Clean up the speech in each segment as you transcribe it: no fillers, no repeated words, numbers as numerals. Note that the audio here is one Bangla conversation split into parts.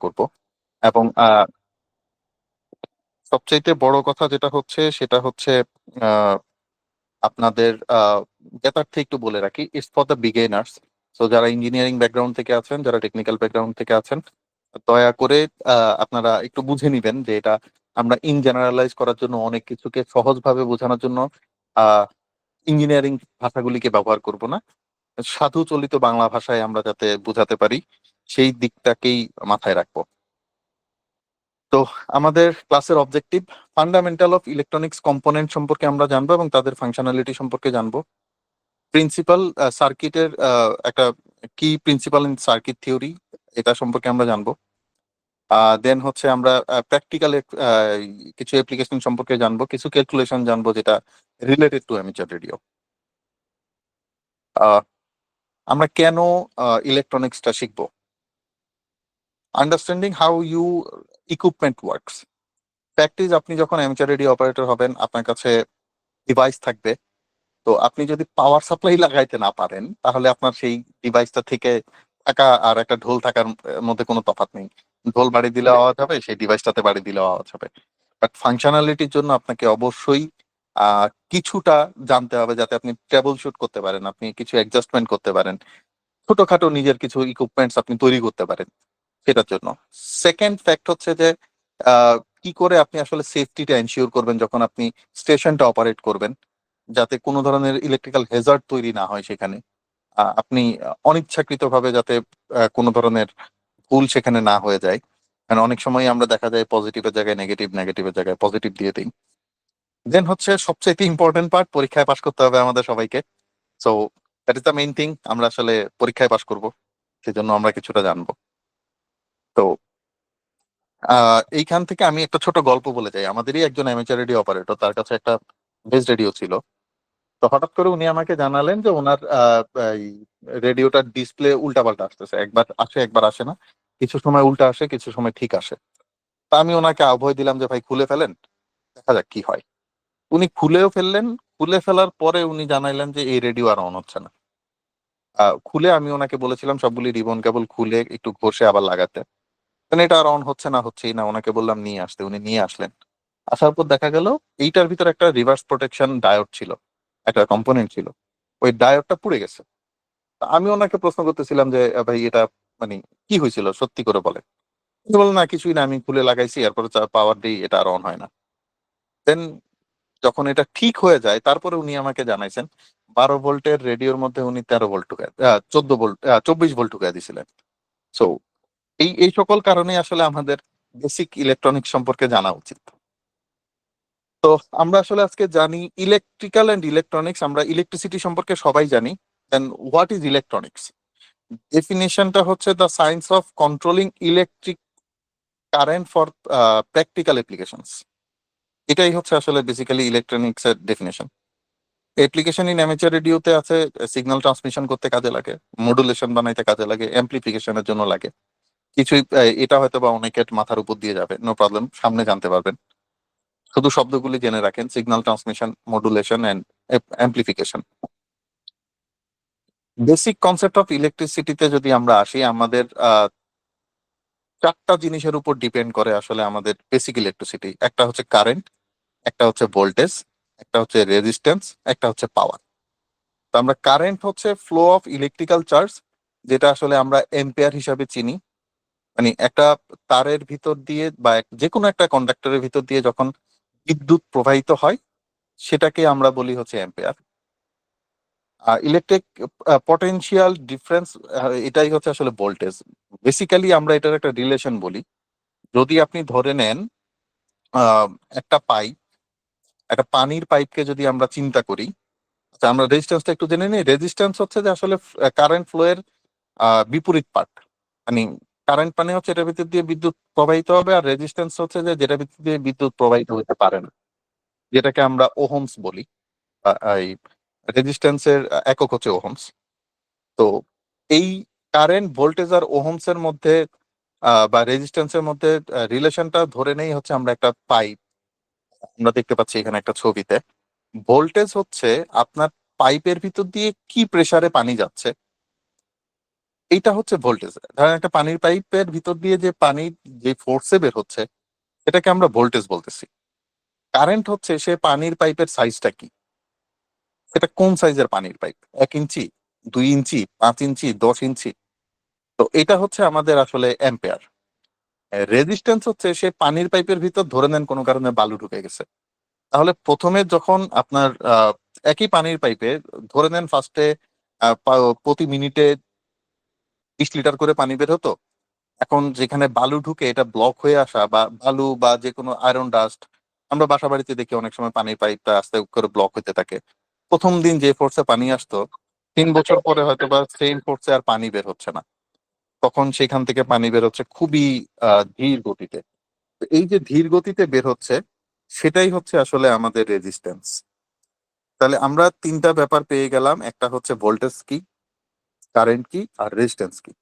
করব। এবং সবচাইতে বড় কথা যেটা হচ্ছে সেটা হচ্ছে আহ, আপনাদের জ্ঞাতার্থে একটু বলে রাখি, ইটস ফর দ্য বিগিনার্স। তো যারা ইঞ্জিনিয়ারিং ব্যাকগ্রাউন্ড থেকে আছেন, যারা টেকনিক্যাল ব্যাকগ্রাউন্ড থেকে আছেন, দয়া করে আপনারা একটু বুঝে নিবেন যে এটা আমরা ইন জেনারেলাইজ করার জন্য, অনেক কিছুকে সহজভাবে বোঝানোর জন্য আহ ইঞ্জিনিয়ারিং ভাষাগুলিকে ব্যবহার করব না। সাধু চলিত বাংলা ভাষায় আমরা যাতে বোঝাতে পারি সেই দিকটাকেই মাথায় রাখবো। তো আমাদের ক্লাসের objective, fundamental of electronics component সম্পর্কে আমরা জানবো এবং তাদের ফাংশনালিটি সম্পর্কে জানবো। প্রিন্সিপাল সার্কিটের একটা কি প্রিন্সিপাল ইন সার্কিট থিওরি, এটা সম্পর্কে আমরা জানবো। দেন হচ্ছে আমরা প্র্যাকটিক্যাল কিছু অ্যাপ্লিকেশন সম্পর্কে জানবো, কিছু ক্যালকুলেশন জানবো যেটা রিলেটেড টু অ্যামেচার রেডিও। আমরা কেন ইলেকট্রনিক্সটা শিখবো? Understanding how you equipment works. Practice, আপনি যখন অ্যামেচার রেডিও অপারেটর হবেন আপনার কাছে ডিভাইস থাকবে। তো আপনি যদি পাওয়ার সাপ্লাই লাগাইতে না পারেন তাহলে আপনার সেই ডিভাইসটা থেকে থাকা আর একটা ঢোল থাকার মধ্যে কোনো তফাৎ নেই। ঢোল বাড়ি দিলে আওয়াজ হবে, সেই ডিভাইসটাতে বাড়ি দিলে আওয়াজ হবে। বাট ফাংশনালিটির জন্য আপনাকে অবশ্যই কিছুটা জানতে হবে, যাতে আপনি ট্রাবল শুট করতে পারেন, আপনি কিছু অ্যাডজাস্টমেন্ট করতে পারেন, ছোটখাটো নিজের কিছু ইকুইপমেন্টস আপনি তৈরি করতে পারেন সেটার জন্য। সেকেন্ড ফ্যাক্ট হচ্ছে যে কি করে আপনি আসলে সেফটিটা এনশিওর করবেন যখন আপনি স্টেশনটা অপারেট করবেন, যাতে কোনো ধরনের ইলেকট্রিক্যাল হ্যাজার্ড তৈরি না হয় সেখানে। আপনি অনিচ্ছাকৃতভাবে যাতে কোনো ধরনের ভুল সেখানে না হয়ে যায়। কারণ অনেক সময় আমরা দেখা যায় পজিটিভের জায়গায় নেগেটিভ, নেগেটিভের জায়গায় পজিটিভ দিয়ে দিই। দেন হচ্ছে সবচেয়ে ইম্পর্টেন্ট পার্ট, পরীক্ষায় পাশ করতে হবে আমাদের সবাইকে। So that is the main thing, আমরা আসলে পরীক্ষায় পাশ করব, সেজন্য আমরা কিছুটা জানবো। তো এইখান থেকে আমি একটা ছোট গল্প বলে যাই। আমাদেরই একজন অ্যামেচার রেডিও অপারেটর, তার কাছে একটা বেস রেডিও ছিল। তো হঠাৎ করে উনি আমাকে জানালেন যে ওনার রেডিওটার ডিসপ্লে উল্টাপাল্টা আসতেছে, একবার আসে একবার আসে না, কিছু সময় উল্টা আসে কিছু সময় ঠিক আসে। তা আমি ওনাকে আহ্বায় দিলাম যে ভাই খুলে ফেলেন, দেখা যাক কি হয়। উনি খুলেও ফেললেন। খুলে ফেলার পরে উনি জানাইলেন যে এই রেডিও আর অন হচ্ছে না। খুলে আমি ওনাকে বলেছিলাম সবগুলি রিবন কেবল খুলে একটু ঘষে আবার লাগাতে। কারণ এটা আর অন হচ্ছে না, হচ্ছেই না। ওনাকে বললাম নিয়ে আসতে, উনি নিয়ে আসলেন। আসার পর দেখা গেল এইটার ভিতরে একটা রিভার্স প্রোটেকশন ডায়োড ছিল, একটা কম্পোনেন্ট ছিল, ওই ডায়োডটা পুড়ে গেছে। তা আমি ওনাকে প্রশ্ন করতেছিলাম যে ভাই এটা মানে কি হয়েছিল সত্যি করে বলে। উনি বললেন না কিছুই না, আমি খুলে লাগাইছি এরপরে পাওয়ার দিই, এটা আর অন হয় না। দেন যখন এটা ঠিক হয়ে যায় তারপরে উনি আমাকে জানাইছেন 12 ভোল্টের রেডিওর মধ্যে উনি 13 ভোল্ট ঢুকে 14 ভোল্ট 24 ভোল্ট ঢুকে দিছিলেন। সো এই এই সকল কারণে আসলে আমাদের বেসিক ইলেকট্রনিক্স সম্পর্কে জানা উচিত। তো আমরা আসলে আজকে জানি ইলেকট্রিক্যাল এন্ড ইলেকট্রনিক্স, আমরা ইলেকট্রিসিটি সম্পর্কে সবাই জানি। দেন হোয়াট ইজ ইলেকট্রনিক্স? ডেফিনেশনটা হচ্ছে the science of controlling electric current for practical applications. এটাই হচ্ছে আসলে বেসিক্যালি ইলেকট্রনিক্স এর ডেফিনেশন। অ্যাপ্লিকেশন ইন অ্যামেচার রেডিওতে আছে সিগন্যাল ট্রান্সমিশন করতে কাজে লাগে, মডুলেশন বানাইতে কাজে লাগে, অ্যাম্প্লিফিকেশনের জন্য লাগে। কিছুই এটা হয়তো বা অনেকের মাথার উপর দিয়ে যাবে, নো প্রবলেম, সামনে জানতে পারবেন। শুধু শব্দগুলি জেনে রাখেন, signal transmission, modulation and amplification. Basic concept of ইলেকট্রিসিটিতে যদি আমরা আসি, আমাদের চারটা জিনিসের উপর ডিপেন্ড করে আসলে আমাদের বেসিক ইলেকট্রিসিটি। একটা হচ্ছে কারেন্ট, একটা হচ্ছে ভোল্টেজ, একটা হচ্ছে রেজিস্ট্যান্স, একটা হচ্ছে পাওয়ার। তো আমরা কারেন্ট হচ্ছে ফ্লো অফ ইলেকট্রিক্যাল চার্জ, যেটা আসলে আমরা এম্পিয়ার হিসাবে চিনি। মানে একটা তারের ভিতর দিয়ে বা যে কোনো একটা কন্ডাক্টরের ভিতর দিয়ে যখন বিদ্যুৎ প্রবাহিত হয় সেটাকে আমরা বলি হচ্ছে এম্পিয়ার। ইলেকট্রিক পটেনশিয়াল ডিফারেন্স, এটাই হচ্ছে আসলে ভোল্টেজ। বেসিক্যালি আমরা এটার একটা রিলেশন বলি। যদি আপনি ধরে নেন আহ, একটা পাইপ, একটা পানির পাইপকে যদি আমরা চিন্তা করি। আচ্ছা, আমরা রেজিস্ট্যান্সটা একটু জেনে নিই। রেজিস্ট্যান্স হচ্ছে যে আসলে কারেন্ট ফ্লো এর বিপরীত পার্ট। মানে কারেন্ট মানে হচ্ছে এটার ভিতর দিয়ে বিদ্যুৎ প্রবাহিত হবে, আর রেজিস্ট্যান্স হচ্ছে যে যেটা ভিতর দিয়ে বিদ্যুৎ প্রবাহিত হতে পারে না, যেটাকে আমরা ওহমস বলি। এই রেজিস্ট্যান্সের একক হচ্ছে ওহমস। তো এই কারেন্ট, ভোল্টেজ আর ওহমস এর মধ্যে বা রেজিস্ট্যান্সের মধ্যে রিলেশনটা ধরে নেই হচ্ছে আমরা একটা পাইপ। আমরা দেখতে পাচ্ছি এখানে একটা ছবিতে। ভোল্টেজ হচ্ছে আপনার পাইপের ভিতর দিয়ে কি প্রেসারে পানি যাচ্ছে, এইটা হচ্ছে ভোল্টেজ। ধরেন একটা পানির পাইপের ভিতর দিয়ে যে পানি যে ফোর্সে বের হচ্ছে এটাকে আমরা ভোল্টেজ বলতেছি। কারেন্ট হচ্ছে সে পানির পাইপের সাইজটা কি, সেটা কোন সাইজের পানির পাইপ, 1 ইঞ্চি, 2 ইঞ্চি, 5 ইঞ্চি, 10 ইঞ্চি। তো এটা হচ্ছে আমাদের আসলে অ্যাম্পেয়ার। রেজিস্ট্যান্স হচ্ছে সে পানির পাইপের ভিতর ধরে নেন কোনো কারণে বালু ঢুকে গেছে, তাহলে প্রথমে যখন আপনার একই পানির পাইপে ধরে নেন ফার্স্টে প্রতি মিনিটে 20 লিটার করে পানি বের হতো, এখন যেখানে বালু ঢুকে এটা ব্লক হয়ে আসা বা বালু বা যে কোনো আয়রন ডাস্ট, আমরা বাসা বাড়িতে দেখি অনেক সময় পানির পাইপটা আস্তে করে ব্লক হতে থাকে। প্রথম দিন যে ফোর্সে পানি আসতো 3 বছর পরে হয়তো বা সেম ফোর্সে আর পানি বের হচ্ছে না, তখন সেখান থেকে পানি বের হচ্ছে খুবই ধীর গতিতে। তো এই যে ধীর গতিতে বের হচ্ছে সেটাই হচ্ছে আসলে আমাদের রেজিস্ট্যান্স। তাহলে আমরা তিনটা ব্যাপার পেয়ে গেলাম, একটা হচ্ছে ভোল্টেজ কি, কারেন্ট কি, আর রেজিস্ট্যান্স কি।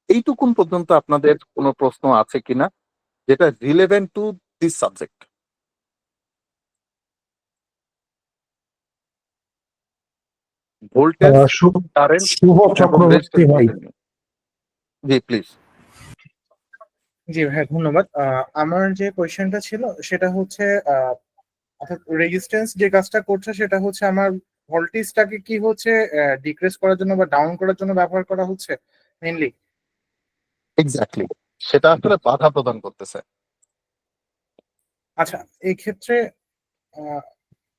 এইটুকুন পর্যন্ত আপনাদের কোনো প্রশ্ন আছে কিনা যেটা relevant to this subject? Voltage, current Shubho এবং চক্রবর্তী ভাই। রেজিস্ট্যান্স। G please. জি ভাই, ধন্যবাদ। আমার যে কোয়েশ্চেনটা ছিল সেটা হচ্ছে অর্থাৎ রেজিস্ট্যান্স যে কাজটা করছে সেটা হচ্ছে আমার ভোল্টেজটাকে কি হচ্ছে ডিক্রিজ করার জন্য বা ডাউন করার জন্য ব্যবহার করা হচ্ছে মেইনলি। এক্স্যাক্টলি, সেটা আসলে বাধা প্রদান করতেছে। আচ্ছা, এই ক্ষেত্রে আহ,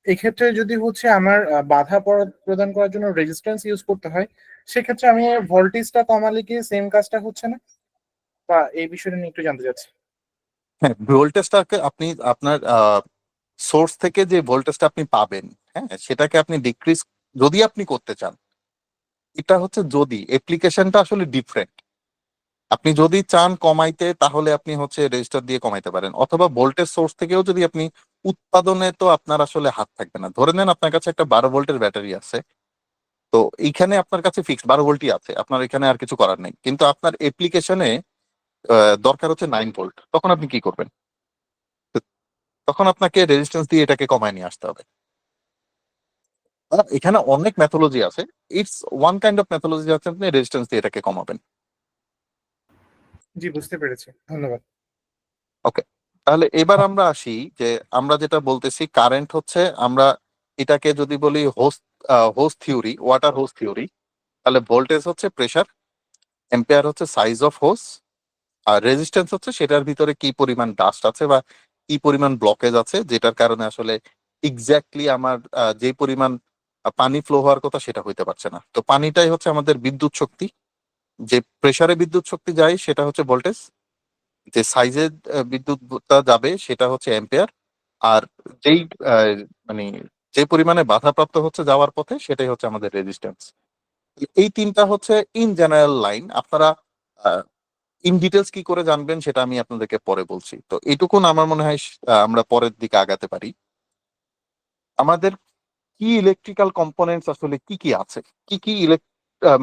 এই ক্ষেত্রে যদি হচ্ছে আমার প্রদান করার জন্য রেজিস্ট্যান্স ইউজ করতে হয়, সেক্ষেত্রে আমি ভোল্টেজটা কমালে কি সেম কাজটা হচ্ছে না? বা এই বিষয়টা নিয়ে একটু জানতে চাচ্ছি। হ্যাঁ, ভোল্টেজটাকে আপনি আপনার সোর্স থেকে যে ভোল্টেজটা আপনি পাবেন, হ্যাঁ সেটাকে আপনি ডিক্রিজ যদি আপনি করতে চান, এটা হচ্ছে যদি অ্যাপ্লিকেশনটা আসলে ডিফারেন্ট। আপনি যদি চান কমাইতে তাহলে আপনি হচ্ছে রেজিস্টার দিয়ে কমাইতে পারেন, অথবা ভোল্টেজ সোর্স থেকেও যদি আপনি উৎপাদনে, তো আপনার আসলে হাত থাকবে না। ধরে নেন আপনার কাছে একটা 12 ভোল্টের ব্যাটারি আছে, তো এইখানে আপনার কাছে ফিক্সড 12 ভোল্টই আছে, আপনার এখানে আর কিছু করার নেই, কিন্তু আপনার অ্যাপ্লিকেশনে দরকার হচ্ছে 9 ভোল্ট, তখন আপনি কি করবেন? তো তখন আপনাকে রেজিস্ট্যান্স দিয়ে এটাকে কমায় নিয়ে আসতে হবে। এখানে অনেক ম্যাথোলজি আছে, ইটস ওয়ান কাইন্ড অফ ম্যাথোলজি আছে, আপনি রেজিস্ট্যান্স দিয়ে এটাকে কমাবেন। জি, বুঝতে পেরেছি, ধন্যবাদ। ওকে, তাহলে এবার আমরা আসি যে আমরা যেটা বলতেছি কারেন্ট হচ্ছে, আমরা এটাকে যদি বলি hose hose theory, water hose theory, তাহলে ভোল্টেজ হচ্ছে প্রেসার, এম্পিয়ার হচ্ছে সাইজ অফ হোস, আর রেজিস্ট্যান্স হচ্ছে সেটার ভিতরে কি পরিমাণ ডাস্ট আছে বা কি পরিমাণ ব্লকেজ আছে, যেটার কারণে আসলে এক্স্যাক্টলি আমার যে পরিমাণ পানি ফ্লো হওয়ার কথা সেটা হইতে পারছে না। তো পানিটাই হচ্ছে আমাদের বিদ্যুৎ শক্তি, যে প্রেসারে বিদ্যুৎ শক্তি যায় সেটা হচ্ছে ভোল্টেজ, যে সাইজে বিদ্যুৎটা যাবে সেটা হচ্ছে অ্যাম্পিয়ার, আর যেই আহ, মানে যে পরিমাণে বাধাপ্রাপ্ত হচ্ছে যাওয়ার পথে সেটাই হচ্ছে আমাদের রেজিস্ট্যান্স। এই তিনটা হচ্ছে ইন জেনারেল লাইন। আপনারা ইন ডিটেলস কি করে জানবেন সেটা আমি আপনাদেরকে পরে বলছি। তো এইটুকুন আমার মনে হয় আমরা পরের দিকে আগাতে পারি। আমাদের কি ইলেকট্রিক্যাল কম্পোনেন্টস আসলে কি কি আছে, কি কি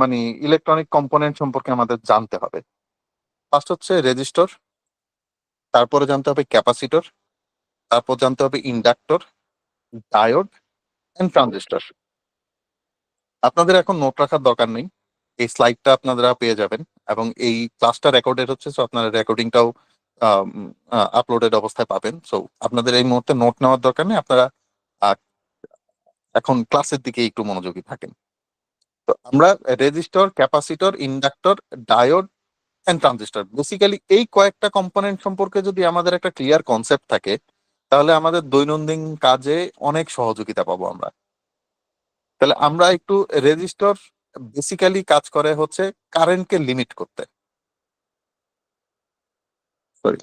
মানে ইলেকট্রনিক কম্পোনেন্ট সম্পর্কে আমাদের জানতে হবে। ফার্স্ট হচ্ছে রেজিস্টর, তারপরে জানতে হবে ক্যাপাসিটর, তারপর জানতে হবে ইন্ডাক্টর, ডায়োড এন্ড ট্রানজিস্টর। আপনাদের এখন নোট রাখার দরকার নেই, এই স্লাইডটা আপনারা পেয়ে যাবেন, এবং এই ক্লাসটা রেকর্ডেড হচ্ছে, সো আপনারা রেকর্ডিংটাও আপলোডেড অবস্থায় পাবেন। সো আপনাদের এই মুহূর্তে নোট নেওয়ার দরকার নেই, আপনারা আহ, এখন ক্লাসের দিকে একটু মনোযোগী থাকেন। তো আমরা resistor, capacitor, inductor, diode and transistor, basically এই কয়েকটা কম্পোনেন্ট সম্পর্কে যদি আমাদের একটা ক্লিয়ার কনসেপ্ট থাকে, তাহলে আমাদের দৈনন্দিন কাজে অনেক সহযোগিতা পাবো আমরা। তাহলে আমরা একটু, রেজিস্টর বেসিক্যালি কাজ করে হচ্ছে কারেন্টকে লিমিট করতে। সরি,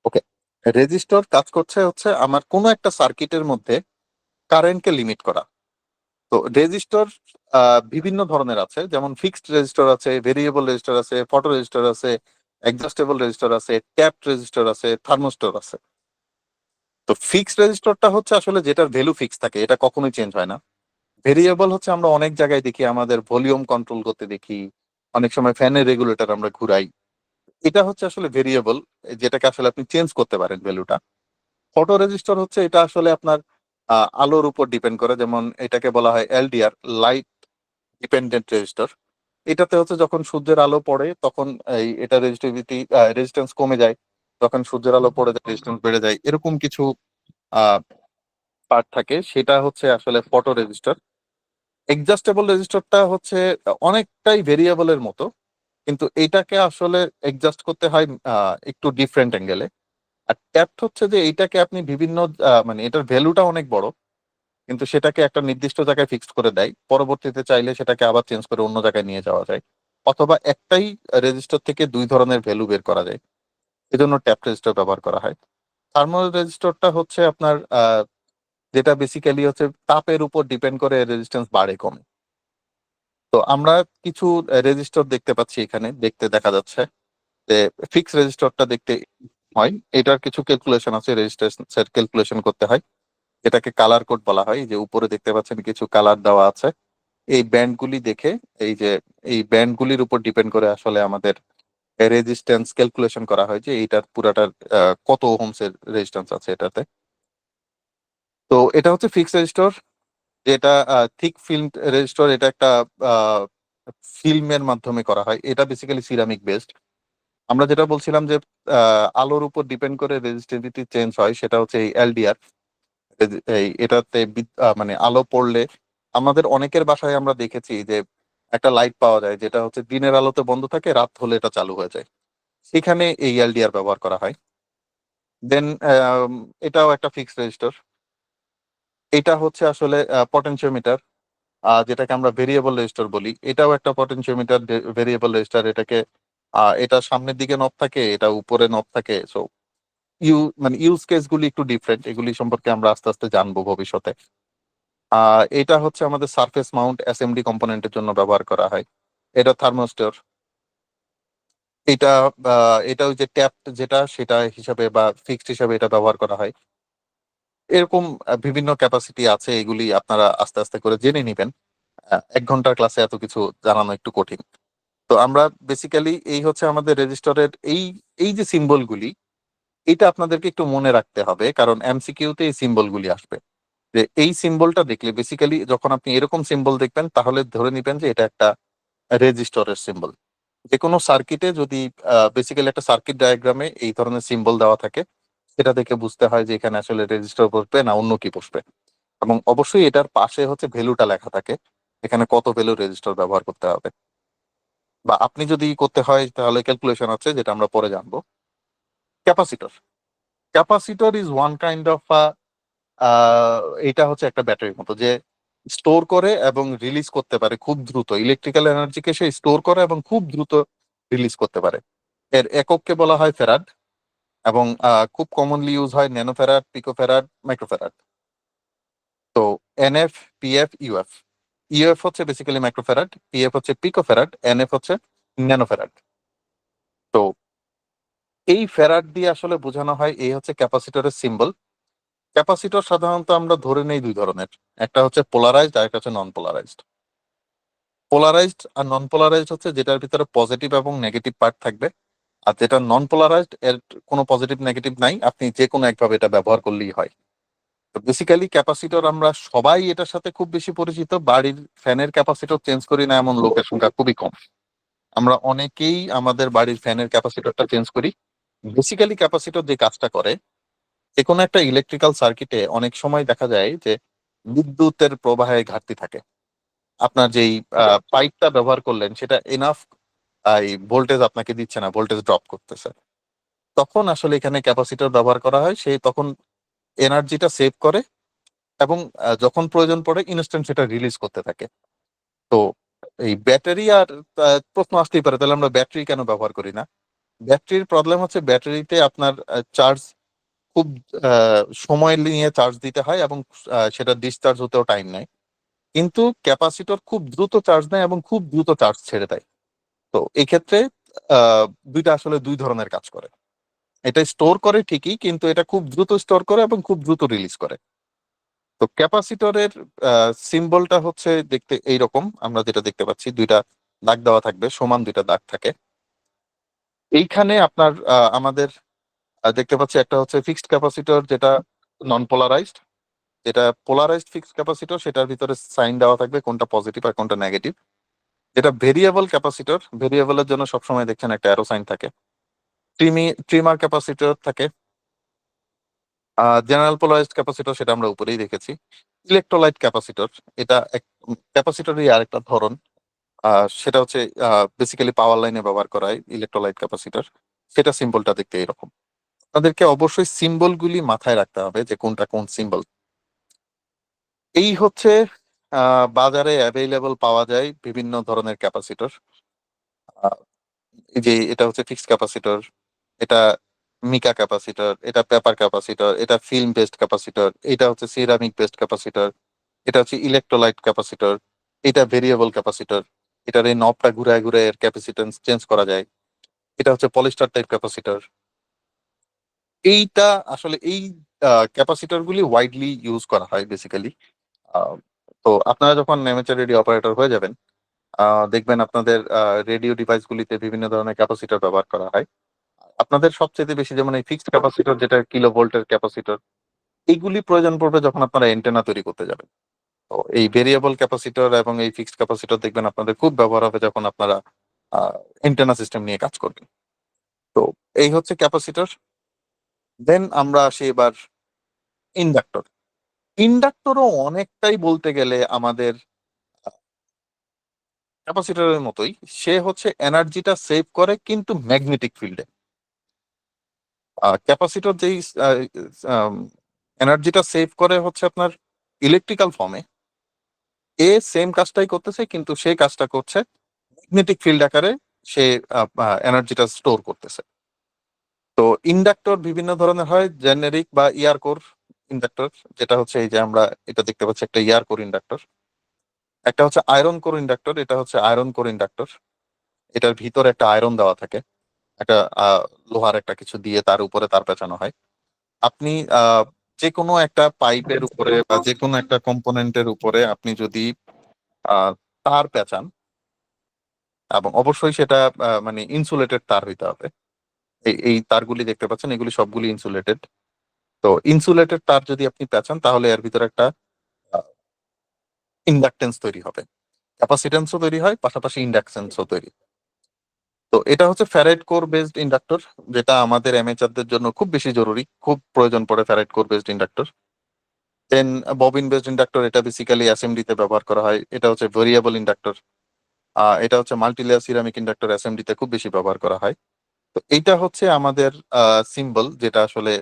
ওকে, রেজিস্টর কাজ করছে হচ্ছে আমার কোনো একটা সার্কিটের মধ্যে কারেন্টকে লিমিট করা। তো রেজিস্টর বিভিন্ন ধরনের আছে, যেমন ফিক্সড রেজিস্টর আছে, ভেরিয়েবল রেজিস্টর আছে, ফটো রেজিস্টর আছে, অ্যাডজাস্টেবল রেজিস্টর আছে, ট্যাপ রেজিস্টর আছে, থার্মোস্টর আছে। তো ফিক্সড রেজিস্টরটা হচ্ছে আসলে যেটার ভ্যালু ফিক্স থাকে, এটা কখনোই চেঞ্জ হয় না। ভেরিয়েবল হচ্ছে আমরা অনেক জায়গায় দেখি, আমাদের ভলিউম কন্ট্রোল করতে দেখি, অনেক সময় ফ্যানের রেগুলেটর আমরা ঘুরাই, এটা হচ্ছে আসলে ভেরিয়েবল, যেটাকে আসলে আপনি চেঞ্জ করতে পারেন ভ্যালুটা। ফটো রেজিস্টর হচ্ছে এটা আসলে আপনার আলোর উপর ডিপেন্ড করে, যেমন এটাকে বলা হয় এলডিআর, লাইট ডিপেন্ডেন্ট রেজিস্টর। এটাতে হচ্ছে যখন সূর্যের আলো পড়ে তখন এটা রেজিস্ট্যান্স কমে যায়, যখন সূর্যের আলো পড়ে যায় রেজিস্ট্যান্স বেড়ে যায়, এরকম কিছু আহ পার্ট থাকে, সেটা হচ্ছে আসলে ফটো রেজিস্টার। এডজাস্টেবল রেজিস্টারটা হচ্ছে অনেকটাই ভেরিয়েবলের মতো, কিন্তু এটাকে আসলে এডজাস্ট করতে হয় একটু ডিফারেন্ট অ্যাঙ্গেলে। আর ট্যাপড হচ্ছে যে এইটাকে আপনি বিভিন্ন মানে এটার ভ্যালুটা অনেক বড়, কিন্তু সেটাকে একটা নির্দিষ্ট জায়গায় ফিক্সড করে দেয়, পরবর্তীতে চাইলে সেটাকে আবার চেঞ্জ করে অন্য জায়গায় নিয়ে যাওয়া যায়, অথবা একটাই রেজিস্টার থেকে দুই ধরনের ভ্যালু বের করা যায়, এজন্য ট্যাপ রেজিস্টার ব্যবহার করা হয়। থার্মাল রেজিস্টারটা হচ্ছে আপনার যেটা বেসিক্যালি হচ্ছে তাপের উপর ডিপেন্ড করে রেজিস্ট্যান্স বাড়ে কমে। তো আমরা কিছু রেজিস্টার দেখতে পাচ্ছি, এখানে দেখতে দেখা যাচ্ছে যে ফিক্স রেজিস্টারটা দেখতে হয়, এটার কিছু ক্যালকুলেশন আছে, রেজিস্ট্যান্সের ক্যালকুলেশন করতে হয়, এটাকে কালার কোড বলা হয়। যে উপরে দেখতে পাচ্ছেন কিছু কালার দেওয়া আছে, এই ব্যান্ডগুলি দেখে, এই যে এই ব্যান্ডগুলির উপর ডিপেন্ড করে আসলে আমাদের রেজিস্ট্যান্স ক্যালকুলেশন করা হয় যে এইটার পুরাটার কত ওহমস এর রেজিস্ট্যান্স আছে এটাতে। তো এটা হচ্ছে ফিক্স রেজিস্টর, যেটা থিক ফিল্ম রেজিস্টর, এটা একটা ফিল্মের মাধ্যমে করা হয়, এটা বেসিক্যালি সিরামিক বেসড। আমরা যেটা বলছিলাম যে আলোর উপর ডিপেন্ড করে রেজিস্টিভিটি চেঞ্জ হয়, সেটা হচ্ছে এই এলডিআর। এই এটাতে মানে আলো পড়লে আমাদের অনেকের বাসায় আমরা দেখেছি যে একটা লাইট পাওয়া যায়, যেটা হচ্ছে দিনের আলোতে বন্ধ থাকে, রাত হলে এটা চালু হয়ে যায়, সেখানে এই এলডিআর ব্যবহার করা হয়। দেন এটাও একটা ফিক্সড রেজিস্টর। এটা হচ্ছে আসলে পটেনশিওমিটার, যেটাকে আমরা ভেরিয়েবল রেজিস্টার বলি, এটাও একটা পটেনশিওমিটার, ভেরিয়েবল রেজিস্টার। এটাকে এটা সামনের দিকে নব থাকে, এটা উপরে নব থাকে। সো মানে ইউজ কেস গুলি একটু ডিফারেন্ট, এগুলি সম্পর্কে আমরা আস্তে আস্তে জানবো ভবিষ্যতে। এটা হচ্ছে আমাদের সারফেস মাউন্ট এসএমডি কম্পোনেন্টের জন্য ব্যবহার করা হয়। এটা থার্মোস্টর। এটা এটা ওই যে ট্যাপ যেটা সেটা হিসাবে বা ফিক্সড হিসাবে এটা ব্যবহার করা হয়। এরকম বিভিন্ন ক্যাপাসিটি আছে, এগুলি আপনারা আস্তে আস্তে করে জেনে নিবেন। 1 ঘন্টার ক্লাসে এত কিছু জানানো একটু কঠিন। তো আমরা বেসিক্যালি এই হচ্ছে আমাদের রেজিস্টরের এই এই যে সিম্বলগুলি, এটা আপনাদেরকে একটু মনে রাখতে হবে, কারণ এমসিকিউতে এই সিম্বলগুলি আসবে। যে এই সিম্বলটা দেখলে বেসিক্যালি যখন আপনি এরকম সিম্বল দেখবেন, তাহলে ধরে নিবেন যে এটা একটা রেজিস্টরের সিম্বল। যে কোনো সার্কিটে যদি বেসিক্যালি একটা সার্কিট ডায়াগ্রামে এই ধরনের সিম্বল দেওয়া থাকে, সেটা দেখে বুঝতে হয় যে এখানে আসলে রেজিস্টর বসবে না অন্য কি বসবে। এবং অবশ্যই এটার পাশে হচ্ছে ভ্যালুটা লেখা থাকে, এখানে কত ভ্যালু রেজিস্টর ব্যবহার করতে হবে, বা আপনি যদি করতে হয় তাহলে ক্যালকুলেশন আছে, যেটা আমরা পরে জানবো। Capacitor. Capacitor is one kind of এটা হচ্ছে একটা ব্যাটারির মতো, যে স্টোর করে এবং রিলিজ করতে পারে খুব দ্রুত ইলেকট্রিক্যাল এনার্জিকে, সে স্টোর করে এবং খুব দ্রুত রিলিজ করতে পারে। এর একককে বলা হয় ফেরাড, এবং খুব কমনলি ইউজ হয় ন্যানোফেরাড, পিকোফেরাড, মাইক্রোফেরাড। তো এনএফ, পিএফ, ইউএফ। ইউএফ হচ্ছে বেসিক্যালি মাইক্রোফেরাড, পিএফ হচ্ছে পিকোফেরাড, এনএফ হচ্ছে ন্যানোফেরাড। তো এই ফেরাড দিয়ে আসলে বোঝানো হয়, এই হচ্ছে ক্যাপাসিটরের সিম্বল। ক্যাপাসিটর সাধারণত আমরা ধরে নেই দুই ধরনের, একটা হচ্ছে পোলারাইজড আর একটা হচ্ছে নন পোলারাইজড। পোলারাইজড আর নন পোলারাইজড হচ্ছে যেটার ভিতরে পজিটিভ এবং নেগেটিভ পার্ট থাকবে, আর যেটা নন পোলারাইজড এর কোনো পজিটিভ নেগেটিভ নাই, আপনি যে কোনো একভাবে এটা ব্যবহার করলেই হয়। তো বেসিক্যালি ক্যাপাসিটর আমরা সবাই এটার সাথে খুব বেশি পরিচিত, বাড়ির ফ্যানের ক্যাপাসিটর চেঞ্জ করি না এমন লোকের সংখ্যা খুবই কম। আমরা অনেকেই আমাদের বাড়ির ফ্যানের ক্যাপাসিটরটা চেঞ্জ করি। বেসিক্যালি ক্যাপাসিটর যে কাজটা করে, যে কোনো একটা ইলেকট্রিক্যাল সার্কিটে অনেক সময় দেখা যায় যে বিদ্যুতের প্রবাহে ঘাটতি থাকে। আপনার যেই পাইপটা ব্যবহার করলেন সেটা এনাফ এই ভোল্টেজ আপনাকে দিচ্ছে না, ভোল্টেজ ড্রপ করতেছে, তখন আসলে এখানে ক্যাপাসিটর ব্যবহার করা হয়, সে তখন এনার্জিটা সেভ করে, এবং যখন প্রয়োজন পড়ে ইনস্ট্যান্ট সেটা রিলিজ করতে থাকে। তো এই ব্যাটারি আর প্রশ্ন আসতেই পারে, তাহলে আমরা ব্যাটারি কেন ব্যবহার করি না? ব্যাটারির প্রবলেম হচ্ছে ব্যাটারিতে আপনার চার্জ খুব সময় নিয়ে চার্জ দিতে হয়, এবং সেটা ডিসচার্জ হতেও টাইম নেয়। কিন্তু ক্যাপাসিটর খুব দ্রুত চার্জ নেয় এবং খুব দ্রুত চার্জ ছেড়ে দেয়। তো এই ক্ষেত্রে আহ, দুইটা আসলে দুই ধরনের কাজ করে। এটা স্টোর করে ঠিকই, কিন্তু এটা খুব দ্রুত স্টোর করে এবং খুব দ্রুত রিলিজ করে। তো ক্যাপাসিটরের সিম্বলটা হচ্ছে দেখতে এইরকম, আমরা যেটা দেখতে পাচ্ছি, দুইটা দাগ দেওয়া থাকবে, সমান দুইটা দাগ থাকে। এইখানে আপনার আমাদের দেখতে পাচ্ছি একটা হচ্ছে ফিক্সড ক্যাপাসিটর, যেটা নন পোলারাইজড। যেটা পোলারাইজড ফিক্সড ক্যাপাসিটর, সেটার ভিতরে সাইন দেওয়া থাকবে কোনটা পজিটিভ আর কোনটা নেগেটিভ। যেটা ভেরিয়েবল ক্যাপাসিটর, ভেরিয়েবলের জন্য সবসময় দেখছেন একটা অ্যারো সাইন থাকে। ট্রিমার ক্যাপাসিটর থাকে। জেনারেল পোলারাইজড ক্যাপাসিটর সেটা আমরা উপরেই দেখেছি। ইলেকট্রোলাইট ক্যাপাসিটর, এটা ক্যাপাসিটরেরই আরেকটা ধরন। সেটা হচ্ছে বেসিক্যালি পাওয়ার লাইনে ব্যবহার করা হয় ইলেকট্রোলাইট ক্যাপাসিটর। সেটা সিম্বলটা দেখতে এরকম। তাদেরকে অবশ্যই সিম্বল গুলি মাথায় রাখতে হবে যে কোনটা কোন সিম্বল। এই হচ্ছে বাজারে অ্যাভেলেবল পাওয়া যায় বিভিন্ন ধরনের ক্যাপাসিটর। এই যে এটা হচ্ছে ফিক্সড ক্যাপাসিটর, এটা মিকা ক্যাপাসিটর, এটা পেপার ক্যাপাসিটর, এটা ফিল্ম বেসড ক্যাপাসিটর, এটা হচ্ছে সিরামিক বেসড ক্যাপাসিটর, এটা হচ্ছে ইলেকট্রোলাইট ক্যাপাসিটর, এটা ভেরিয়েবল ক্যাপাসিটর, এটার এই নবটা ঘুরায় ঘুরায় এর ক্যাপাসিটেন্স চেঞ্জ করা যায়, এটা হচ্ছে পলিস্টার টাইপ ক্যাপাসিটর। এইটা আসলে এই ক্যাপাসিটর গুলি ওয়াইডলি ইউজ করা হয় বেসিক্যালি। তো আপনারা যখন নেমেচার রেডিও অপারেটর হয়ে যাবেন, দেখবেন আপনাদের রেডিও ডিভাইস গুলিতে বিভিন্ন ধরনের ক্যাপাসিটর ব্যবহার করা হয়। আপনাদের সবচেয়ে বেশি যেমন এই ফিক্সড ক্যাপাসিটর, যেটা কিলো ভোল্টের ক্যাপাসিটর, এইগুলি প্রয়োজন পড়বে যখন আপনারা এন্টেনা তৈরি করতে যাবেন। তো এই ভেরিয়েবল ক্যাপাসিটর এবং এই ফিক্সড ক্যাপাসিটর দেখবেন আপনাদের খুব ব্যবহার হবে যখন আপনারা এন্টেনা সিস্টেম নিয়ে কাজ করবেন। তো এই হচ্ছে ক্যাপাসিটর। দেন আমরা আসি এবার ইন্ডাক্টর। ইন্ডাক্টরও অনেকটাই বলতে গেলে আমাদের ক্যাপাসিটরের মতোই। সে হচ্ছে এনার্জিটা সেভ করে কিন্তু ম্যাগনেটিক ফিল্ডে। ক্যাপাসিটর যেই এনার্জিটা সেভ করে হচ্ছে আপনার ইলেকট্রিক্যাল ফর্মে, এ সেম কাজটাই করতেছে কিন্তু সেই কাজটা করছে ম্যাগনেটিক ফিল্ড আকারে। সে এনার্জিটা স্টোর করতেছে। তো ইন্ডাক্টর বিভিন্ন ধরনের হয়, জেনেরিক বা ইয়ার কোর ইন্ডাক্টর, যেটা হচ্ছে এই যে আমরা এটা দেখতে পাচ্ছি একটা ইয়ার কোর ইন্ডাক্টর। একটা হচ্ছে আয়রন কোর ইন্ডাক্টর, এটা হচ্ছে আয়রন কোর ইন্ডাক্টর। এটার ভিতরে একটা আয়রন দেওয়া থাকে, একটা আহ, লোহার একটা কিছু দিয়ে তার উপরে তার পেঁচানো হয়। আপনি যে কোনো একটা পাইপের উপরে বা যে কোনো একটা কম্পোনেন্টের উপরে আপনি যদি আহ, তার পেঁচান, এবং অবশ্যই সেটা মানে ইনসুলেটেড তার হইতে হবে। এই তারগুলি দেখতে পাচ্ছেন, এগুলি সবগুলি ইনসুলেটেড। তো ইনসুলেটেড তার যদি আপনি পেঁচান তাহলে এর ভিতরে একটা ইন্ডাকটেন্স তৈরি হবে, ক্যাপাসিটেন্সও তৈরি হয়, পাশাপাশি ইন্ডাকটেন্সও তৈরি। তো এটা হচ্ছে ফ্যারাইড কোর বেসড ইন্ডাক্টর, যেটা আমাদের অ্যামেচারদের জন্য খুব বেশি জরুরি, খুব প্রয়োজন পড়ে ফ্যারাইড কোর বেসড ইন্ডাক্টর। দেন ববিন বেসড ইন্ডাক্টর, এটা বেসিক্যালি অ্যাসেম্বলিতে ব্যবহার করা হয়। এটা হচ্ছে ভেরিয়েবল ইন্ডাক্টর। এটা হচ্ছে মাল্টিলেয়ার সিরামিক ইন্ডাক্টর, অ্যাসেম্বলিতে খুব বেশি ব্যবহার করা হয়। তো এইটা হচ্ছে আমাদের সিম্বল, যেটা আসলে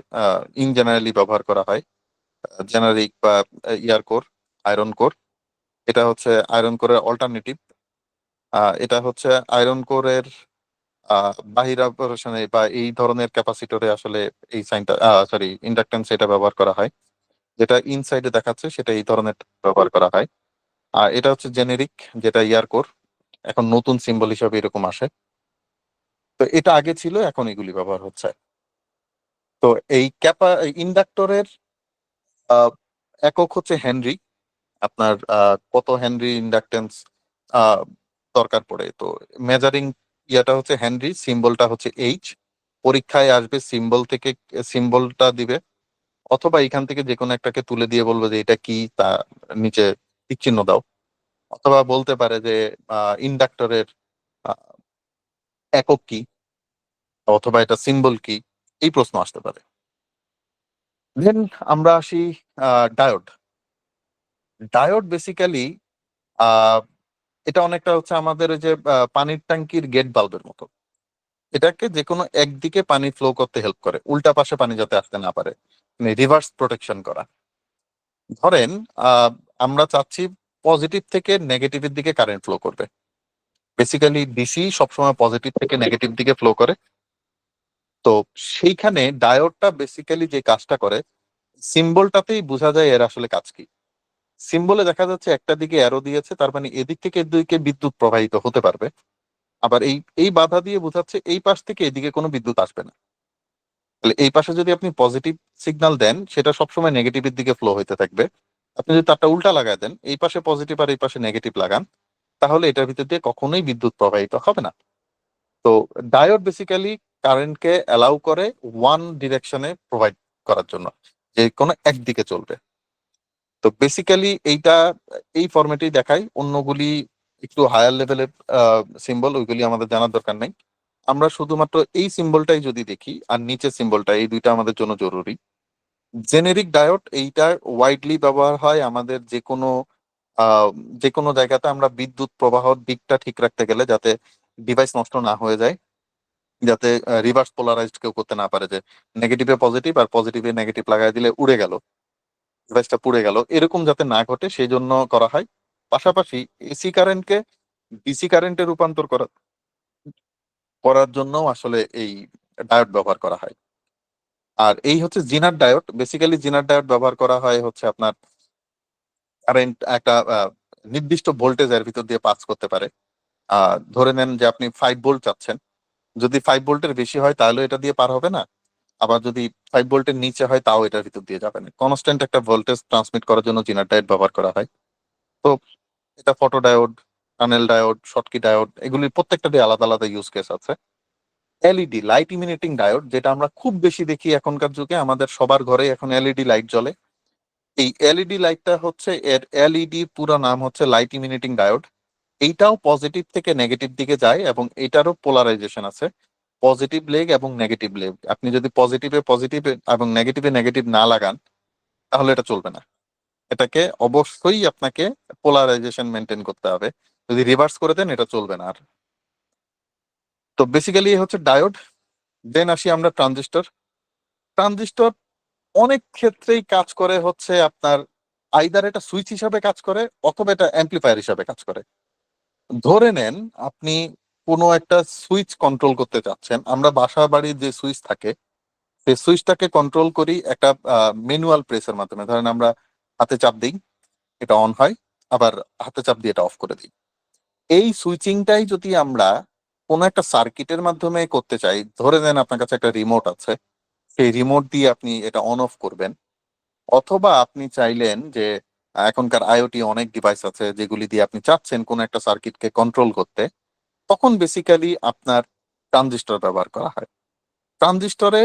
ইন জেনারেলি ব্যবহার করা হয়। জেনারিক বা ইয়ার কোর, আয়রন কোর। এটা হচ্ছে আয়রন কোরের অল্টারনেটিভ। এটা হচ্ছে আয়রন কোরের বাহিরা অপারেশনে বা এই ধরনের ক্যাপাসিটরে আসলে এই সাইনটা, সরি, ইন্ডাকটেন্স এটা ব্যবহার করা হয়। যেটা ইনসাইডে দেখাচ্ছে সেটা এই ধরনের ব্যবহার করা হয়। আর এটা হচ্ছে জেনেরিক, যেটা ইয়ার কোর। এখন নতুন সিম্বল হিসাবে এরকম আসে। তো এটা আগে ছিল, এখন এগুলি ব্যবহার হচ্ছে। তো এই ইন্ডাক্টরের একক হচ্ছে হেনরি। আপনার কত হেনরি ইন্ডাকটেন্স দরকার পড়ে, তো মেজারিং ইয়াটা হচ্ছে হেনরি, সিম্বলটা হচ্ছে এইচ। পরীক্ষায় আসবে সিম্বল থেকে, সিম্বলটা দিবে, অথবা এখান থেকে যে কোনো একটাকে তুলে দিয়ে বলবে যে এটা কি, তা নিচে টিক চিহ্ন দাও। অথবা বলতে পারে যে ইন্ডাক্টরের একক কি, অথবা এটা সিম্বল কি, এই প্রশ্ন আসতে পারে। দেন আমরা আসি ডায়োড। ডায়োড বেসিক্যালি এটা অনেকটা হচ্ছে আমাদের ওই যে পানির ট্যাঙ্কির গেট বাল্বের মতো। এটাকে যে কোনো একদিকে পানি ফ্লো করতে হেল্প করে, উল্টা পাশে পানি যাতে আসতে না পারে, মানে রিভার্স প্রোটেকশন করা। ধরেন আহ, আমরা চাচ্ছি পজিটিভ থেকে নেগেটিভের দিকে কারেন্ট ফ্লো করবে। বেসিক্যালি ডিসি সবসময় পজিটিভ থেকে নেগেটিভ দিকে ফ্লো করে। তো সেইখানে ডায়োডটা বেসিক্যালি যে কাজটা করে, সিম্বলটাতেই বোঝা যায় এর আসলে কাজ কি। সিম্বলে দেখা যাচ্ছে একটা দিকে অ্যারো দিয়েছে, তার মানে এদিক থেকে এদিকে বিদ্যুৎ প্রবাহিত হতে পারবে। আবার এই এই বাধা দিয়ে বোঝাচ্ছে এই পাশ থেকে এদিকে কোনো বিদ্যুৎ আসবে না। তাহলে এই পাশে যদি আপনি পজিটিভ সিগন্যাল দেন, সেটা সবসময় নেগেটিভের দিকে ফ্লো হইতে থাকবে। আপনি যদি তারটা উল্টা লাগায় দেন, এই পাশে পজিটিভ আর এই পাশে নেগেটিভ লাগান, তাহলে এটার ভিতর দিয়ে কখনোই বিদ্যুৎ প্রবাহিত হবে না। তো ডায়োড বেসিক্যালি কারেন্টকে অ্যালাউ করে ওয়ান ডিরেকশনে প্রোভাইড করার জন্য, যে কোনো একদিকে চলবে। তো বেসিক্যালি এইটা এই ফরম্যাটেই দেখায়। অন্যগুলি একটু হায়ার লেভেলের সিম্বল, ওইগুলি আমাদের জানার দরকার নেই। আমরা শুধুমাত্র এই সিম্বলটাই যদি দেখি আর নিচের সিম্বলটা, এই দুইটা আমাদের জন্য জরুরি। জেনেরিক ডায়োড এইটার ওয়াইডলি ব্যবহার হয় আমাদের আহ, যে কোনো জায়গাতে আমরা বিদ্যুৎ প্রবাহর দিকটা ঠিক রাখতে গেলে, যাতে ডিভাইস নষ্ট না হয়ে যায়, যাতে রিভার্স পোলারাইজড কেউ করতে না পারে, যে নেগেটিভে পজিটিভ আর পজিটিভে নেগেটিভ লাগাই দিলে উড়ে গেল, ডিভাইসটা পুড়ে গেল, এরকম যাতে না ঘটে সেই জন্য করা হয়। পাশাপাশি এসি কারেন্টকে ডিসি কারেন্টে রূপান্তর করার জন্য আসলে এই ডায়োড ব্যবহার করা হয়। আর এই হচ্ছে জিনার ডায়োড। বেসিক্যালি জিনার ডায়োড ব্যবহার করা হয় হচ্ছে আপনার কারেন্ট একটা নির্দিষ্ট ভোল্টেজ এর ভিতর দিয়ে পাস করতে পারে। ধরে নেন যে আপনি 5 ভোল্ট চাচ্ছেন, যদি 5 ভোল্টের বেশি হয় তাহলে এটা দিয়ে পার হবে না, আবার যদি 5 ভোল্টের নিচে হয় তাও এটার ভিতর দিয়ে যাবে না। কনস্ট্যান্ট একটা ভোল্টেজ ট্রান্সমিট করার জন্য জিনার ডায়োড ব্যবহার করা হয়। তো এটা photo diode, tunnel diode, Schottky diode, এগুলির প্রত্যেকটা দিয়ে আলাদা আলাদা ইউজ কেস আছে। এলইডি, লাইট ইমিনেটিং ডায়োড, যেটা আমরা খুব বেশি দেখি এখনকার যুগে, আমাদের সবার ঘরে এখন এলইডি লাইট জ্বলে। এই এলইডি লাইটটা হচ্ছে, এর এলইডি পুরো নাম হচ্ছে লাইট ইমিনেটিং ডায়োড। এইটাও পজিটিভ থেকে নেগেটিভ দিকে যায় এবং এটারও পোলারাইজেশন আছে, পজিটিভ লেগ এবং নেগেটিভ লেগ। আপনি যদি পজিটিভে পজিটিভ এবং নেগেটিভে নেগেটিভ না লাগান তাহলে এটা চলবে না। এটাকে অবশ্যই আপনাকে পোলারাইজেশন মেনটেন করতে হবে, যদি রিভার্স করে দেন এটা চলবে না আর। তো বেসিক্যালি হচ্ছে ডায়োড। দেন আসি আমরা ট্রানজিস্টর। ট্রানজিস্টর অনেক ক্ষেত্রেই কাজ করে হচ্ছে আপনার, আইদার এটা সুইচ হিসাবে কাজ করে অথবা এটা অ্যাম্পলিফায়ার হিসাবে কাজ করে। ধরে নেন আপনি কোনো একটা সুইচ কন্ট্রোল করতে চাচ্ছেন। আমরা বাসা বাড়ির যে সুইচ থাকে সেই সুইচটাকে কন্ট্রোল করি একটা ম্যানুয়াল প্রেসের মাধ্যমে। ধরেন আমরা হাতে চাপ দিই, এটা অন হয়, আবার হাতে চাপ দিয়ে এটা অফ করে দিই। এই সুইচিংটাই যদি আমরা কোনো একটা সার্কিটের মাধ্যমে করতে চাই, ধরে নেন আপনার কাছে একটা রিমোট আছে, সেই রিমোট দিয়ে আপনি এটা অন অফ করবেন। অথবা আপনি চাইলেন যে এখনকার আইওটি অনেক ডিভাইস আছে যেগুলি দিয়ে আপনি চাচ্ছেন কোন একটা সার্কিটকে কন্ট্রোল করতে, তখন বেসিক্যালি আপনার ট্রানজিস্টর ব্যবহার করা হয়। ট্রানজিস্টরে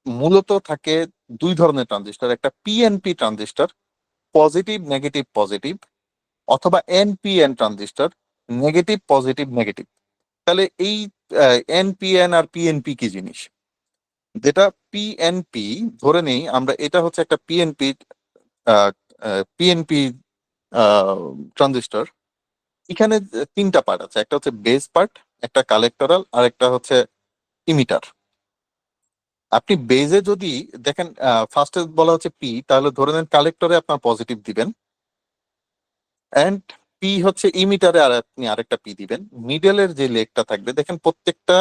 মূলত থাকে দুই ধরনের ট্রানজিস্টর, একটা PNP transistor, positive negative positive, অথবা NPN transistor, negative positive negative. তাহলে এই এনপিএন আর পিএনপি কি জিনিস? যেটা পিএনপি, ধরে নেই আমরা এটা হচ্ছে একটা পিএনপি ট্রানজিস্টর। এখানে তিনটা পার্ট আছে, একটা হচ্ছে বেস পার্ট, একটা কালেক্টরাল, আর একটা হচ্ছে ইমিটার। আপনি বেজে যদি দেখেন, ফার্স্টে বলা হচ্ছে পি, তাহলে ধরে নেন কালেক্টরে আপনার পজিটিভ দিবেন, এন্ড পি হচ্ছে ইমিটারে আর আপনি আরেকটা পি দিবেন। মিডলের যে লেগটা থাকবে, দেখেন প্রত্যেকটা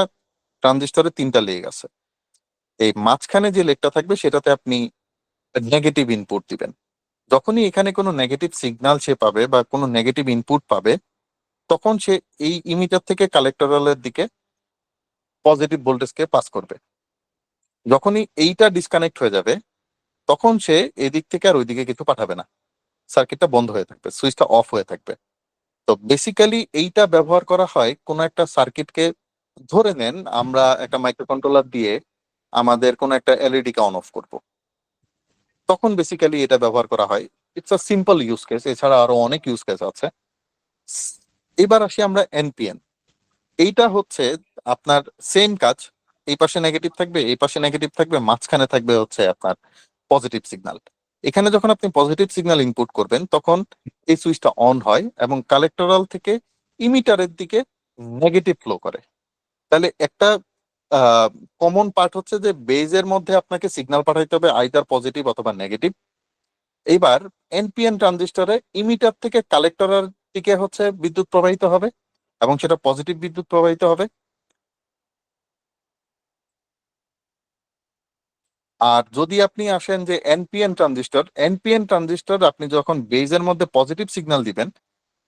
ট্রানজিস্টরে তিনটা লেগ আছে, এই মাঝখানে যে লেগটা থাকবে সেটাতে আপনি নেগেটিভ ইনপুট দিবেন। যখনই এখানে কোনো নেগেটিভ সিগন্যাল সে পাবে বা কোনো নেগেটিভ ইনপুট পাবে, তখন সে এই ইমিটার থেকে কালেক্টরালের দিকে পজিটিভ ভোল্টেজকে পাস করবে। যখনই এইটা ডিসকানেক্ট হয়ে যাবে তখন সে এদিক থেকে আর ওইদিকে কিছু পাঠাবে না, সার্কিটটা বন্ধ হয়ে থাকবে, সুইচটা অফ হয়ে থাকবে। তো বেসিক্যালি এইটা ব্যবহার করা হয় কোনো একটা সার্কিটকে, ধরে নেন আমরা একটা মাইক্রোকন্ট্রোলার দিয়ে আমাদের কোনো একটা এলইডি কে অন অফ করব, তখন বেসিক্যালি এটা ব্যবহার করা হয়। It's a simple use case, এছাড়া আরো অনেক ইউজ কেস আছে। এবার আসি আমরা এনপিএন। এইটা হচ্ছে আপনার সেম কাজ, এই পাশে নেগেটিভ থাকবে, এই পাশে নেগেটিভ থাকবে, মাঝখানে থাকবে হচ্ছে আপনার পজিটিভ সিগন্যাল। এখানে যখন আপনি পজিটিভ সিগন্যাল ইনপুট করবেন তখন এই সুইচটা অন হয় এবং কালেক্টরাল থেকে ইমিটারের দিকে নেগেটিভ ফ্লো করে। তাহলে একটা কমন পার্ট হচ্ছে যে বেজের মধ্যে আপনাকে সিগন্যাল পাঠাইতে হবে আইদার পজিটিভ অথবা নেগেটিভ। এইবার এনপিএন ট্রানজিস্টরে ইমিটার থেকে কালেক্টরের দিকে হচ্ছে বিদ্যুৎ প্রবাহিত হবে এবং সেটা পজিটিভ বিদ্যুৎ প্রবাহিত হবে। আর যদি আপনি আসেন যে এনপিএন ট্রানজিস্টর আপনি যখন বেজের মধ্যে পজিটিভ সিগন্যাল দিবেন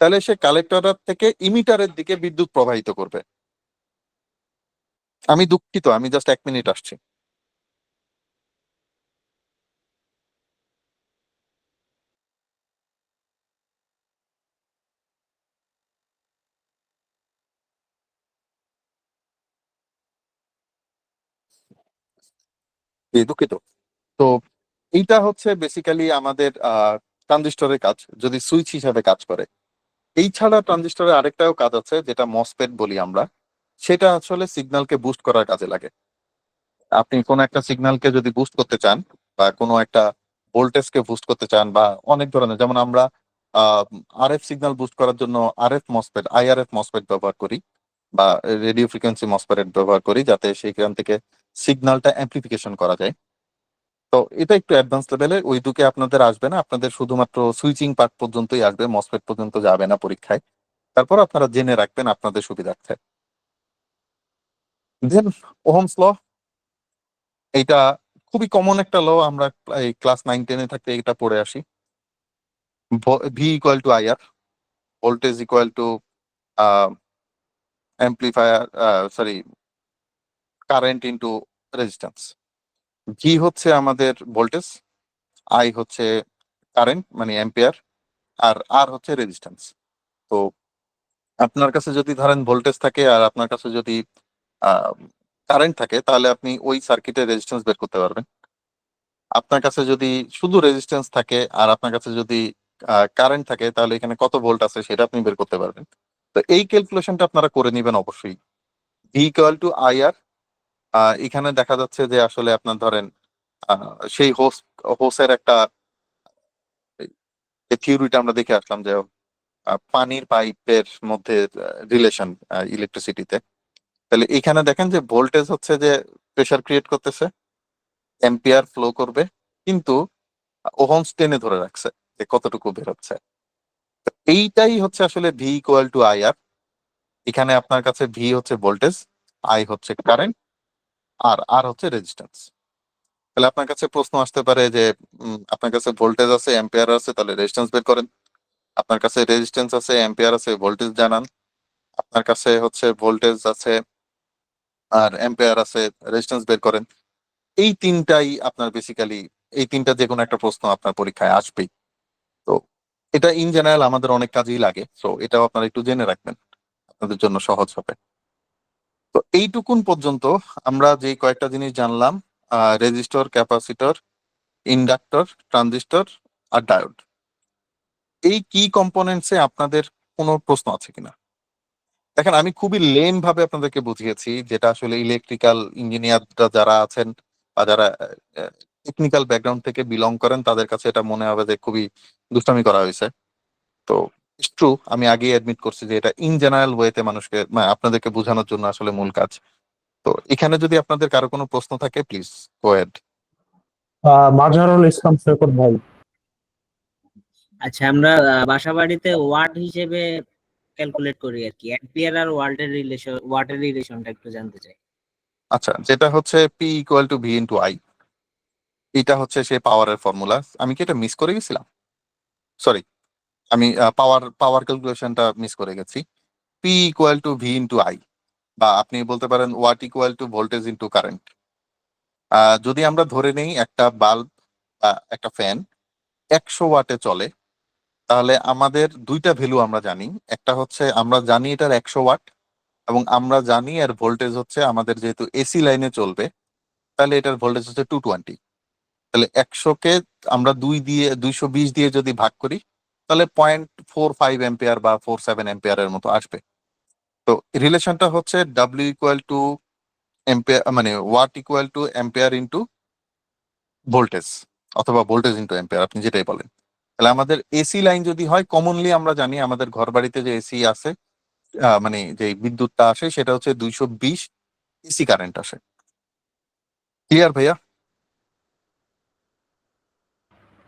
তাহলে সে কালেক্টর থেকে ইমিটারের দিকে বিদ্যুৎ প্রবাহিত করবে। আমি দুঃখিত, আমি জাস্ট 1 মিনিট আসছি। দুঃখিত। তো এইটা হচ্ছে বেসিক্যালি আমাদের ট্রানজিস্টরের কাজ যদি সুইচ হিসাবে কাজ করে। এই ছাড়া ট্রানজিস্টরের আরেকটাও কাজ আছে যেটা মসফেট বলি আমরা, সেটা আসলে সিগন্যালকে বুস্ট করার কাজে লাগে। আপনি কোনো একটা সিগন্যালকে যদি বুস্ট করতে চান বা কোনো একটা ভোল্টেজকে বুস্ট করতে চান বা অনেক ধরনের, যেমন আমরা আরএফ সিগন্যাল বুস্ট করার জন্য আরএফ মসফেট, আইআরএফ মসফেট ব্যবহার করি বা রেডিও ফ্রিকোয়েন্সি মসফেট ব্যবহার করি, যাতে সেখান থেকে সিগন্যালটা অ্যাম্প্লিফিকেশন করা যায়। তো এটা একটু অ্যাডভান্স লেভেলে, ওই দিকে আপনাদের আসবে না, আপনাদের শুধুমাত্র সুইচিং পার্ট পর্যন্তই আসবে, মসফেট পর্যন্ত যাবে না পরীক্ষায়। তারপর আপনারা জেনে রাখবেন আপনাদের সুবিধার্থে। দেন ওহমস ল, এইটা খুবই কমন একটা ল, আমরা এই ক্লাস 9-10-এ থাকতে এটা পড়ে আসি। V equal two IR, voltage equal to amplifier, sorry, current into resistance. V হচ্ছে আমাদের ভোল্টেজ, আই হচ্ছে কারেন্ট মানে অ্যাম্পিয়ার, আর আর হচ্ছে রেজিস্ট্যান্স। তো আপনার কাছে যদি ধরেন ভোল্টেজ থাকে আর আপনার কাছে যদি কারেন্ট থাকে, তাহলে আপনি ওই সার্কিটের রেজিস্ট্যান্স বের করতে পারবেন। আপনার কাছে যদি শুধু রেজিস্ট্যান্স থাকে আর আপনার কাছে যদি কারেন্ট থাকে, তাহলে এখানে কত ভোল্ট আছে সেটা আপনি বের করতে পারবেন। তো এই ক্যালকুলেশনটা আপনারা করে নেবেন অবশ্যই। ভি ইকুয়াল টু আইআর, এখানে দেখা যাচ্ছে যে আসলে আপনার ধরেন সেই হোসের একটা থিওরিটা আমরা দেখে আসলাম যে পানির পাইপের মধ্যে রিলেশন ইলেকট্রিসিটিতে। তাহলে এখানে দেখেন যে ভোল্টেজ হচ্ছে যে প্রেসার ক্রিয়েট করতেছে, অ্যাম্পিয়ার ফ্লো করবে, কিন্তু ওহমস টেনে ধরে রাখছে যে কতটুকু বের হচ্ছে। এইটাই হচ্ছে আসলে ভি ইকুয়াল টু আইআর। এখানে আপনার কাছে ভি হচ্ছে ভোল্টেজ, আই হচ্ছে কারেন্ট, আর আর হচ্ছে রেজিস্ট্যান্স। তাহলে আপনার কাছে প্রশ্ন আসতে পারে যে আপনার কাছে ভোল্টেজ আছে, অ্যাম্পিয়ার আছে, তাহলে রেজিস্ট্যান্স বের করেন। আপনার কাছে রেজিস্ট্যান্স আছে, অ্যাম্পিয়ার আছে, ভোল্টেজ জানান। আপনার কাছে হচ্ছে ভোল্টেজ আছে আর অ্যাম্পিয়ার আছে, রেজিস্ট্যান্স বের করেন। এই তিনটাই আপনার বেসিক্যালি, এই তিনটা যে কোনো একটা প্রশ্ন আপনার পরীক্ষায় আসবেই। তো এটা ইন জেনারেল আমাদের অনেক কাজেই লাগে, তো এটাও আপনারা একটু জেনে রাখবেন, আপনাদের জন্য সহজ হবে। তো এইটুকুন পর্যন্ত আমরা যে কয়েকটা জিনিস জানলাম, রেজিস্টর, ক্যাপাসিটর, ইন্ডাক্টর, ট্রানজিস্টর আর ডায়োড, এই কি কম্পোনেন্টসে আপনাদের কোনো প্রশ্ন আছে কিনা? দেখেন, আমি খুবই লেম ভাবে আপনাদেরকে বুঝিয়েছি, যেটা আসলে ইলেকট্রিক্যাল ইঞ্জিনিয়াররা যারা আছেন বা যারা টেকনিক্যাল ব্যাকগ্রাউন্ড থেকে বিলং করেন, তাদের কাছে এটা মনে হবে যে খুবই দুষ্টামি করা হয়েছে। তো ট্রু, আমি আগেই অ্যাডমিট করছি যে এটা ইন জেনারেল ওয়েতে মানুষকে মানে আপনাদেরকে বোঝানোর জন্য আসলে মূল কাজ। তো এখানে যদি আপনাদের কারো কোনো প্রশ্ন থাকে, please go ahead. Mazharul Islam সৈকত ভাই। আচ্ছা, আমরা বাসা বাড়িতে ওয়াট হিসেবে ক্যালকুলেট করি আর কি, অ্যাম্পিয়ার আর ওয়াটের রিলেশনটা একটু জানতে চাই। আচ্ছা, যেটা হচ্ছে P equal to V into I, এটা হচ্ছে সেই পাওয়ারের ফর্মুলা। আমি কি এটা মিস করে গেছিলাম? সরি, আমি পাওয়ার পাওয়ার ক্যালকুলেশনটা মিস করে গেছি। P equal to V into I, বা আপনি বলতে পারেন watt equal to voltage into current. যদি আমরা ধরে নেই একটা বাল্ব বা একটা ফ্যান 100 ওয়াটে চলে, তাহলে আমাদের দুইটা ভ্যালু আমরা জানি। একটা হচ্ছে আমরা জানি এটার 100 ওয়াট, এবং আমরা জানি এর ভোল্টেজ হচ্ছে, আমাদের যেহেতু এসি লাইনে চলবে, তাহলে এটার ভোল্টেজ হচ্ছে 220। তাহলে 100-কে আমরা 220 দিয়ে যদি ভাগ করি, তাহলে 0.45 এম্পিয়ার বা 47 এম্পিয়ারের মতো আসবে। তো রিলেশনটা হচ্ছে ডাব্লিউ ইকুয়াল টু এম্পিয়ার, মানে watt equal to ampere into voltage, অথবা ভোল্টেজ ইন্টু এম্পিয়ার, আপনি যেটাই বলেন। তাহলে আমাদের এসি লাইন যদি হয়, কমনলি আমরা জানি আমাদের ঘর বাড়িতে যে এসি আছে, মানে যে বিদ্যুৎটা আসে সেটা হচ্ছে 220 এসি কারেন্ট আসে। ক্লিয়ার ভাইয়া?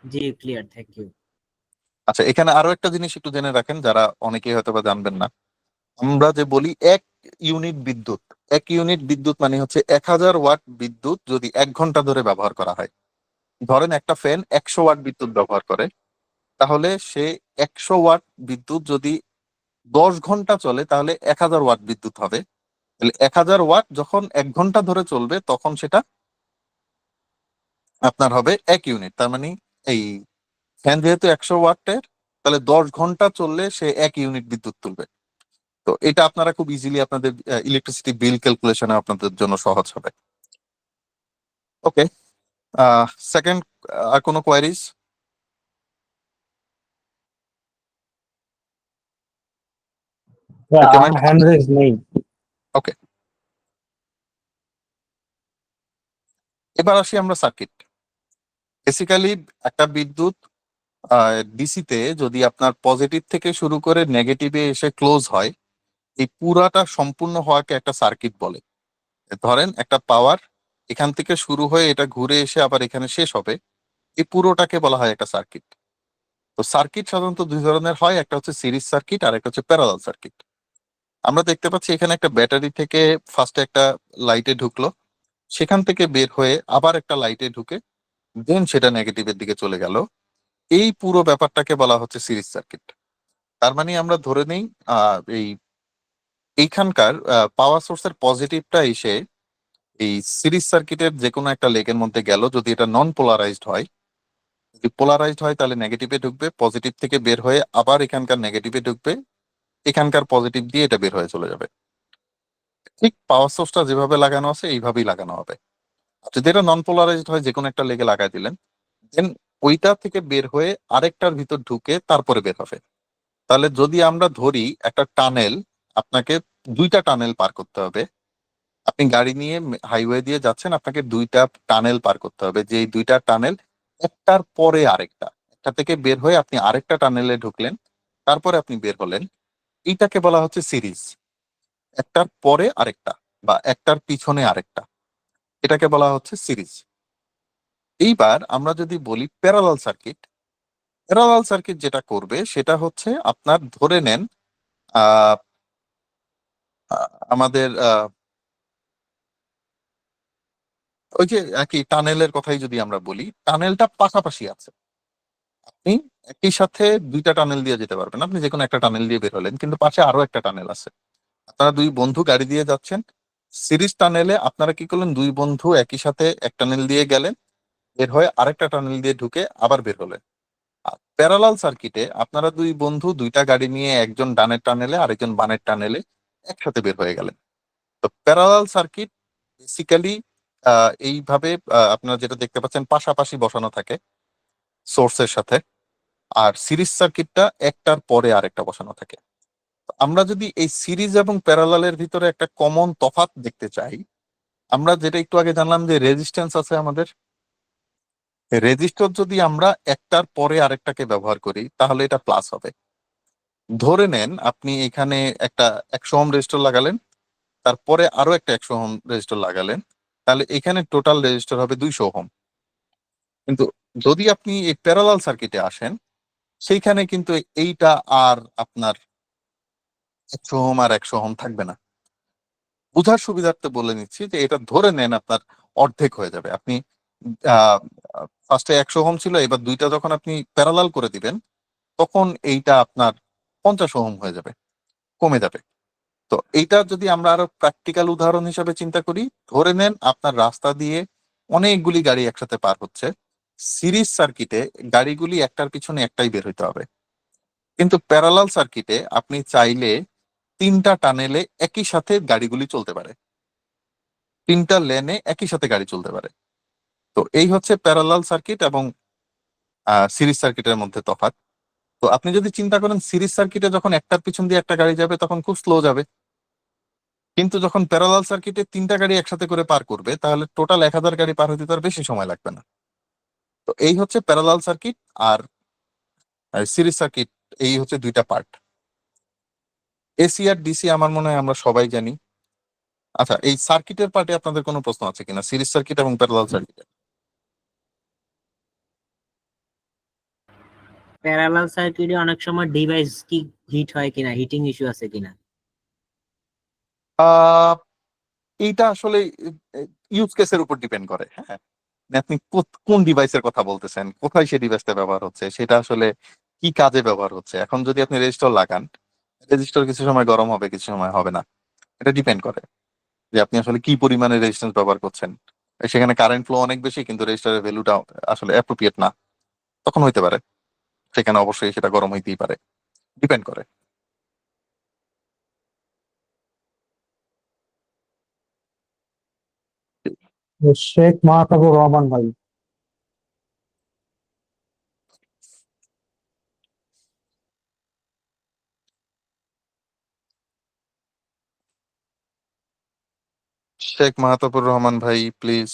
জি, ক্লিয়ার, থ্যাংক ইউ। আচ্ছা, এখানে আরো একটা জিনিস একটু জেনে রাখেন, যারা অনেকেই হয়তো বা জানবেন না। আমরা যে বলি ইউনিট বিদ্যুৎ, 1 ইউনিট বিদ্যুৎ মানে হচ্ছে 1000 ওয়াট বিদ্যুৎ যদি 1 ঘন্টা ধরে ব্যবহার করা হয়। ধরেন একটা ফ্যান 100 ওয়াট বিদ্যুৎ ব্যবহার করে, তাহলে সে 100 ওয়াট বিদ্যুৎ যদি 10 ঘন্টা চলে, তাহলে 1000 ওয়াট বিদ্যুৎ হবে। তাহলে 1000 ওয়াট যখন 1 ঘন্টা ধরে চলবে, তখন সেটা আপনার হবে 1 ইউনিট। তার মানে এই ফ্যান যেহেতু 100 ওয়াটের, তাহলে 10 ঘন্টা চললে সে 1 ইউনিট বিদ্যুৎ তুলবে। তো এটা আপনারা খুব ইজিলি আপনাদের ইলেকট্রিসিটি বিল ক্যালকুলেশনে আপনাদের জন্য সহজ হবে। ওকে, সেকেন্ড, আর কোনো কোয়ারিজ? Document? হ্যান্ড রেজ নেই। ওকে, এবার আসি আমরা সার্কিট। বেসিক্যালি একটা বিদ্যুৎ ডিসিতে যদি আপনার পজিটিভ থেকে শুরু করে নেগেটিভে এসে ক্লোজ হয়, এই পুরাটা সম্পূর্ণ হওয়াকে একটা সার্কিট বলে। ধরেন একটা পাওয়ার এখান থেকে শুরু হয়ে এটা ঘুরে এসে আবার এখানে শেষ হবে, এই পুরোটাকে বলা হয় একটা সার্কিট। তো সার্কিট সাধারণত দুই ধরনের হয়, একটা হচ্ছে সিরিজ সার্কিট আর একটা হচ্ছে প্যারালাল সার্কিট। আমরা দেখতে পাচ্ছি এখানে একটা ব্যাটারি থেকে ফার্স্টে একটা লাইটে ঢুকলো, সেখান থেকে বের হয়ে আবার একটা লাইটে ঢুকে দেন সেটা নেগেটিভের দিকে চলে গেল। এই পুরো ব্যাপারটাকে বলা হচ্ছে সিরিজ সার্কিট। তার মানে আমরা ধরে নেই এইখানকার পাওয়ার সোর্সের পজিটিভটা এসে এই সিরিজ সার্কিটের যে কোনো একটা লেগের মধ্যে গেল, যদি এটা নন পোলারাইজড হয়। যদি পোলারাইজড হয় তাহলে নেগেটিভে ঢুকবে, পজিটিভ থেকে বের হয়ে আবার এখানকার নেগেটিভে ঢুকবে, এখানকার পজিটিভ দিয়ে এটা বের হয়ে চলে যাবে। ঠিক পাওয়ার সোর্সটা যেভাবে লাগানো আছে এইভাবেই লাগানো হবে। আর যদি এটা নন পোলারাইজড হয়, যে কোনো একটা লেগে লাগাই দিলেন, দেন ওইটা থেকে বের হয়ে আরেকটার ভিতর ঢুকে তারপরে বের হবে। তাহলে যদি আমরা ধরি একটা টানেল, আপনাকে দুইটা টানেল পার করতে হবে। আপনি গাড়ি নিয়ে হাইওয়ে দিয়ে যাচ্ছেন, আপনাকে দুইটা টানেল পার করতে হবে, যে এই দুইটা টানেল একটার পরে আরেকটা, একটা থেকে বের হয়ে আপনি আরেকটা টানেলে ঢুকলেন, তারপরে আপনি বের হলেন, এইটাকে বলা হচ্ছে সিরিজ। একটার পরে আরেকটা বা একটার পিছনে আরেকটা, এটাকে বলা হচ্ছে সিরিজ। এইবার আমরা যদি বলি প্যারালাল সার্কিট, প্যারালাল সার্কিট যেটা করবে সেটা হচ্ছে আপনার ধরে নেন আহ আমাদের ওই যে একই টানেলের কথাই যদি আমরা বলি, টানেলটা পাশাপাশি আছে। আপনি একই সাথে দুইটা টানেল দিয়ে যেতে পারবেন, আপনি যে কোনো একটা টানেল দিয়ে বের হলেন, কিন্তু পাশে আরো একটা টানেল আছে। আপনারা দুই বন্ধু গাড়ি দিয়ে যাচ্ছেন, সিরিজ টানেলে আপনারা কি করলেন, দুই বন্ধু একই সাথে এক টানেল দিয়ে গেলেন, বের হয়ে আরেকটা টানেল দিয়ে ঢুকে আবার বের হলেন। আর প্যারালাল সার্কিটে আপনারা দুই বন্ধু দুইটা গাড়ি নিয়ে, একজন ডানের টানেলে আরেকজন বামের টানেলে একসাথে বের হয়ে গেলেন। তো প্যারালাল সার্কিট বেসিক্যালি এইভাবে আপনারা যেটা দেখতে পাচ্ছেন পাশাপাশি বসানো থাকে সোর্সের সাথে, আর সিরিজ সার্কিটটা একটার পরে আরেকটা বসানো থাকে। তো আমরা যদি এই সিরিজ এবং প্যারালালের ভিতরে একটা কমন তফাৎ দেখতে চাই, আমরা যেটা একটু আগে জানলাম যে রেজিস্ট্যান্স আছে আমাদের, রেজিস্টর যদি আমরা একটার পরে আরেকটাকে ব্যবহার করি তাহলে এটা প্লাস হবে। ধরে নেন আপনি এখানে একটা 100 ওহম রেজিস্টর লাগালেন, তারপরে আরো একটা 100 ওহম রেজিস্টর লাগালেন, তাহলে এখানে টোটাল রেজিস্টর হবে 200 ওহম। কিন্তু যদি আপনি এই প্যারালাল সার্কিটে আসেন, সেইখানে কিন্তু এইটা আর আপনার 100 ওহম আর 100 ওহম থাকবে না। বোঝার সুবিধার্থে বলে নিচ্ছি যে এটা ধরে নেন আপনার অর্ধেক হয়ে যাবে। আপনি আহ ফার্স্টে 100 ওহম ছিল, এবার দুইটা যখন আপনি প্যারালাল করে দিবেন তখন এইটা আপনার 50 ওহম হয়ে যাবে, কমে যাবে। তো এইটা যদি আমরা আরো প্র্যাকটিক্যাল উদাহরণ হিসেবে চিন্তা করি, ধরে নেন আপনার রাস্তা দিয়ে অনেকগুলি গাড়ি একসাথে পার হচ্ছে, সিরিজ সার্কিটে গাড়িগুলি একটার পিছনে একটাই বের হইতে হবে। কিন্তু প্যারালাল সার্কিটে আপনি চাইলে তিনটা টানেলে একই সাথে গাড়িগুলি চলতে পারে, তিনটা লেনে একই সাথে গাড়ি চলতে পারে। তো এই হচ্ছে প্যারালাল সার্কিট এবং সিরিজ সার্কিটের মধ্যে তফাৎ। তো আপনি যদি চিন্তা করেন সিরিজ সার্কিটে যখন একটার পিছন দিয়ে একটা গাড়ি যাবে তখন খুব স্লো যাবে, কিন্তু যখন প্যারালাল সার্কিটে তিনটা গাড়ি একসাথে করে পার করবে তাহলে টোটাল 1000 গাড়ি পার হতে তার বেশি সময় লাগবে না। তো এই হচ্ছে প্যারালাল সার্কিট আর সিরিজ সার্কিট, এই হচ্ছে দুইটা পার্ট। এসি আর ডিসি আমার মনে হয় আমরা সবাই জানি। আচ্ছা, এই সার্কিটের পার্টে আপনাদের কোনো প্রশ্ন আছে কিনা, সিরিজ সার্কিট এবং প্যারালাল সার্কিট? প্যারালাল সার্কিটে অনেক সময় ডিভাইস কি হিট হয় কিনা, হিটিং ইস্যু আছে কিনা? আহ এইটা আসলে ইউজ কেসের উপর ডিপেন্ড করে। হ্যাঁ, মানে আপনি কোন ডিভাইসের কথা বলতেছেন, কোথায় সেই ডিভাইসটা ব্যবহার হচ্ছে, সেটা আসলে কি কাজে ব্যবহার হচ্ছে। এখন যদি আপনি রেজিস্টার লাগান, রেজিস্টার কিছু সময় গরম হবে কিছু সময় হবে না, এটা ডিপেন্ড করে যে আপনি আসলে কি পরিমাণে রেজিস্ট্যান্স ব্যবহার করছেন। সেখানে কারেন্ট ফ্লো অনেক বেশি কিন্তু রেজিস্টারের ভ্যালুটা আসলে অ্যাপ্রোপ্রিয়েট না, তখন হইতে পারে সেখানে অবশ্যই সেটা গরম হইতেই পারে, ডিপেন্ড করে। শেখ মাহতাবুর রহমান ভাই। শেখ মাহতাবুর রহমান ভাই প্লিজ।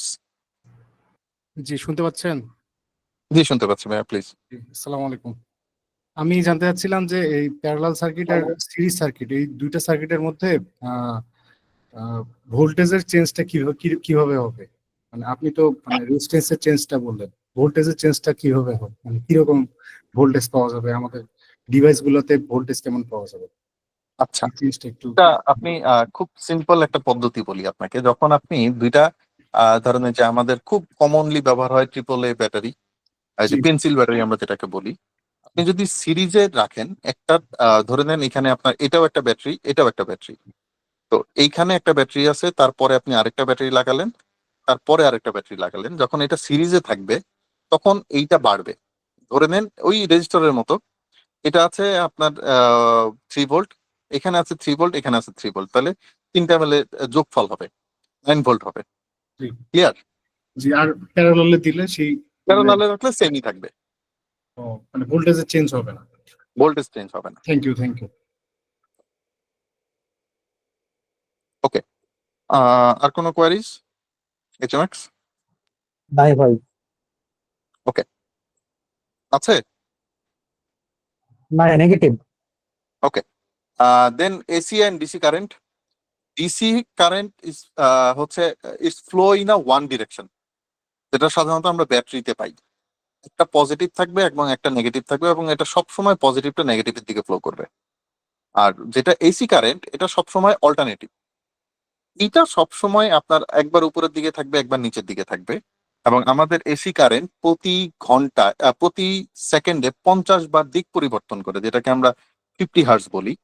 জি, শুনতে পাচ্ছেন? জি শুনতে পাচ্ছি ভাইয়া প্লিজ। জি, আসসালামু আলাইকুম। আমি জানতে চাচ্ছিলাম যে এই প্যারালাল সার্কিট আর সিরিজ সার্কিট এই দুইটা সার্কিটের মধ্যে ভোল্টেজের চেঞ্জটা কিভাবে হবে? মানে আপনি তো মানে রেজিস্ট্যান্সের চেঞ্জটা বললেন, ভোল্টেজের চেঞ্জটা কিভাবে হবে? মানে কিরকম ভোল্টেজ পাওয়া যাবে, আমাদের ডিভাইস গুলোতে ভোল্টেজ কেমন পাওয়া যাবে? আচ্ছা, এই চেঞ্জটা একটু। এটা আপনি খুব সিম্পল একটা পদ্ধতি বলি আপনাকে। যখন আপনি দুইটা ধরনের যে আমাদের খুব কমনলি ব্যবহার হয় ট্রিপল এ ব্যাটারি, যে জি, পেন্সিল ব্যাটারি আমরা যেটাকে বলি, আপনি যদি সিরিজে রাখেন একটা, ধরে নেন এখানে আপনার এটাও একটা ব্যাটারি, এটাও একটা ব্যাটারি। তো এইখানে একটা ব্যাটারি আছে, তারপরে আপনি আরেকটা ব্যাটারি লাগালেন, তারপরে আরেকটা ব্যাটারি লাগালেন। যখন এটা সিরিজে থাকবে তখন এইটা বাড়বে। ধরে নেন ওই রেজিস্টরের মতো, এটা আছে আপনার 3 ভোল্ট, এখানে আছে 3 ভোল্ট, এখানে আছে 3 ভোল্ট, তাহলে তিনটা মিলে যোগফল হবে 9 ভোল্ট হবে। জি, ক্লিয়ার? জি। আর প্যারালালে দিলে সেই মানে প্যারালালে রাখলে সেমই থাকবে, মানে ভোল্টেজের চেঞ্জ হবে না। ভোল্টেজ চেঞ্জ হবে না। Thank you, thank you. Okay, আর কোনো কোয়ারিজ এইচএমএক্স? নাই ভাই। ওকে, আছে। না, negative. Okay, then AC and DC current. DC current is হচ্ছে is flow in a one direction, যেটা সাধারণত আমরা ব্যাটারিতে পাই। একটা পজিটিভ থাকবে এবং একটা নেগেটিভ থাকবে, এবং এটা সবসময় পজিটিভটা নেগেটিভের দিকে ফ্লো করবে। আর যেটা এসি কারেন্ট, এটা সবসময় অল্টারনেটিভ। এটা সবসময় আপনার একবার উপরের দিকে থাকবে, একবার নিচের দিকে থাকবে। এবং আমাদের এসি কারেন্ট প্রতি ঘন্টা প্রতি সেকেন্ডে 50 বার দিক পরিবর্তন করে, যেটাকে আমরা 50 হার্জ বলি।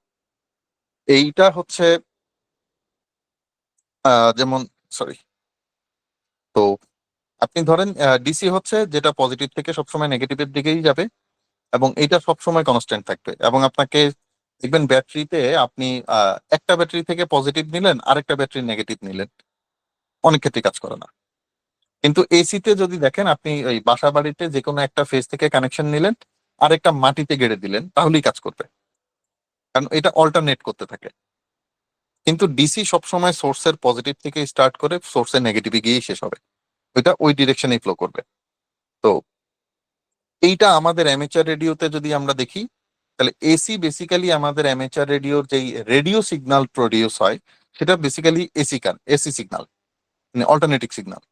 এইটা হচ্ছে যেমন, সরি, তো আপনি ধরেন ডিসি হচ্ছে যেটা পজিটিভ থেকে সবসময় নেগেটিভের দিকেই যাবে, এবং এটা সবসময় কনস্ট্যান্ট থাকবে। এবং আপনাকে দেখবেন ব্যাটারিতে আপনি একটা ব্যাটারি থেকে পজিটিভ নিলেন, আরেকটা ব্যাটারি নেগেটিভ নিলেন, অনেক ক্ষেত্রে কাজ করে না। কিন্তু এসিতে যদি দেখেন, আপনি ওই বাসা বাড়িতে যে কোনো একটা ফেজ থেকে কানেকশন নিলেন, আরেকটা মাটিতে গেড়ে দিলেন, তাহলেই কাজ করবে, কারণ এটা অল্টারনেট করতে থাকে। কিন্তু ডিসি সবসময় সোর্সের পজিটিভ থেকে স্টার্ট করে সোর্সের নেগেটিভে গিয়েই শেষ হবে, ওইটা ওই ডিরেকশনে ফ্লো করবে। তো এইটা আমাদের অ্যামেচার রেডিওতে যদি আমরা দেখি, তাহলে এসি বেসিক্যালি আমাদের অ্যামেচার রেডিওর যেই রেডিও সিগন্যাল প্রডিউস হয়, সেটা বেসিক্যালি এসি সিগন্যাল, মানে অল্টারনেটিং সিগন্যাল।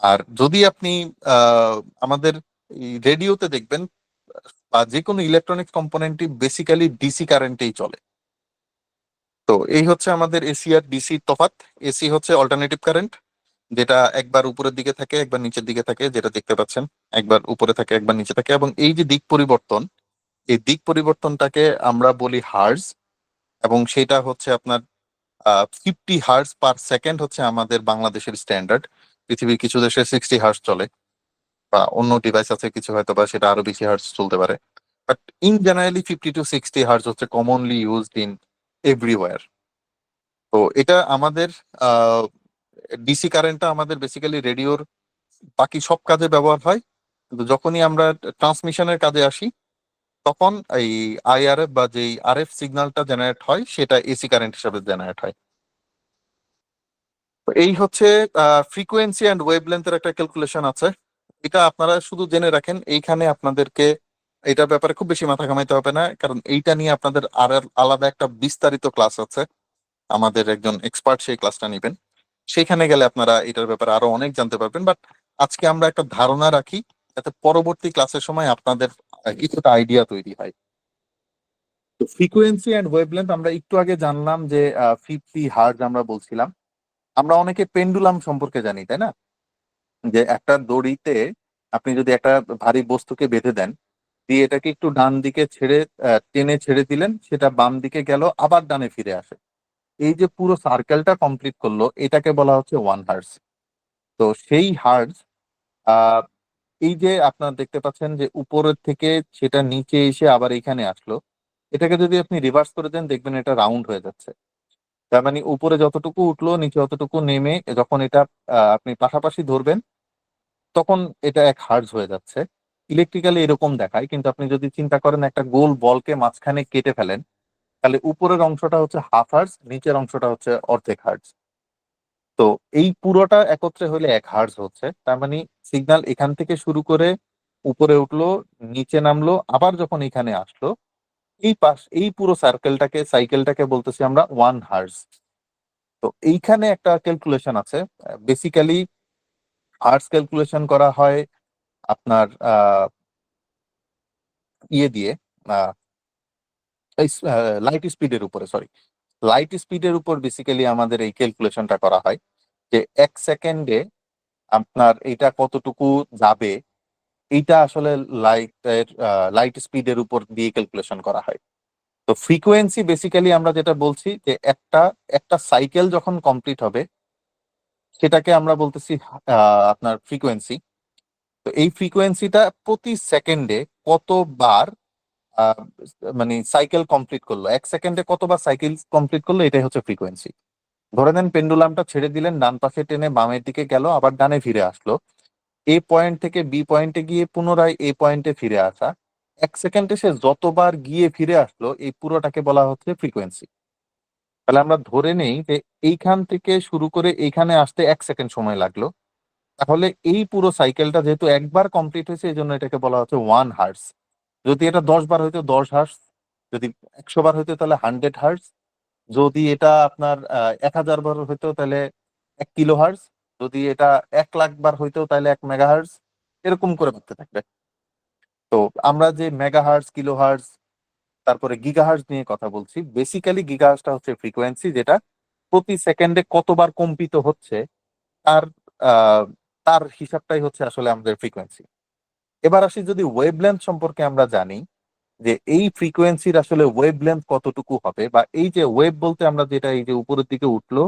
আর যদি আপনি আহ, আমাদের রেডিওতে দেখবেন, বা যে কোনো ইলেকট্রনিক্স কম্পোনেন্টই বেসিক্যালি ডিসি কারেন্টেই চলে। তো এই হচ্ছে আমাদের এসি আর ডিসি তফাৎ। এসি হচ্ছে অল্টারনেটিভ কারেন্ট, যেটা একবার উপরের দিকে থাকে, একবার নিচের দিকে থাকে, যেটা দেখতে পাচ্ছেন, একবার উপরে থাকে, একবার নিচে থাকে। এবং এই যে দিক পরিবর্তন, এই দিক পরিবর্তনটাকে আমরা বলি হার্জ। এবং সেটা হচ্ছে আপনার 50 হার্জ/সেকেন্ড হচ্ছে আমাদের বাংলাদেশের স্ট্যান্ডার্ড। পৃথিবীর কিছু দেশে 60 হার্জ চলে, বা অন্য ডিভাইস আছে কিছু হয়তো বা সেটা আরো বেশি হার্জ চলতে পারে। But in generally 50 to 60 hertz হচ্ছে কমনলি ইউজড ইন এভরিওয়্যার। তো এটা আমাদের ডিসি কারেন্টটা আমাদের বেসিক্যালি রেডিওর বাকি সব কাজে ব্যবহার হয়। কিন্তু যখনই আমরা ট্রান্সমিশনের কাজে আসি, তখন এই আইআরএফ বা যেই আরএফ সিগন্যালটা জেনারেট হয়, সেটা এসি কারেন্ট হিসাবে জেনারেট হয়। তো এই হচ্ছে ফ্রিকোয়েন্সি অ্যান্ড ওয়েভলেন্থের একটা ক্যালকুলেশন আছে। এটা আপনারা শুধু জেনে রাখেন, এইখানে আপনাদেরকে এটার ব্যাপারে খুব বেশি মাথা ঘামাইতে হবে না, কারণ এইটা নিয়ে আপনাদের আর আলাদা একটা বিস্তারিত ক্লাস আছে। আমাদের একজন এক্সপার্ট সেই ক্লাসটা নেবেন, সেখানে গেলে আপনারা এটার ব্যাপারে আরো অনেক জানতে পারবেন। বাট আজকে আমরা একটা ধারণা রাখি, যাতে পরবর্তী ক্লাসের সময় আপনাদের কিছুটা আইডিয়া তৈরি হয়। তো ফ্রিকোয়েন্সি অ্যান্ড ওয়েভলেন্থ আমরা একটু আগে জানলাম যে 50 হার্জ আমরা বলছিলাম। আমরা অনেকে পেন্ডুলাম সম্পর্কে জানি, তাই না? যে একটা দড়িতে আপনি যদি একটা ভারী বস্তুকে বেঁধে দেন, দিয়ে এটাকে একটু ডান দিকে ছেড়ে টেনে ছেড়ে দিলেন, সেটা বাম দিকে গেল, আবার ডানে ফিরে আসে, এই যে পুরো সার্কেলটা কমপ্লিট করলো, এটাকে বলা হচ্ছে 1 হার্জ। তো সেই হার্জ, আহ এই যে আপনার দেখতে পাচ্ছেন যে উপরের থেকে সেটা নিচে এসে আবার এখানে আসলো, এটাকে যদি আপনি রিভার্স করে দেন, দেখবেন এটা রাউন্ড হয়ে যাচ্ছে। তার মানে উপরে যতটুকু উঠলো, নিচে অতটুকু নেমে, যখন এটা আপনি পাশাপাশি ধরবেন, তখন এটা 1 হার্জ হয়ে যাচ্ছে। ইলেকট্রিক্যালি এরকম দেখায়, কিন্তু আপনি যদি চিন্তা করেন একটা গোল বলকে মাঝখানে কেটে ফেলেন, তাহলে উপরের অংশটা হচ্ছে 1/2 হার্জ, নিচের অংশটা হচ্ছে 1/2 হার্জ। তো এই পুরোটা একত্রে হলে 1 হার্জ হচ্ছে, তার মানে সিগন্যাল এখান থেকে শুরু করে উপরে উঠলো, নিচে নামলো, আবার যখন এখানে আসলো, এই পুরো সাইকেলটাকে বলতেছি আমরা 1 হার্জ। তো এইখানে একটা ক্যালকুলেশন আছে। বেসিক্যালি হার্জ ক্যালকুলেশন করা হয় আপনার ইয়ে দিয়ে, লাইট স্পিডের উপরে, সরি, লাইট স্পিডের উপর বেসিক্যালি আমাদের এই ক্যালকুলেশনটা করা হয়, যে 1 সেকেন্ডে আপনার এটা কতটুকু যাবে, এইটা আসলে লাইট স্পিডের উপর দিয়ে ক্যালকুলেশন করা হয়। তো ফ্রিকোয়েন্সি বেসিক্যালি আমরা যেটা বলছি যে একটা একটা সাইকেল যখন কমপ্লিট হবে সেটাকে আমরা বলতেছি আপনার ফ্রিকোয়েন্সি। তো এই ফ্রিকোয়েন্সিটা প্রতি সেকেন্ডে কতবার আহ, মানে সাইকেল কমপ্লিট করলো, 1 সেকেন্ডে কতবার সাইকেল কমপ্লিট করলো, এটাই হচ্ছে ফ্রিকোয়েন্সি। ধরে নেন পেন্ডুলামটা ছেড়ে দিলেন, ডান পাশে টেনে বামের দিকে গেল, আবার ডানে ফিরে আসলো, এ পয়েন্ট থেকে বি পয়েন্টে গিয়ে পুনরায় এ পয়েন্টে ফিরে আসা, 1 সেকেন্ডে সে যতবার গিয়ে ফিরে আসলো, এই পুরোটাকে বলা হচ্ছে ফ্রিকোয়েন্সি। তাহলে আমরা ধরে নেই যে এইখান থেকে শুরু করে এইখানে আসতে 1 সেকেন্ড সময় লাগলো, তাহলে এই পুরো সাইকেলটা যেহেতু একবার কমপ্লিট হয়েছে, এই জন্য এটাকে বলা হচ্ছে 1 হার্স। যদি এটা 10 বার হইতো 10 হার্স, যদি 100 বার হইতো তাহলে 100 হার্স, যদি এটা আপনার 1000 বার হইতো তাহলে 1 কিলো হার্স, যদি এটা 1 লাখ বার হইতো তাহলে 1 মেগাহার্স, এরকম করে বাড়তে থাকবে। তো আমরা যে মেগাহার্স, কিলোহার্স, তারপরে গিগাহার্স নিয়ে কথা বলছি, বেসিক্যালি গিগাহার্সটা হচ্ছে ফ্রিকোয়েন্সি, যেটা প্রতি সেকেন্ডে কতবার কম্পিত হচ্ছে তার আহ, তার হিসাবটাই হচ্ছে আসলে আমাদের ফ্রিকোয়েন্সি। এবার আসি যদি ওয়েভলেন্থ সম্পর্কে আমরা জানি, যে এই ফ্রিকোয়েন্সির আসলে ওয়েভলেন্থ কতটুকু হবে, বা এই যে ওয়েভ বলতে আমরা যেটা, এই যে উপরের দিকে উঠলো,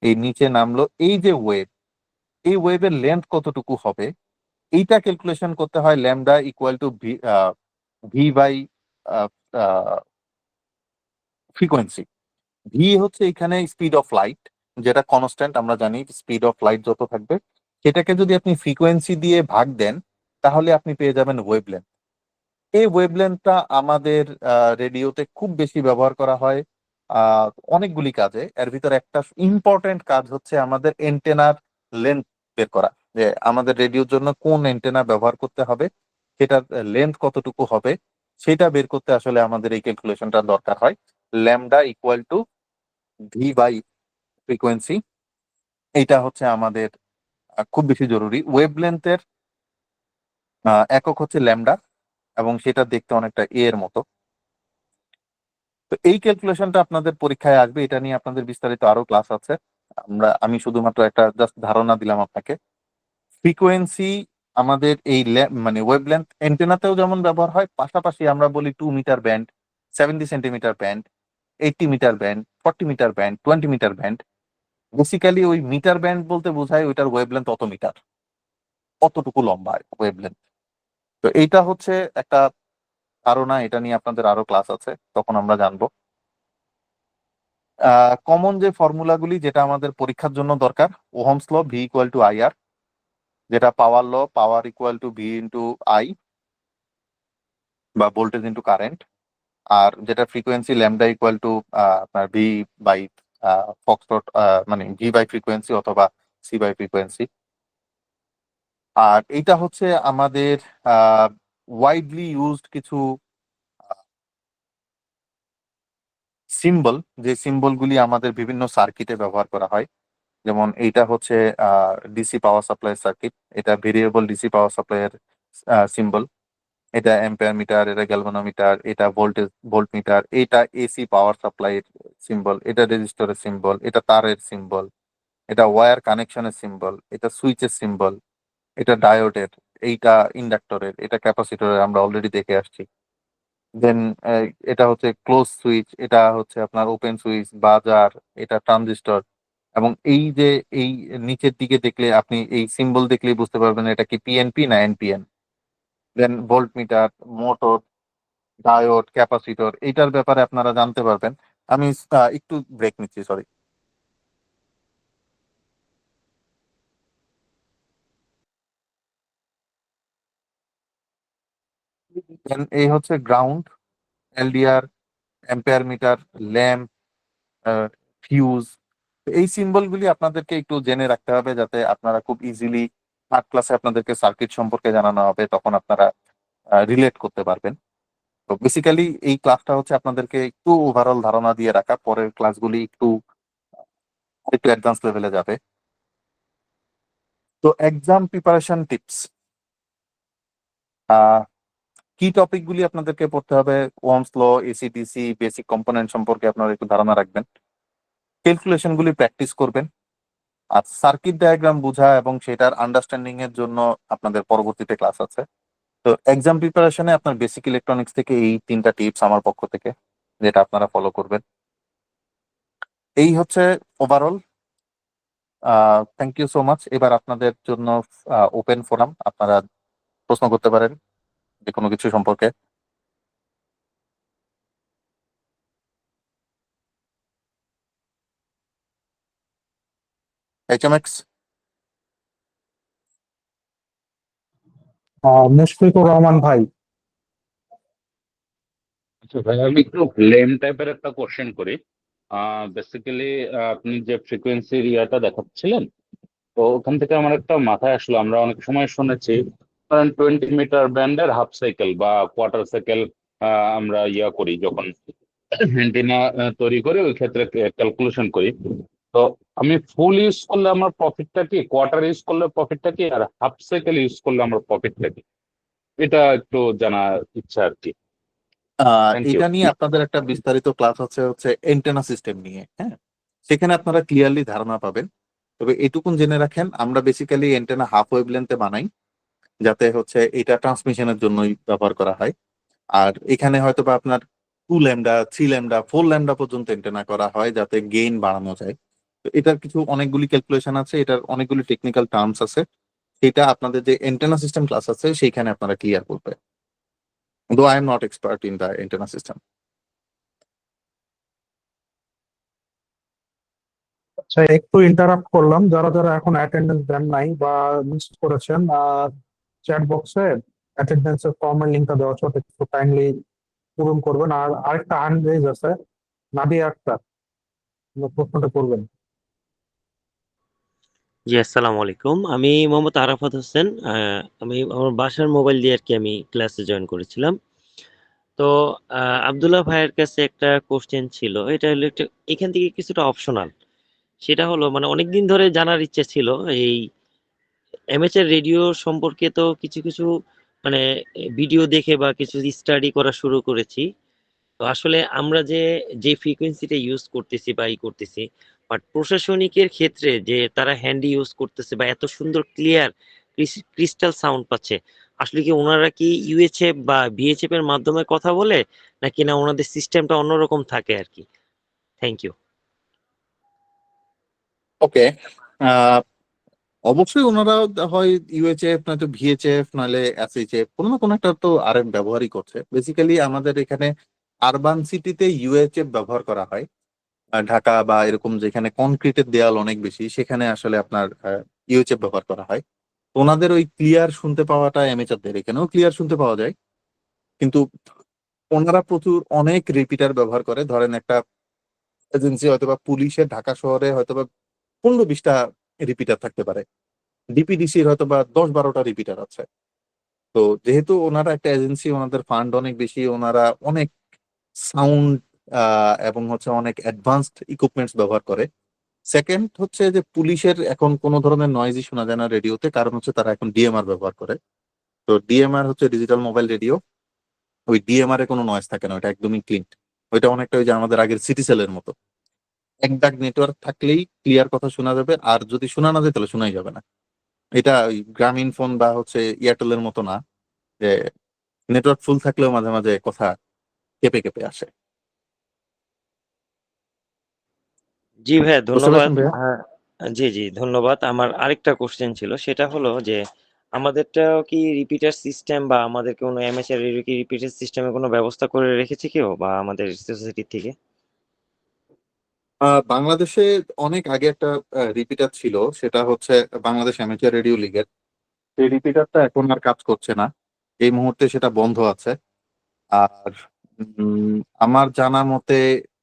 এই নিচে নামলো, এই যে ওয়েভ, এই ওয়েভের লেন্থ কতটুকু হবে, এইটা ক্যালকুলেশন করতে হয় lambda equal to V, V by frequency. V হচ্ছে এখানে স্পিড অফ লাইট, যেটা কনস্ট্যান্ট, আমরা জানি স্পিড অফ লাইট যত থাকবে সেটাকে যদি আপনি ফ্রিকোয়েন্সি দিয়ে ভাগ দেন, তাহলে আপনি পেয়ে যাবেন ওয়েভলেন্থ। এই ওয়েভলেন্থটা আমাদের রেডিওতে খুব বেশি ব্যবহার করা হয় আহ, অনেকগুলি কাজে। এর ভিতরে একটা ইম্পর্টেন্ট কাজ হচ্ছে আমাদের এন্টেনার লেন্থ বের করা, যে আমাদের রেডিওর জন্য কোন এন্টেনা ব্যবহার করতে হবে, সেটার লেন্থ কতটুকু হবে, সেটা বের করতে আসলে আমাদের এই ক্যালকুলেশনটা দরকার হয়। Lambda equal to V by frequency, এইটা হচ্ছে আমাদের খুব বেশি জরুরি। ওয়েভলেন্থের একক হচ্ছে ল্যামডা, এবং সেটা দেখতে অনেকটা এর মতো। তো এই ক্যালকুলেশনটা আপনাদের পরীক্ষায় আসবে, এটা নিয়ে আপনাদের বিস্তারিত আরো ক্লাস আছে। আমি শুধুমাত্র একটা জাস্ট ধারণা দিলাম আপনাকে। ফ্রিকোয়েন্সি আমাদের এই মানে ওয়েভলেন্থ এন্টেনাতেও যেমন ব্যবহার হয়, পাশাপাশি আমরা বলি 2 metre band, 70 centimetre band, 80 metre band, 40 metre band, 20 metre band. Basically ওই মিটার ব্যান্ড বলতে বোঝায় ওইটার ওয়েভলেন্থ অত মিটার, অতটুকু লম্বা ওয়েভলেন্থ। তো এইটা হচ্ছে একটা ধারণা, এটা নিয়ে আপনাদের আরো ক্লাস আছে, তখন আমরা জানবো। কমন যে ফর্মুলাগুলি যেটা আমাদের পরীক্ষার জন্য দরকার, ohms law, V equal to I R, যেটা power law, power equal to V into I, বা ভোল্টেজ ইন্টু কারেন্ট, আর যেটা ফ্রিকোয়েন্সি ল্যামডা ইকুয়াল টু আপনার ভি বাই ফক্সট্রট, মানে ভি বাই ফ্রিকোয়েন্সি অথবা সি বাই ফ্রিকোয়েন্সি। আর এইটা হচ্ছে আমাদের ওয়াইডলি ইউজড কিছু সিম্বল, যে সিম্বলগুলি আমাদের বিভিন্ন সার্কিটে ব্যবহার করা হয়। যেমন এইটা হচ্ছে ডিসি পাওয়ার সাপ্লাই সার্কিট, এটা ভেরিয়েবল ডিসি পাওয়ার সাপ্লাইয়ের সিম্বল। এটা অ্যাম্পিয়ার মিটার, এটা গ্যালভানোমিটার, এটা ভোল্ট মিটার, এটা এসি পাওয়ার সাপ্লাইয়ের সিম্বল, এটা রেজিস্টরের সিম্বল, এটা তারের সিম্বল, এটা ওয়্যার কানেকশনের সিম্বল, এটা সুইচের সিম্বল, এটা ডায়োডের, এইটা ইন্ডাক্টরের, এটা ক্যাপাসিটরের, আমরা অলরেডি দেখে আসছি। দেন এটা হচ্ছে ক্লোজ সুইচ, এটা হচ্ছে আপনার ওপেন সুইচ, বাজার, এটা ট্রানজিস্টর। এবং এই যে এই নিচের দিকে দেখলে আপনি এই সিম্বল দেখলেই বুঝতে পারবেন এটা কি পিএনপি না NPN. Then voltmeter, motor, diode, capacitor, এইটার ব্যাপারে আপনারা জানতে পারবেন। আমি একটু ব্রেক নিচ্ছি, সরি। দেন এই হচ্ছে ground, LDR, ampere meter, lamp, fuse, এই সিম্বলগুলি আপনাদেরকে একটু জেনে রাখতে হবে, যাতে আপনারা খুব ইজিলি থার্ড ক্লাসে আপনাদেরকে সার্কিট সম্পর্কে জানানো হবে, তখন আপনারা রিলেট করতে পারবেন। তো বেসিক্যালি এই ক্লাসটা হচ্ছে আপনাদেরকে একটু ওভারঅল ধারণা দিয়ে রাখা, পরের ক্লাসগুলি একটু একটু অ্যাডভান্স লেভেলে যাবে। তো এক্সাম প্রিপারেশন টিপস, কি টপিকগুলি আপনাদেরকে পড়তে হবে? Ohm's law, AC DC, basic component সম্পর্কে আপনারা একটু ধারণা রাখবেন। ক্যালকুলেশনগুলি প্র্যাকটিস করবেন। আর সার্কিট ডায়াগ্রাম বোঝা এবং সেটার আন্ডারস্ট্যান্ডিং এর জন্য আপনাদের পরবর্তীতে ক্লাস আছে। তো এক্সাম প্রিপারেশনে আপনার বেসিক ইলেকট্রনিক্স থেকে এই 3টা টিপস আমার পক্ষ থেকে, যেটা আপনারা ফলো করবেন। এই হচ্ছে overall. Thank you so much. এবার আপনাদের জন্য ওপেন ফোরাম, আপনারা প্রশ্ন করতে পারেন যে কোনো কিছু সম্পর্কে। HMX, মুশফিকুর রহমান ভাই। আচ্ছা ভাই, আমি একটু লেম টাইপের একটা কোশ্চেন করি। বেসিক্যালি আপনি যে ফ্রিকোয়েন্সির ইয়াটা দেখাচ্ছিলেন, তো ওখান থেকে আমার একটা মাথায় আসলো, আমরা অনেক সময় শুনেছি 20 মিটার ব্যান্ডের হাফ সাইকেল বা কোয়ার্টার সাইকেল আমরা ইয়া করি যখন অ্যান্টেনা তৈরি করি, ওই ক্ষেত্রে ক্যালকুলেশন করি। তো আমি ফুল ইউজ করলে আমার প্রফিটটা কি, কোয়ার্টার ইউজ করলে প্রফিটটা কি, আর হাফ সাইকেল ইউজ করলে আমার প্রফিটটা কি, এটা একটু জানার ইচ্ছা আর কি। Thank you. এটা নিয়ে আপনাদের একটা বিস্তারিত ক্লাস হচ্ছে হচ্ছে এন্টেনা সিস্টেম নিয়ে, হ্যাঁ, সেখানে আপনারা ক্লিয়ারলি ধারণা পাবেন। তবে এটুকুন জেনে রাখেন, আমরা বেসিক্যালি এন্টেনা হাফ ওয়েভলেন্থে বানাই, যাতে হচ্ছে এটা ট্রান্সমিশনের জন্যই ব্যবহার করা হয়। আর এখানে হয়তো বা আপনার 2λ, 3λ, 4λ পর্যন্ত এন্টেনা করা হয়, যাতে গেইন বাড়ানো যায়। তো এটার কিছু অনেকগুলি ক্যালকুলেশন আছে, এটার অনেকগুলি টেকনিক্যাল টার্মস আছে, সেটা আপনাদের যে এন্টেনা সিস্টেম ক্লাস আছে সেইখানে আপনারা ক্লিয়ার করবে। Though I am not expert in the antenna system. আচ্ছা, একটু ইন্টারাপ্ট করলাম, যারা যারা এখন অ্যাটেন্ডেন্স দেন নাই বা মিস করেছেন, চ্যাট বক্সে অ্যাটেন্ডেন্সের ফর্মের লিঙ্কটা দেওয়া আছে, ওটা একটু কাইন্ডলি পূরণ করবেন। আর আরেকটা হ্যান্ড রেজ আছে, নাদিয়া আক্তার, আপনার প্রশ্নটা করবেন। জি, আসসালামু আলাইকুম। আমি মোহাম্মদ আরাফাত হোসেন। আমি আমার বাসার মোবাইল দিয়ে আর কি আমি ক্লাসে জয়েন করেছিলাম। তো আব্দুল্লাহ ভাইয়ের কাছে একটা কোশ্চেন ছিল, এটা হলো একটা এখান থেকে কিছুটা অপশনাল। সেটা হলো মানে অনেকদিন ধরে জানার ইচ্ছা ছিল এই এমএচআর রেডিও সম্পর্কে। তো কিছু কিছু মানে ভিডিও দেখে বা কিছু স্টাডি করা শুরু করেছি। তো আসলে আমরা যে যে ফ্রিকোয়েন্সিটা ইউজ করতেছি বা করতেছি, বাট প্রশাসনিকের ক্ষেত্রে যে তারা হ্যান্ড ইউজ করতেছে বা এত সুন্দর ক্লিয়ার ক্রিস্টাল সাউন্ড পাচ্ছে, আসলে কি ওনারা কি ইউএইচএফ বা ভিএইচএফ এর মাধ্যমে কথা বলে, নাকি না ওনাদের সিস্টেমটা অন্যরকম থাকে আর কি? Thank you. ওকে, অবশ্যই ওনারা হয় ইউএইচএফ, নয়তো ভিএইচএফ, নাহলে এসএইচএফ, কোনো না কোনো একটা তো আরএফ ব্যবহারই করছে। বেসিক্যালি আমাদের এখানে আরবান সিটিতে ইউএইচএফ ব্যবহার করা হয়। ঢাকা বা এরকম যেখানে কনক্রিটের দেয়াল অনেক বেশি, সেখানে আসলে আপনার ইউএইচএফ ব্যবহার করা হয়। তো ওনাদের ওই ক্লিয়ার শুনতে পাওয়াটা এমএচআরদের এখানেও ক্লিয়ার শুনতে পাওয়া যায়, কিন্তু ওনারা প্রচুর অনেক রিপিটার ব্যবহার করে। ধরেন একটা এজেন্সি হয়তোবা পুলিশের ঢাকা শহরে হয়তোবা 15-20টা রিপিটার থাকতে পারে, ডিপিডিসির হয়তো বা 10-12টা রিপিটার আছে। তো যেহেতু ওনারা একটা এজেন্সি, ওনাদের ফান্ড অনেক বেশি, ওনারা অনেক সাউন্ড এবং হচ্ছে অনেক অ্যাডভান্সড ইকুইপমেন্টস ব্যবহার করে। সেকেন্ড হচ্ছে যে পুলিশের এখন কোনো ধরনের নয়েজই শোনা যায় না রেডিওতে, কারণ হচ্ছে তারা এখন ডিএমআর ব্যবহার করে। তো ডিএমআর হচ্ছে ডিজিটাল মোবাইল রেডিও, ওই ডিএমআর এ কোনো নয়েজ থাকে না, ওটা একদমই ক্লিন। ওইটা অনেকটা ওই যে আমাদের আগের সিটি সেলের মতো, এক ডাক নেটওয়ার্ক থাকলেই ক্লিয়ার কথা শোনা যাবে, আর যদি শোনা না যায় তাহলে শোনাই যাবে না। এটা ওই গ্রামীণ ফোন বা হচ্ছে এয়ারটেলের মতো না, যে নেটওয়ার্ক ফুল থাকলেও মাঝে মাঝে কথা কেঁপে কেঁপে আসে। জি ভাইয়া, বুঝতে ধন্যবাদ। পারছেন ভাইয়া? জি জি, ধন্যবাদ। আমার আরেকটা কোশ্চেন ছিল, সেটা হলো যে আমাদেরটাও কি রিপিটার সিস্টেম বা আমাদের কোনো এমএচআর রেডিও কি রিপিটার সিস্টেমে কোনো ব্যবস্থা করে রেখেছে কেউ বা আমাদের সোসাইটি থেকে? বাংলাদেশে অনেক আগে একটা রিপিটার ছিল, সেটা হচ্ছে বাংলাদেশ অ্যামেচার রেডিও লিগের। সেই রিপিটারটা এখন আর কাজ করছে না, এই মুহূর্তে সেটা বন্ধ আছে। আর উম, আমার জানা মতে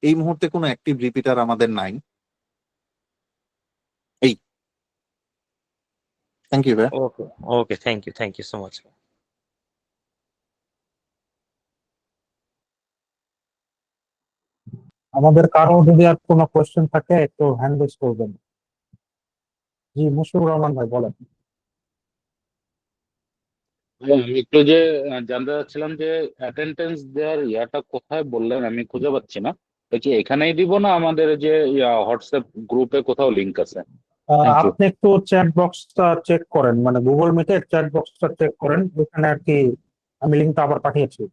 এই মুহূর্তে কোনো অ্যাক্টিভ রিপিটার আমাদের নাই। থ্যাংক ইউ ভাইয়া। ওকে ওকে, থ্যাংক ইউ সো মাচ। আমাদের কারো যদি আর কোনো কোয়েশ্চেন থাকে একটু হ্যান্ড রেজ করবেন। জি, মুশফিকুর রহমান ভাই বলেন। হ্যাঁ, আমি একটু যে জানতে চাচ্ছিলাম যে অ্যাটেন্ডেন্স দেওয়ার ইয়াটা কোথায় বললেন, আমি খুঁজে পাচ্ছি না। এটা কি এখানেই দিব না আমাদের যে হোয়াটসঅ্যাপ গ্রুপে কোথাও লিংক আছে? Thank you. আপনি একটু চ্যাট বক্সটা চেক করেন, মানে গুগল মিটের চ্যাট বক্সটা চেক করেন, ওখানে আর কি আমি লিঙ্কটা আবার পাঠিয়েছি।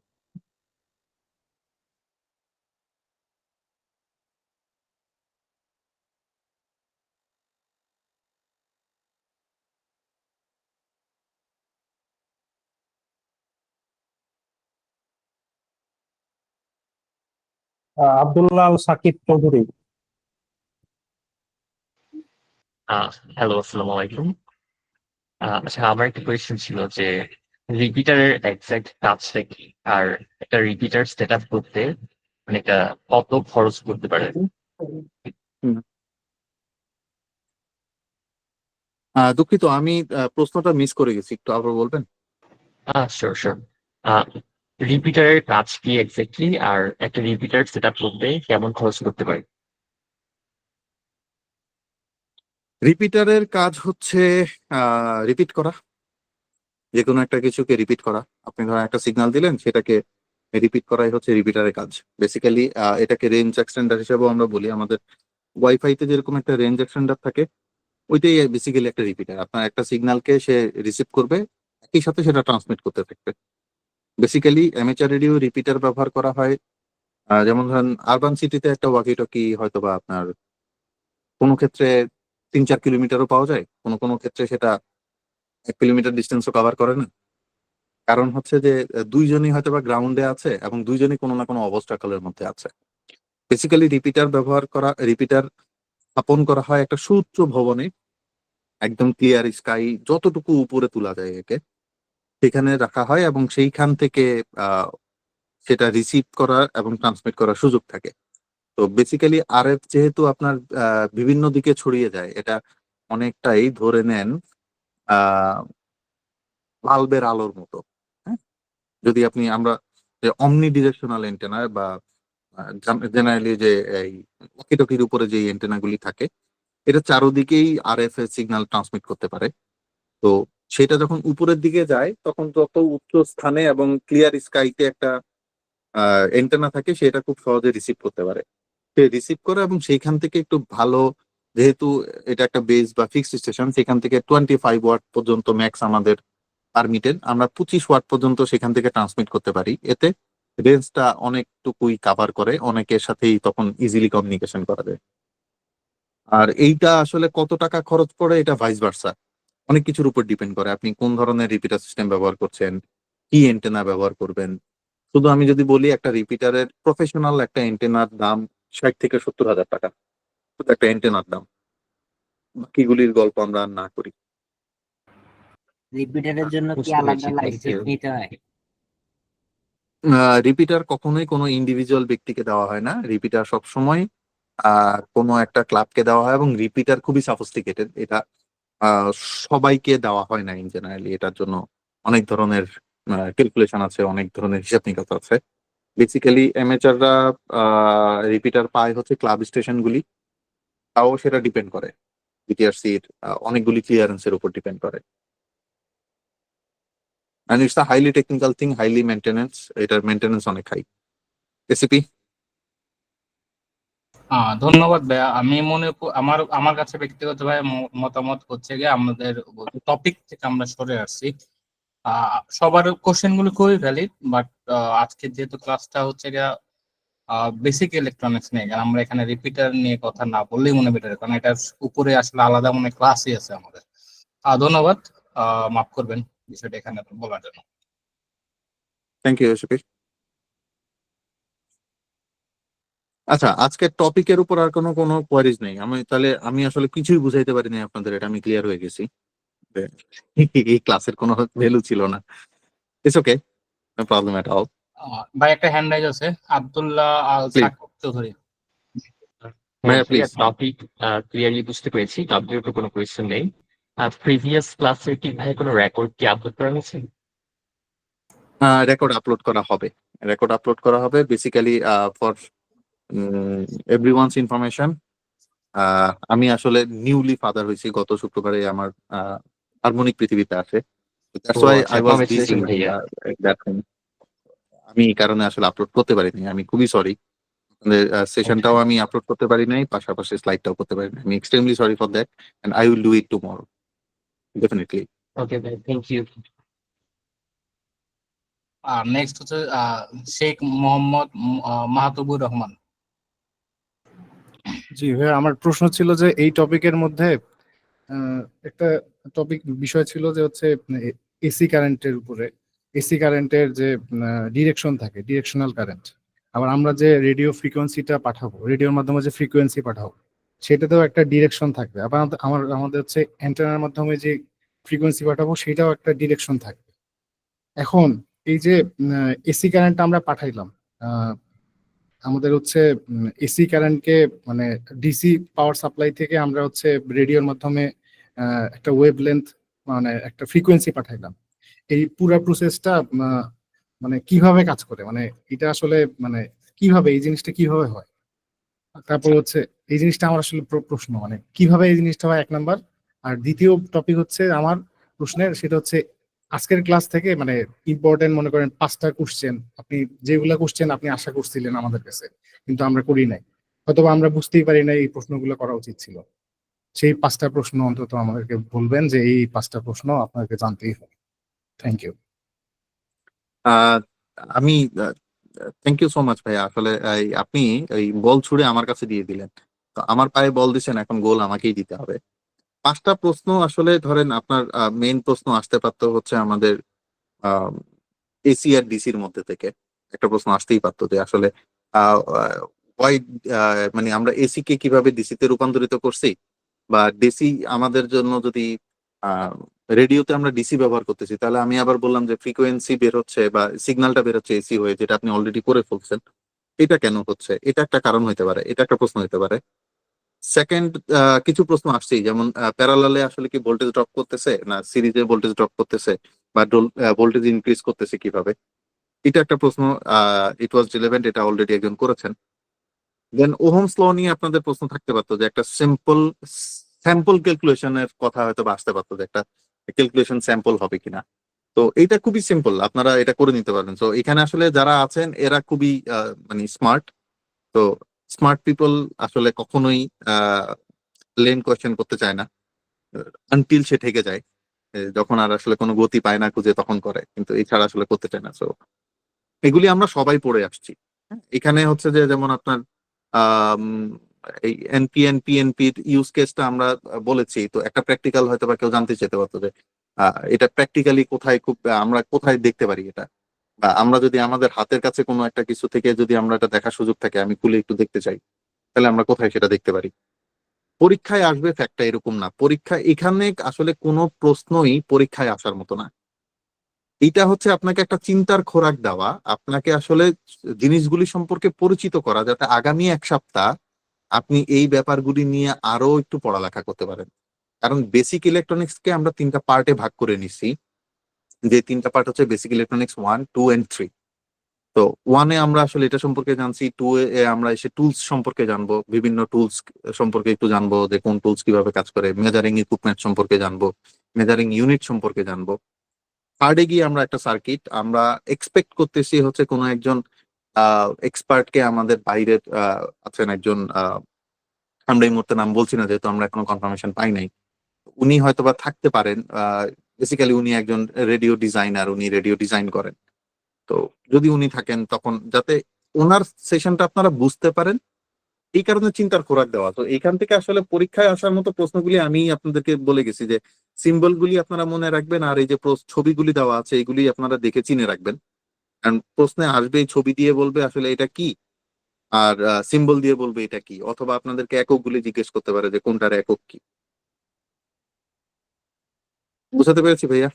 আব্দুল্লাহ আল সাকিব চৌধুরী। হ্যালো, আসসালামু আলাইকুম। আচ্ছা, আমার একটা কোয়েশ্চেন ছিল যে রিপিটারের এক্সাক্ট কাজটা কি, আর একটা রিপিটার সেট আপ করতে মানে এটা কত খরচ করতে পারে? দুঃখিত, আমি প্রশ্নটা মিস করে গেছি, একটু আবার বলবেন? Sure sure. রিপিটারের কাজ কি এক্স্যাক্টলি, আর একটা রিপিটার সেট আপ করতে কেমন খরচ করতে পারে? রিপিটারের কাজ হচ্ছে রিপিট করা, যে কোনো একটা কিছুকে রিপিট করা। আপনি ধরেন একটা সিগন্যাল দিলেন, সেটাকে রিপিট করাই হচ্ছে রিপিটারের কাজ। বেসিক্যালি এটাকে রেঞ্জ এক্সটেন্ডার হিসেবেও আমরা বলি। আমাদের ওয়াইফাইতে যেরকম একটা রেঞ্জ এক্সটেন্ডার থাকে, ওইটাই বেসিক্যালি একটা রিপিটার। আপনার একটা সিগন্যালকে সে রিসিভ করবে, একই সাথে সেটা ট্রান্সমিট করতে থাকবে। বেসিক্যালি অ্যামেচার রেডিও রিপিটার ব্যবহার করা হয়, যেমন ধরেন আরবান সিটিতে একটা ওয়াকি টকি হয়তো বা আপনার কোনো ক্ষেত্রে 3-4 কিলোমিটারও পাওয়া যায়, কোনো কোনো ক্ষেত্রে সেটা 1 কিলোমিটার ডিস্টেন্সও কভার করে না। কারণ হচ্ছে যে দুইজনই হয়তো বা গ্রাউন্ডে আছে এবং দুইজনই কোনো না কোনো অবস্ট্রাকলের মধ্যে আছে। বেসিক্যালি রিপিটার স্থাপন করা হয় একটা সুউচ্চ ভবনে, একদম ক্লিয়ার স্কাই, যতটুকু উপরে তোলা যায় একে সেখানে রাখা হয়, এবং সেইখান থেকে আহ সেটা রিসিভ করা এবং ট্রান্সমিট করার সুযোগ থাকে। তো বেসিক্যালি আরএফ যেহেতু আপনার বিভিন্ন দিকে ছড়িয়ে যায়, এটা অনেকটাই ধরে নেন আহ বাল্বের আলোর মতো। হ্যাঁ, যদি আমরা যে অমনি ডিরেকশনাল এন্টেনা বা জেনারেলি যে এই ওয়াকিটকির উপরে যে এন্টেনা গুলি থাকে, এটা চারোদিকেই আরএফ এর সিগন্যাল ট্রান্সমিট করতে পারে। তো সেটা যখন উপরের দিকে যায়, তখন যত উচ্চ স্থানে এবং ক্লিয়ার স্কাইতে একটা এন্টেনা থাকে, সেটা খুব সহজে রিসিভ করতে পারে। সে রিসিভ করে এবং সেইখান থেকে একটু ভালো, যেহেতু এটা একটা বেস বা ফিক্সড স্টেশন, সেখান থেকে 25 ওয়াট পর্যন্ত ম্যাক্স আমাদের পারমিটেড, আমরা 25 ওয়াট পর্যন্ত সেখান থেকে ট্রান্সমিট করতে পারি। এতে রেঞ্জটা অনেকটুকুই কাভার করে, অনেকের সাথেই তখন ইজিলি কমিউনিকেশন করা যায়। আর এইটা আসলে কত টাকা খরচ পড়ে, এটা ভাইস ভার্সা, অনেক কিছুর উপর ডিপেন্ড করে। আপনি কোন ধরনের রিপিটার সিস্টেম ব্যবহার করছেন, কি এন্টেনা ব্যবহার করবেন। শুধু আমি যদি বলি, একটা রিপিটারের প্রফেশনাল একটা এন্টেনার দাম 60 থেকে 70 হাজার টাকা, শুধু একটা এন্টেনার দাম। বাকিগুলির গল্প আমরা আর না করি। রিপিটারের জন্য কি বুঝতে আলাদা পেরেছি, থ্যাংক লাইসেন্স ইউ। নিতে হয়? রিপিটার কখনোই কোনো ইন্ডিভিজুয়াল ব্যক্তিকে দেওয়া হয় না। রিপিটার সবসময় কোনো একটা ক্লাবকে দেওয়া হয়, এবং রিপিটার খুবই সাফিস্টিকেটেড। এটা আহ, সবাইকে দেওয়া হয় না ইন জেনারেলি। এটার জন্য অনেক ধরনের ক্যালকুলেশন আছে, অনেক ধরনের হিসাব নিকাশ আছে। বেসিক্যালি অ্যামেচাররা রিপিটার পায় হচ্ছে ক্লাব স্টেশনগুলি, তাও সেটা ডিপেন্ড করে বিটিআরসির অনেকগুলি ক্লিয়ারেন্সের উপর ডিপেন্ড করে। And it's a highly technical thing, highly maintenance, এটার মেনটেনেন্স অনেক হাই। এসিপি। ধন্যবাদ ভাইয়া। আমি আমার আমার কাছে ব্যক্তিগতভাবে মতামত হচ্ছে গিয়ে আমাদের টপিক থেকে আমরা সরে আসছি। সবার কোশ্চেন গুলো খুবই ভ্যালিড, বাট আজকে যেহেতু ক্লাসটা হচ্ছে গিয়া বেসিক ইলেকট্রনিক্স নিয়ে, কারণ আমরা এখানে রিপিটার নিয়ে কথা না বললেই মনে বেটার, কারণ এটার উপরে আসলে আলাদা মনে ক্লাসই আছে আমাদের। ধন্যবাদ, মাফ করবেন বিষয়টা এখানে বলার জন্য। Thank you ACP. আচ্ছা, আজকের টপিকের উপর আর কোনো কোনো কোয়ারিজ নেই? আমি আসলে কিছুই বুঝাইতে পারিনি আপনাদের, এটা আমি ক্লিয়ার হয়ে গেছি যে এই ক্লাসের কোনো ভ্যালু ছিল না। It's okay, no problem at all. ভাই একটা হ্যান্ড রাইজ আছে, আব্দুল্লাহ আল প্লিজ সাকিব চৌধুরী। ভাইয়া, ভাইয়া, প্লিজ। টপিক ক্লিয়ারলি বুঝতে পেরেছি, টপিকের উপর কোনো কোয়েশ্চেন নেই। প্রিভিয়াস ক্লাসের কি ভাই কোনো রেকর্ড কি আপলোড করা হয়েছে? রেকর্ড আপলোড করা হবে। রেকর্ড আপলোড করা হবে বেসিক্যালি ফর এভরিওয়ানস ইনফরমেশন। আমি আসলে নিউলি ফাদার হয়েছি, গত শুক্রবারে আমার হারমোনিক পৃথিবীতে আসে। দ্যাটস ও ওয়াই আচ্ছা, আই ওয়াজ বিজি কংগ্রেচুলেশন ভাইয়া। আমি এই কারণে আসলে আপলোড করতে পারিনি, আমি খুবই সরি। সেশনটাও আমি আপলোড করতে পারি নাই, পাশাপাশি স্লাইডটাও করতে পারি নাই। আমি extremely sorry for that and I will do it tomorrow definitely. Okay ভাই, থ্যাংক ইউ। আর নেক্সট হচ্ছে শেখ মোহাম্মদ মাহতুবুর রহমান। জি ভাইয়া, আমার প্রশ্ন ছিল যে এই টপিকের মধ্যে একটা টপিক বিষয় ছিল যে হচ্ছে এসি কারেন্টের উপরে, এসি কারেন্টের যে ডিরেকশন থাকে, ডিরেকশনাল কারেন্ট। আবার আমরা যে রেডিও ফ্রিকোয়েন্সিটা পাঠাবো, রেডিওর মাধ্যমে যে ফ্রিকোয়েন্সি পাঠাবো, সেটাতেও একটা ডিরেকশন থাকবে। আবার আমাদের হচ্ছে অ্যান্টেনার মাধ্যমে যে ফ্রিকোয়েন্সি পাঠাবো সেটাও একটা ডিরেকশন থাকবে। এখন এই যে এসি কারেন্ট আমরা পাঠাইলাম, আমাদের হচ্ছে এসি কারেন্টকে মানে ডিসি পাওয়ার সাপ্লাই থেকে আমরা হচ্ছে রেডিওর মাধ্যমে একটা ওয়েভ লেন্থ মানে একটা ফ্রিকোয়েন্সি পাঠাইলাম। এই পুরো প্রসেসটা মানে কিভাবে কাজ করে, মানে এটা আসলে মানে কিভাবে এই জিনিসটা কিভাবে হয়? তারপর হচ্ছে এই জিনিসটা আমার আসলে প্রশ্ন, মানে কিভাবে এই জিনিসটা হয়, এক নাম্বার। আর দ্বিতীয় টপিক হচ্ছে আমার প্রশ্নের, সেটা হচ্ছে আজকের ক্লাস থেকে মানে ইম্পর্টেন্ট মনে করেন 5টা কোশ্চেন, আপনি যেগুলা কোশ্চেন আপনি আশা করছিলেন আমাদের কাছে, কিন্তু আমরা করি নাই, অথবা আমরা বুঝতেই পারি না এই প্রশ্নগুলো করা উচিত ছিল, সেই 5টা প্রশ্ন অন্তত আমাদেরকে বলবেন যে এই 5টা প্রশ্ন আপনাকে জানতেই হবে। Thank you. আমি থ্যাংক ইউ সো মাচ ভাইয়া। আসলে আপনি এই বল ছুড়ে আমার কাছে দিয়ে দিলেন, তো আমার পায়ে বল দিচ্ছেন, এখন গোল আমাকেই দিতে হবে। 5টা প্রশ্ন আসলে ধরেন আপনার মেইন প্রশ্ন আসতে পারতো হচ্ছে আমাদের এসি আর ডিসির মধ্যে থেকে একটা প্রশ্ন আসতেই পারতো যে আসলে ওয়াই মানে আমরা এসি কে কিভাবে ডিসি তে রূপান্তরিত করছি, বা ডিসি আমাদের জন্য যদি রেডিওতে আমরা ডিসি ব্যবহার করতেছি, তাহলে আমি আবার বললাম যে ফ্রিকোয়েন্সি বের হচ্ছে বা সিগন্যালটা বের হচ্ছে এসি হয়ে, যেটা আপনি অলরেডি করে ফেলছেন। এটা কেন হচ্ছে, এটা একটা কারণ হতে পারে, এটা একটা প্রশ্ন হতে পারে। সেকেন্ড, কিছু প্রশ্ন আসছেই, যেমন প্যারালালে আসলে কি ভোল্টেজ ড্রপ করতেছে না সিরিজে ভোল্টেজ ড্রপ করতেছে, বা ভোল্টেজ ইনক্রিজ করতেছে কিভাবে, এটা একটা প্রশ্ন। ইট ওয়াজ রিলেভেন্ট, এটা অলরেডি একজন করেছেন। দেন ওহমস ল নিয়ে আপনাদের প্রশ্ন থাকতে পারতো, যে একটা স্যাম্পল ক্যালকুলেশনের কথা হয়তো বা আসতে পারতো, যে একটা ক্যালকুলেশন স্যাম্পল হবে কিনা। তো এটা খুবই সিম্পল, আপনারা এটা করে নিতে পারবেন। তো এখানে আসলে যারা আছেন এরা খুবই মানে স্মার্ট। তো স্মার্ট পিপল আসলে কখনোই লেন কোয়েশ্চেন করতে চায় না, আনটিল সে ঠেকে যায়। যখন আর আসলে কোনো গতি পায় না খুঁজে তখন করে, কিন্তু এছাড়া আসলে করতে চায় না। তো এগুলি আমরা সবাই পড়ে আসছি। হ্যাঁ, এখানে হচ্ছে যে যেমন আপনার আম, এই এনপিএন পিএনপির ইউজ কেসটা আমরা বলেছি, তো একটা প্র্যাকটিক্যাল হয়তো বা কেউ জানতে চেতে পারতো যে এটা প্র্যাকটিক্যালি কোথায় খুব আমরা কোথায় দেখতে পারি এটা, বা আমরা যদি আমাদের হাতের কাছে কোনো একটা কিছু থেকে যদি আমরা এটা দেখার সুযোগ থাকে, আমি খুলে একটু দেখতে চাই, তাহলে আমরা কোথায় সেটা দেখতে পারি। পরীক্ষায় আসবে ফ্যাক্টটা এরকম না, পরীক্ষা এখানে আসলে কোনো প্রশ্নই পরীক্ষায় আসার মতো না। এইটা হচ্ছে আপনাকে একটা চিন্তার খোরাক দেওয়া, আপনাকে আসলে জিনিসগুলি সম্পর্কে পরিচিত করা, যাতে আগামী 1 সপ্তাহ আপনি এই ব্যাপারগুলি নিয়ে আরো একটু পড়ালেখা করতে পারেন। কারণ বেসিক ইলেকট্রনিক্স কে আমরা 3টা পার্টে ভাগ করে নিছি, যে 3টা পার্ট হচ্ছে বেসিক ইলেকট্রনিক্স 1, 2 and 3। তো 1-এ আমরা আসলে এটা সম্পর্কে জানছি, 2-এ আমরা এসে টুলস সম্পর্কে জানবো, বিভিন্ন টুলস সম্পর্কে একটু জানবো, যে কোন টুলস কিভাবে কাজ করে, মেজারিং ইকুইপমেন্ট সম্পর্কে জানবো, মেজারিং ইউনিট সম্পর্কে জানবো। 3-এ গিয়ে আমরা একটা সার্কিট, আমরা এক্সপেক্ট করতেছি হচ্ছে কোনো একজন এক্সপার্ট কে আমাদের বাইরের আছেন একজন, আমরা এই মুহূর্তে নাম বলছি না যেহেতু আমরা এখনো কনফার্মেশন পাই নাই, উনি হয়তোবা থাকতে পারেন। বেসিক্যালি উনি একজন রেডিও ডিজাইনার, উনি রেডিও ডিজাইন করেন। তো যদি উনি থাকেন, তখন যাতে ওনার সেশনটা আপনারা বুঝতে পারেন, এই কারণে চিন্তার খোরাক দেওয়া। তো এইখান থেকে আসলে পরীক্ষায় আসার মতো প্রশ্নগুলি আমি আপনাদেরকে বলে গেছি, যে সিম্বল গুলি আপনারা মনে রাখবেন, আর এই যে ছবিগুলি দেওয়া আছে এগুলি আপনারা দেখে চিনে রাখবেন। কারণ প্রশ্নে আসবে, এই ছবি দিয়ে বলবে আসলে এটা কি, আর সিম্বল দিয়ে বলবে এটা কি, অথবা আপনাদেরকে একক গুলি জিজ্ঞেস করতে পারে যে কোনটার একক কি। বুঝাতে পেরেছি ভাইয়া?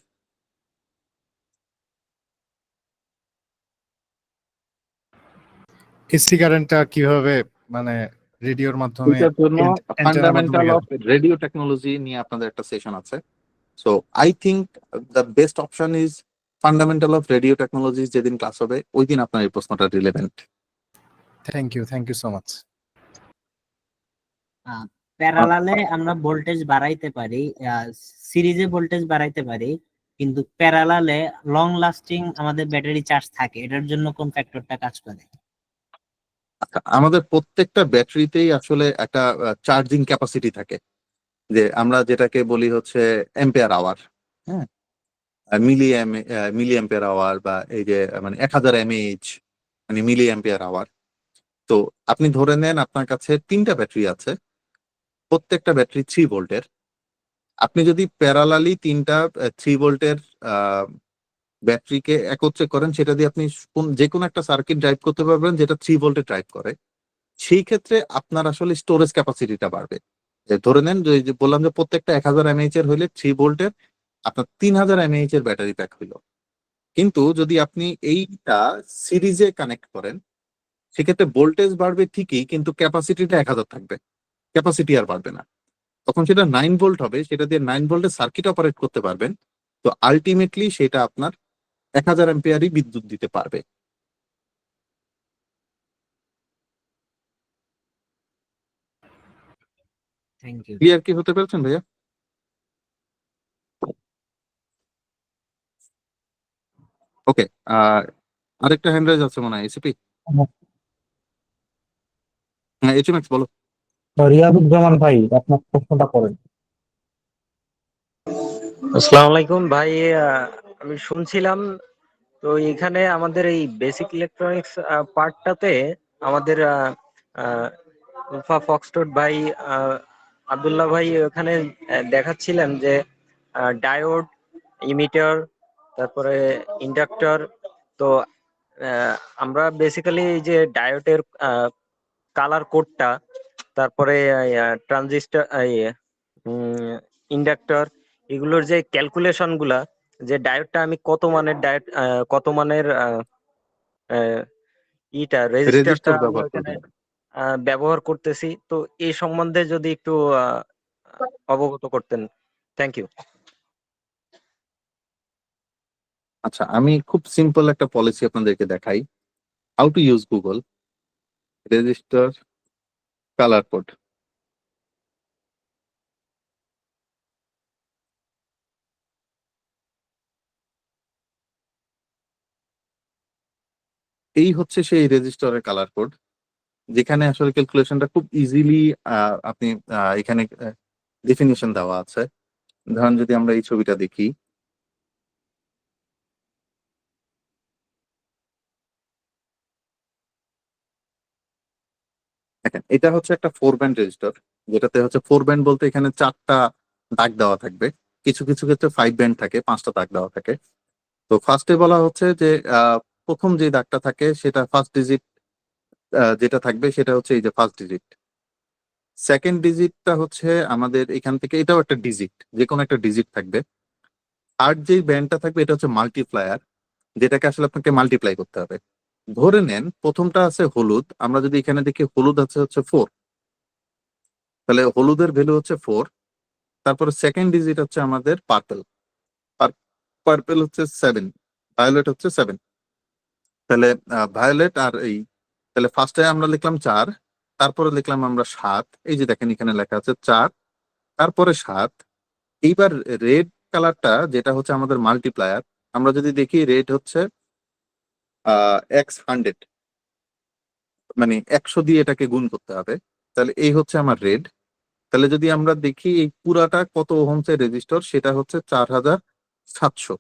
এসি কারেন্টটা কিভাবে মানে রেডিওর মাধ্যমে এটার জন্য অ্যান্টেনার মাধ্যমে ফান্ডামেন্টাল গেল? অফ রেডিও টেকনোলজি নিয়ে আপনাদের একটা সেশন আছে। So I think the best option is fundamental of radio technologies যেদিন ক্লাস হবে ওই দিন আপনার এই প্রশ্নটা relevant. Thank you so much. প্যারালালে আমরা ভোল্টেজ বাড়াইতে পারি, সিরিজে ভোল্টেজ বাড়াইতে পারি, কিন্তু প্যারালালে লং লাস্টিং আমাদের ব্যাটারি চার্জ থাকে, এটার জন্য কোন ফ্যাক্টরটা কাজ করে? আচ্ছা, আমাদের প্রত্যেকটা ব্যাটারিতেই আসলে একটা চার্জিং ক্যাপাসিটি থাকে, যে আমরা যেটাকে বলি হচ্ছে এম্পিয়ার আওয়ার, হ্যাঁ, মিলি এম্পিয়ার আওয়ার, বা এই যে মানে 1000 mAh মানে মিলি এম্পিয়ার আওয়ার। তো আপনি ধরে নেন আপনার কাছে 3টা ব্যাটারি আছে, প্রত্যেকটা ব্যাটারি 3 ভোল্টের। আপনি যদি প্যারালালি 3টা 3 ভোল্টের ব্যাটারিকে একত্রে করেন, সেটা দিয়ে আপনি যে কোনো একটা সার্কিট ড্রাইভ করতে পারবেন যেটা 3 ভোল্টে ড্রাইভ করে। সেই ক্ষেত্রে আপনার আসলে স্টোরেজ ক্যাপাসিটিটা বাড়বে। যে ধরে নেন যে যে বললাম যে প্রত্যেকটা 1000 mAh এর হইলে 3 ভোল্টের আপনার 3000 mAh এর ব্যাটারি প্যাক হইলো। কিন্তু যদি আপনি এইটা সিরিজে কানেক্ট করেন, সেক্ষেত্রে ভোল্টেজ বাড়বে ঠিকই, কিন্তু ক্যাপাসিটিটা 1000 থাকবে, ক্যাপাসিটি আর বাড়বে না। তখন সেটা 9 ভোল্ট হবে, সেটা দিয়ে 9 ভোল্টের সার্কিট অপারেট করতে পারবেন। তো আলটিমেটলি সেটা আপনার 1000 অ্যাম্পিয়ারই বিদ্যুৎ দিতে পারবে। Thank you. ক্লিয়ার কি হতে পেরেছেন ভাইয়া? ওকে, আরেকটা হ্যান্ড রাইজ আছে মনে হয়, এসিপি। হ্যাঁ, এইচএমএক্স বলো। রিয়াজুজ্জামান ভাই, আপনার প্রশ্নটা করেন। আসসালামু আলাইকুম ভাই, আমি শুনছিলাম তো এখানে আমাদের এই বেসিক ইলেকট্রনিক্স পার্টটাতে আমাদের উলফা ফক্সট্রট ভাই, আব্দুল্লাহ ভাই ওখানে দেখাচ্ছিলেন যে ডায়োড, ইমিটার, তারপরে ইন্ডাক্টর। তো আমরা বেসিক্যালি এই যে ডায়োডের কালার কোডটা, তারপরে ট্রানজিস্টর, ইন্ডাক্টর, এগুলোর যে ক্যালকুলেশন গুলা, যে ডায়োডটা আমি কত মানের ডায়োড, কত মানের রেজিস্টারটা রেজিস্টার আমি ব্যবহার ওখানে করবেন। ব্যবহার করতেছি, তো এই সম্বন্ধে যদি একটু অবগত করতেন। Thank you. আচ্ছা, আমি খুব সিম্পল একটা পলিসি আপনাদেরকে দেখাই, how to use Google resistor colour code. এই হচ্ছে সেই রেজিস্টারের কালার কোড, যেখানে আসলে ক্যালকুলেশনটা খুব ইজিলি আপনি এখানে ডেফিনিশন দেওয়া আছে। ধরেন যদি আমরা এই ছবিটা দেখি, দেখেন এটা হচ্ছে একটা 4 ব্যান্ড রেজিস্টার, যেটাতে হচ্ছে 4 ব্যান্ড বলতে এখানে 4টা দাগ দেওয়া থাকবে, কিছু কিছু ক্ষেত্রে 5 ব্যান্ড থাকে, 5টা দাগ দেওয়া থাকে। তো ফার্স্টে বলা হচ্ছে যে প্রথম যে দাগটা থাকে সেটা ফার্স্ট ডিজিট, যেটা থাকবে সেটা হচ্ছে এই যে ফার্স্ট ডিজিট। সেকেন্ড ডিজিটটা হচ্ছে আমাদের এখান থেকে, এটাও একটা ডিজিট, যে কোনো একটা ডিজিট থাকবে। থার্ড যে ব্যান্ডটা থাকবে এটা হচ্ছে মাল্টিপ্লায়ার, যেটাকে আসলে আপনাকে মাল্টিপ্লাই করতে হবে। ধরে নেন প্রথমটা আছে হলুদ, আমরা যদি এখানে দেখি হলুদ আছে হচ্ছে 4, তাহলে হলুদের ভ্যালু হচ্ছে 4। তারপরে সেকেন্ড ডিজিট হচ্ছে আমাদের পার্পল, পার্পল হচ্ছে 7, ভায়োলেট হচ্ছে 7। তাহলে ভায়োলেট আর এই, তাহলে ফার্স্টে আমরা লিখলাম 4, তারপরে লিখলাম আমরা 7। এই যে দেখেন এখানে লেখা আছে 4, তারপরে 7। এইবার রেড কালারটা যেটা হচ্ছে আমাদের মাল্টিপ্লায়ার, আমরা যদি দেখি রেড হচ্ছে x100, মানে 100 দিয়ে এটাকে গুণ করতে হবে। তাহলে এই হচ্ছে আমার রেড। তাহলে যদি আমরা দেখি এই পুরাটা কত ওহমসের রেজিস্টর, সেটা হচ্ছে 4700,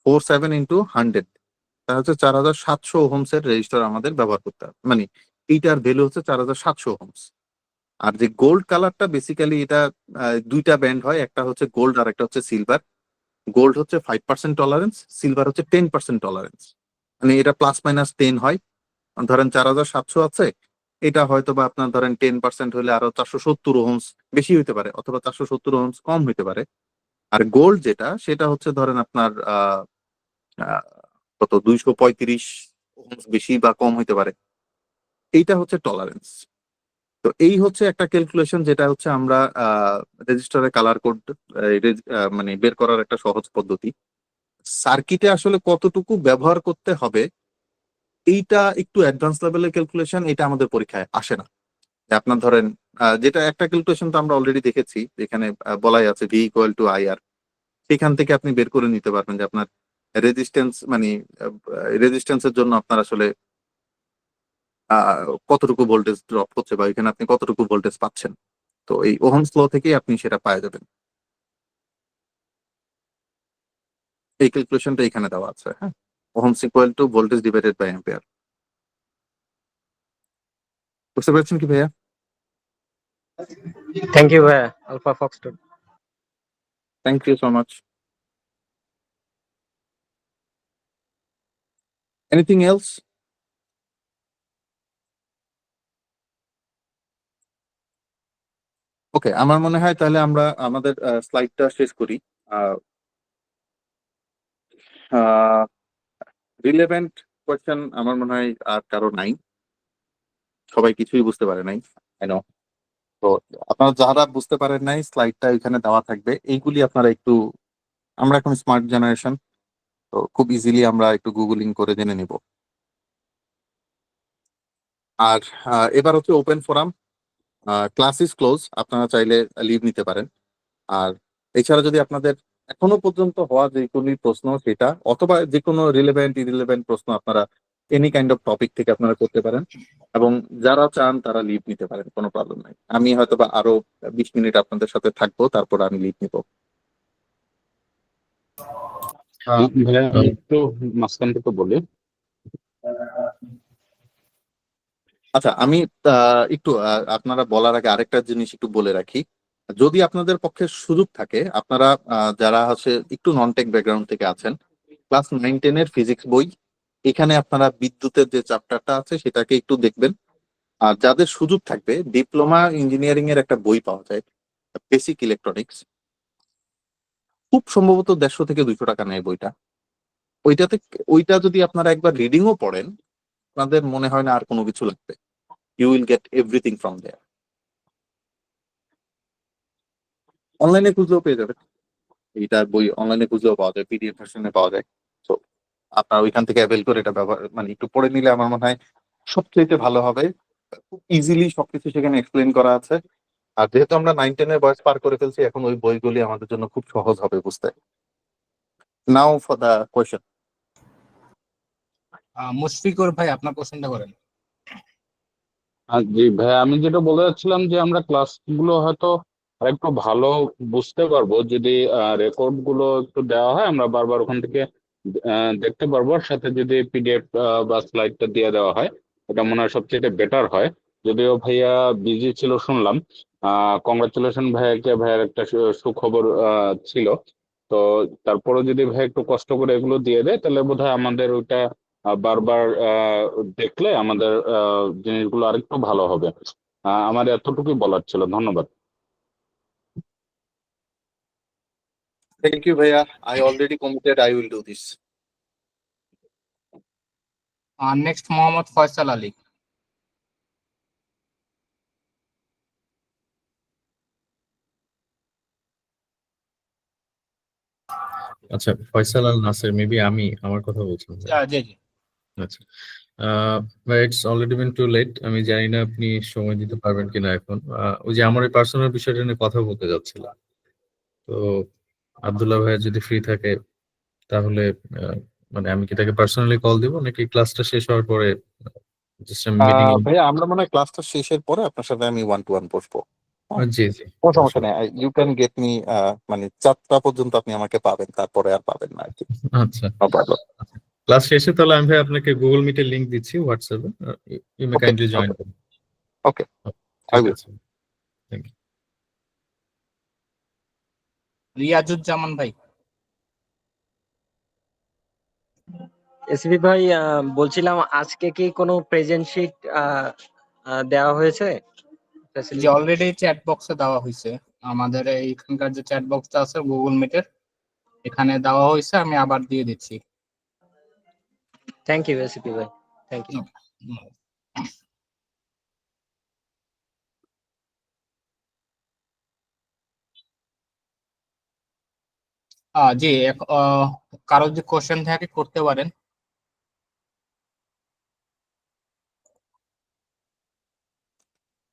47 ইন্টু 100, তা হচ্ছে 4700 ওহমসের রেজিস্টর আমাদের ব্যবহার করতে হবে, মানে এইটার ভ্যালু হচ্ছে 4700 ওহমস। আর যে গোল্ড কালারটা বেসিক্যালি এটা 2টা ব্যান্ড হয়, একটা হচ্ছে গোল্ড আর একটা হচ্ছে সিলভার। গোল্ড হচ্ছে 5% টলারেন্স, সিলভার হচ্ছে 10% টলারেন্স, মানে এটা +-10 হয়। ধরেন 4700 আছে, এটা হয়তো বা আপনার ধরেন 10% হলে আরো 470 ওহমস বেশি হইতে পারে, অথবা 470 ওহমস কম হইতে পারে। আর গোল্ড যেটা, সেটা হচ্ছে ধরেন আপনার আহ, কত 235 ওহমস বেশি বা কম হইতে পারে। এইটা হচ্ছে টলারেন্স। তো এই হচ্ছে একটা ক্যালকুলেশন, যেটা হচ্ছে আমরা রেজিস্টারে কালার কোড মানে বের করার একটা সহজ পদ্ধতি। সার্কিটে আসলে কতটুকু ব্যবহার করতে হবে এইটা একটু অ্যাডভান্স লেভেলের ক্যালকুলেশন, এটা আমাদের পরীক্ষায় আসে না। যে আপনার ধরেন যেটা একটা ক্যালকুলেশন তো আমরা অলরেডি দেখেছি, যেখানে বলাই আছে ভি ইকুয়াল টু আইআর, সেখান থেকে আপনি বের করে নিতে পারবেন যে আপনার রেজিস্ট্যান্স মানে রেজিস্ট্যান্সের জন্য আপনার আসলে কতটুকু ভোল্টেজ ড্রপ হচ্ছে বা এখানে আপনি কতটুকু ভোল্টেজ পাচ্ছেন। তো এই ওহমস ল থেকেই আপনি সেটা পাওয়া যাবেন। এই ক্যালকুলেশনটা এখানে দেওয়া আছে। হ্যাঁ, ohms equal to voltage divided by ampere. বুঝতে পেরেছেন কি ভাইয়া? থ্যাংক ইউ ভাইয়া, alpha foxtrot. Thank you so much. Anything else? Okay, আমার মনে হয় তাহলে আমরা আমাদের স্লাইডটা শেষ করি। রিলেভেন্ট কোয়েশ্চেন আমার মনে হয় আর কারো নাই, সবাই কিছুই বুঝতে পারে নাই। তো আপনারা যারা বুঝতে পারেন নাই, স্লাইডটা এখানে দেওয়া থাকবে, এইগুলি আপনারা একটু, আমরা এখন স্মার্ট জেনারেশন, তো খুব ইজিলি আমরা একটু গুগলিং করে জেনে নিব। আর এবার হচ্ছে open forum, class is close, আপনারা চাইলে লিভ নিতে পারেন। আর এছাড়া যদি আপনাদের এখনো পর্যন্ত হওয়া যে কোনো প্রশ্ন সেটা, অথবা যে কোনো রিলেভেন্ট ইরিলেভেন্ট প্রশ্ন আপনারা এনি কাইন্ড অফ টপিক থেকে আপনারা করতে পারেন, এবং যারা চান তারা লিভ নিতে পারেন, কোনো প্রবলেম নাই। আমি হয়তো বা আরো 20 মিনিট আপনাদের সাথে থাকবো, তারপর আমি লিভ নিব। ভাইয়া আমি একটু মাঝখান থেকে বলি। আচ্ছা, আমি একটু আপনারা বলার আগে আরেকটা জিনিস একটু বলে রাখি। যদি আপনাদের পক্ষে সুযোগ থাকে, আপনারা যারা হচ্ছে একটু নন টেক ব্যাকগ্রাউন্ড থেকে আছেন, ক্লাস 9-10 এর ফিজিক্স বই, এখানে আপনারা বিদ্যুতের যে চ্যাপ্টারটা আছে সেটাকে একটু দেখবেন। আর যাদের সুযোগ থাকবে, ডিপ্লোমা ইঞ্জিনিয়ারিং এর একটা বই পাওয়া যায়, বেসিক ইলেকট্রনিক্স, খুব সম্ভবত 150 থেকে 200 টাকা নেয় বইটা। ওইটাতে, ওইটা যদি আপনারা একবার রিডিংও পড়েন, আপনাদের মনে হয় না আর কোনো কিছু লাগবে। You will get everything from there. অনলাইনে খুঁজলেও পেয়ে যাবেন, এইটার বই অনলাইনে খুঁজলেও পাওয়া যায়, পিডিএফ ভার্সনে পাওয়া যায়। তো আপনার ওইখান থেকে অ্যাভেল করে এটা ব্যবহার মানে একটু পড়ে নিলে আমার মনে হয় সবচেয়ে ভালো হবে। খুব ইজিলি সবকিছু সেখানে এক্সপ্লেন করা আছে। আর যেহেতু আমরা 9-10 এর বয়স পার করে ফেলছি, এখন ওই বইগুলি আমাদের জন্য খুব সহজ হবে বুঝতে। Now for the question. Mushfiqur ভাই আপনার কোশ্চেনটা করেন। জি ভাইয়া, আমি যেটা বলে যাচ্ছিলাম যে আমরা ক্লাসগুলো হয়তো আরেকটু ভালো বুঝতে পারবো যদি রেকর্ড গুলো একটু দেওয়া হয়, আমরা বারবার ওখান থেকে দেখতে পারবো। আর সাথে যদি পিডিএফ বা স্লাইডটা দিয়ে দেওয়া হয়, এটা মনে হয় সবচেয়ে বেটার হয়। যদিও ভাইয়া বিজি ছিল শুনলাম, কংগ্রাচুলেশন ভাইয়াকে, ভাইয়ার একটা সুখবর ছিল। তো তারপরে যদি ভাই একটু কষ্ট করে এগুলো দিয়ে দেয়, তাহলে বোধহয় আমাদের ওইটা বারবার দেখলে আমাদের জিনিসগুলো আরেকটু ভালো হবে। আমার এতটুকুই বলার ছিল, ধন্যবাদ। থ্যাংক ইউ ভাইয়া, I already committed, I will do this. Next Mohammad Faisal Ali. আচ্ছা, ফয়সাল আল নাসের, মেবি আমি আমার কথা বলছিলাম। জি জি। আচ্ছা, it's already been too late. আমি জানি না আপনি সময় দিতে পারবেন কিনা এখন। ওই যে আমার এই পার্সোনাল বিষয়টা নিয়ে কথা বলতে যাচ্ছিলাম, তো আব্দুল্লাহ ভাইয়া যদি ফ্রি থাকে তাহলে মানে আমি কি তাকে পার্সোনালি কল দিব নাকি ক্লাসটা শেষ হওয়ার পরে জাস্ট মিটিং? ভাইয়া আমরা মনে হয় ক্লাসটা শেষের পরে আপনার সাথে আমি 1-to-1 বসবো। জি জি, কোনো সমস্যা নেই, ইউ ক্যান গেট মি, মানে 4টা পর্যন্ত আপনি আমাকে পাবেন, তারপরে আর পাবেন না আর কি। আচ্ছা, নো প্রবলেম। ক্লাস শেষে তাহলে আমি ভাই আপনাকে গুগল মিটের লিংক দিচ্ছি হোয়াটসঅ্যাপে, you may okay kindly join. Okay okay, I ঠিক উইল। আছে, থ্যাংক ইউ। রিয়াজুজ্জামান ভাই। এসবি ভাই, বলছিলাম আজকে কি কোনো প্রেজেন্ট শিট দেওয়া হয়েছে? যে অলরেডি চ্যাট বক্সে দেওয়া হয়েছে, আমাদের এইখানকার যে চ্যাট বক্সটা আছে গুগল মিটের, এখানে দেওয়া হয়েছে, আমি আবার দিয়ে দিচ্ছি। থ্যাংক ইউ এসবি ভাই, থ্যাংক ইউ। Okay. জি কারো যদি কোশ্চেন থাকে করতে পারেন।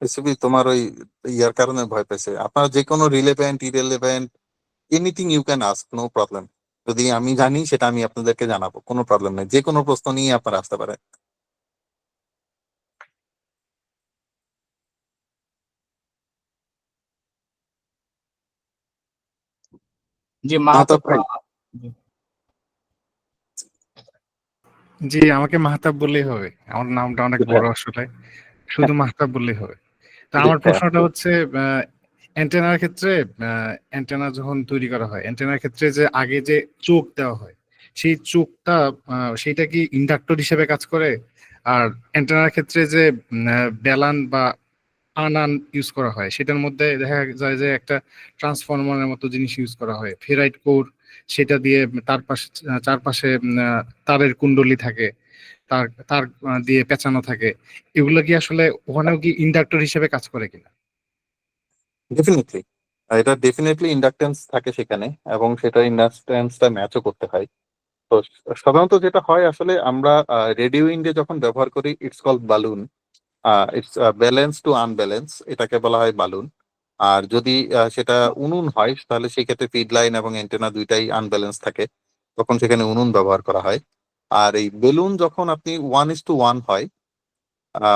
এসবি তোমার ওই ইয়ার কারণে ভয় পেয়েছে। আপনার যে কোনো relevant irrelevant anything you can ask, no problem. যদি আমি জানি সেটা আমি আপনাদেরকে জানাবো, কোনো প্রবলেম নেই, যে কোনো প্রশ্ন নিয়ে আপনারা আসতে পারেন। জি মাহাতাব। মাহতাব ভাই, জি। জি, আমাকে মাহতাব বললেই হবে, আমার নামটা অনেক good বড় হ্যাঁ। আসলে, শুধু মাহতাব বললেই হবে। তো জি আমার হ্যাঁ। প্রশ্নটা হচ্ছে অ্যান্টেনার ক্ষেত্রে, অ্যান্টেনা যখন তৈরি করা হয় অ্যান্টেনার ক্ষেত্রে যে আগে যে চোখ দেওয়া হয় সেই চোখটা সেইটা কি ইন্ডাক্টর হিসেবে কাজ করে? আর অ্যান্টেনার ক্ষেত্রে যে বেলান বা আনান ইউজ করা হয় সেটার মধ্যে দেখা যায় যে একটা ট্রান্সফরমারের মতো জিনিস ইউজ করা হয়, ফেরাইট কোর, সেটা দিয়ে তার পাশে চারপাশে তারের কুণ্ডলী থাকে, তার তার দিয়ে পেঁচানো থাকে। এগুলো কি আসলে ওখানেও কি ইন্ডাক্টর হিসেবে কাজ করে কিনা? ডেফিনেটলি, এটা ডেফিনেটলি ইন্ডাকটেন্স থাকে সেখানে, এবং সেটা ইন্ডাকটেন্সটা ম্যাচও করতে হয়। তো সাধারণত যেটা হয় আসলে আমরা রেডিও ইন্ডে যখন ব্যবহার করি, it's call balun. It's balance to unbalance, এটাকে বলা হয় বালুন। আর যদি সেটা উনুন হয় তাহলে সেই ক্ষেত্রে ফিড লাইন এবং অ্যান্টেনা দুইটাই আনব্যালেন্স থাকে, তখন সেখানে উনুন ব্যবহার করা হয়। আর এই বেলুন যখন আপনি 1:1 হয়,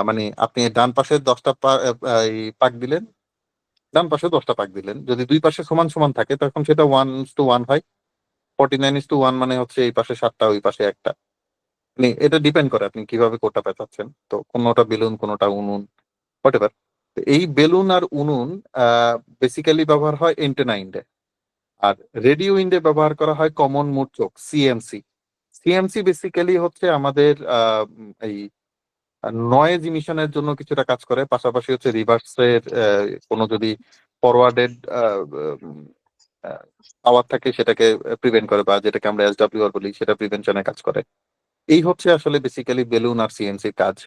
মানে আপনি ডান পাশে 10টা এই পাক দিলেন, ডান পাশে 10টা পাক দিলেন, যদি দুই পাশে সমান সমান থাকে তখন সেটা 1:1 হয়। 49:1 মানে হচ্ছে এই পাশে 7টা ওই পাশে একটা। মানে এটা ডিপেন্ড করে আপনি কিভাবে কোটা পেঁচাচ্ছেন, তো কোনোটা বেলুন কোনোটা উনুন, হোয়াটএভার। এই বেলুন আর উনুন বেসিক্যালি ব্যবহার হয় এন্টেনা ইন্ডে। আর রেডিও ইন্ডে ব্যবহার করা হয় কমন মোড চোখ, সিএমসি। সিএমসি বেসিক্যালি হচ্ছে আমাদের এই নয়েজ ইমিশনের জন্য কিছুটা কাজ করে, পাশাপাশি হচ্ছে রিভার্সের কোনো যদি ফরওয়ার্ডেড আওয়াজ থাকে সেটাকে প্রিভেন্ট করে, বা যেটাকে আমরা এসডব্লিউআর বলি সেটা প্রিভেনশনে কাজ করে। এই হচ্ছে আসলে বেসিক্যালি বেলুন আর সিএনসির কাজ।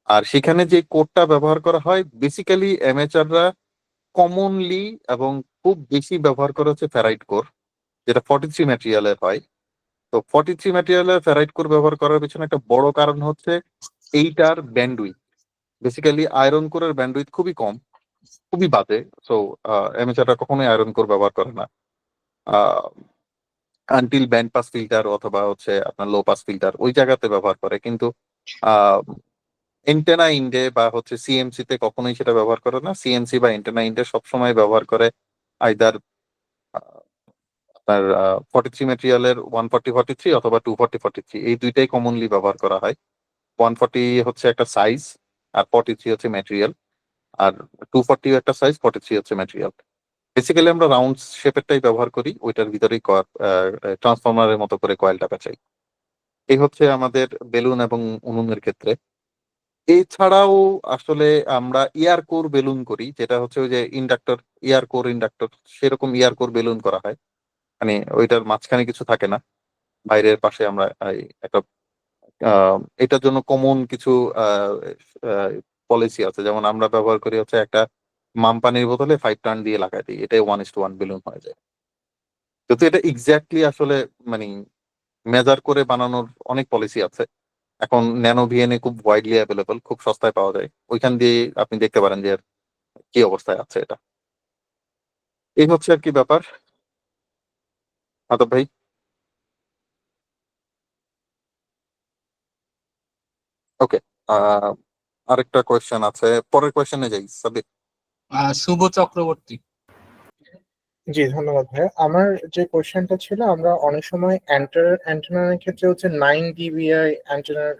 আর সেখানে যে কোডটা ব্যবহার করা হয় বেসিক্যালি অ্যামেচাররা কমনলি এবং খুব বেশি ব্যবহার করা হচ্ছে ফেরাইট কোর, যেটা 43 ম্যাটেরিয়ালের হয়। তো 43 ম্যাটেরিয়ালের ফেরাইট কোর ব্যবহার করার পিছনে একটা বড় কারণ হচ্ছে এইটার ব্যান্ডউইথ। বেসিক্যালি আয়রন কোরের ব্যান্ডউইথ খুবই কম, খুবই বাজে। সো অ্যামেচাররা কখনোই আয়রন কোর ব্যবহার করে না আনটিল ব্যান্ড পাস ফিল্টার অথবা হচ্ছে আপনার লো পাস ফিল্টার ওই জায়গাতে ব্যবহার করে, কিন্তু এন্টেনা ইন্ডে বা হচ্ছে সিএমসি তে কখনোই সেটা ব্যবহার করে না। সিএমসি বা এন্টেনা ইন্ডে সবসময় ব্যবহার করে আইদার আপনার 43 ম্যাটেরিয়ালের 140-43 অথবা 240-43, এই দুইটাই কমনলি ব্যবহার করা হয়। 140 হচ্ছে একটা সাইজ আর 43 হচ্ছে ম্যাটেরিয়াল, আর 240 একটা সাইজ, 43 হচ্ছে ম্যাটেরিয়াল। বেসিক্যালি আমরা রাউন্ড শেপেরটাই ব্যবহার করি, ওইটার ভিতরেই ট্রান্সফরমারের মতো করে কয়েলটা পেঁচাই। এই হচ্ছে আমাদের বেলুন এবং উনুনের ক্ষেত্রে। এছাড়াও আসলে আমরা ইয়ার কোর বেলুন করি, যেটা হচ্ছে ওই যে ইন্ডাক্টর, ইয়ার কোর ইন্ডাক্টর, সেরকম ইয়ার কোর বেলুন করা হয়। মানে ওইটার মাঝখানে কিছু থাকে না, বাইরের পাশে আমরা একটা এটার জন্য কমন কিছু পলিসি আছে, যেমন আমরা ব্যবহার করি হচ্ছে একটা মামপানির বোতলে 5 টার্ন দিয়ে লাগাই দিই, এটাই 1:1 বেলুন হয়ে যায়। কিন্তু এটা এক্স্যাক্টলি আসলে মানে মেজার করে বানানোর অনেক পলিসি আছে। এখন ন্যানো ভিএনএ খুব ওয়াইডলি অ্যাভেলেবল, খুব সস্তায় পাওয়া যায়, ওইখান দিয়ে আপনি দেখতে পারেন যে এর কি অবস্থায় আছে এটা। এই হচ্ছে আর কি ব্যাপার। আতব ভাই, ওকে, আরেকটা কোয়েশ্চেন আছে, পরের কোয়েশ্চেনে যাই সাবির। শুভ চক্রবর্তী। জি ধন্যবাদ ভাই। আমার যে কোশ্চেনটা ছিল, আমরা অনেক সময় অ্যান্টেনার ক্ষেত্রে হচ্ছে 9 dBi অ্যান্টেনার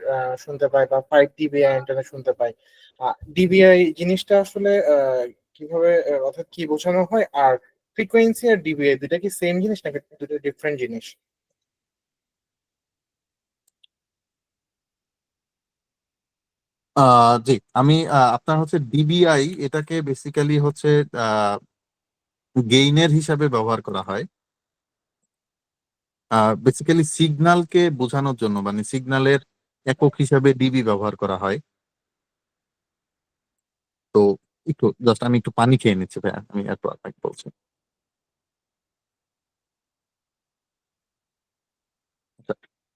শুনতে পাই, বা 5 dBi অ্যান্টেনা শুনতে পাই। ডিবিআই জিনিসটা আসলে কিভাবে, অর্থাৎ কি বোঝানো হয়, আর ফ্রিকোয়েন্সি আর ডিবিআই দুটা কি সেম জিনিস নাকি দুটো ডিফারেন্ট জিনিস? জি, আমি আপনার হচ্ছে ডিবিআই, এটাকে বেসিক্যালি হচ্ছে গেইনের হিসাবে ব্যবহার করা হয়, বেসিক্যালি সিগন্যালকে বোঝানোর জন্য, মানে সিগন্যালের একক হিসাবে ডিবি ব্যবহার করা হয়। তো একটু জাস্ট আমি একটু পানি খেয়ে নিচ্ছি ভাইয়া, আমি এরপর আপনাকে বলছি।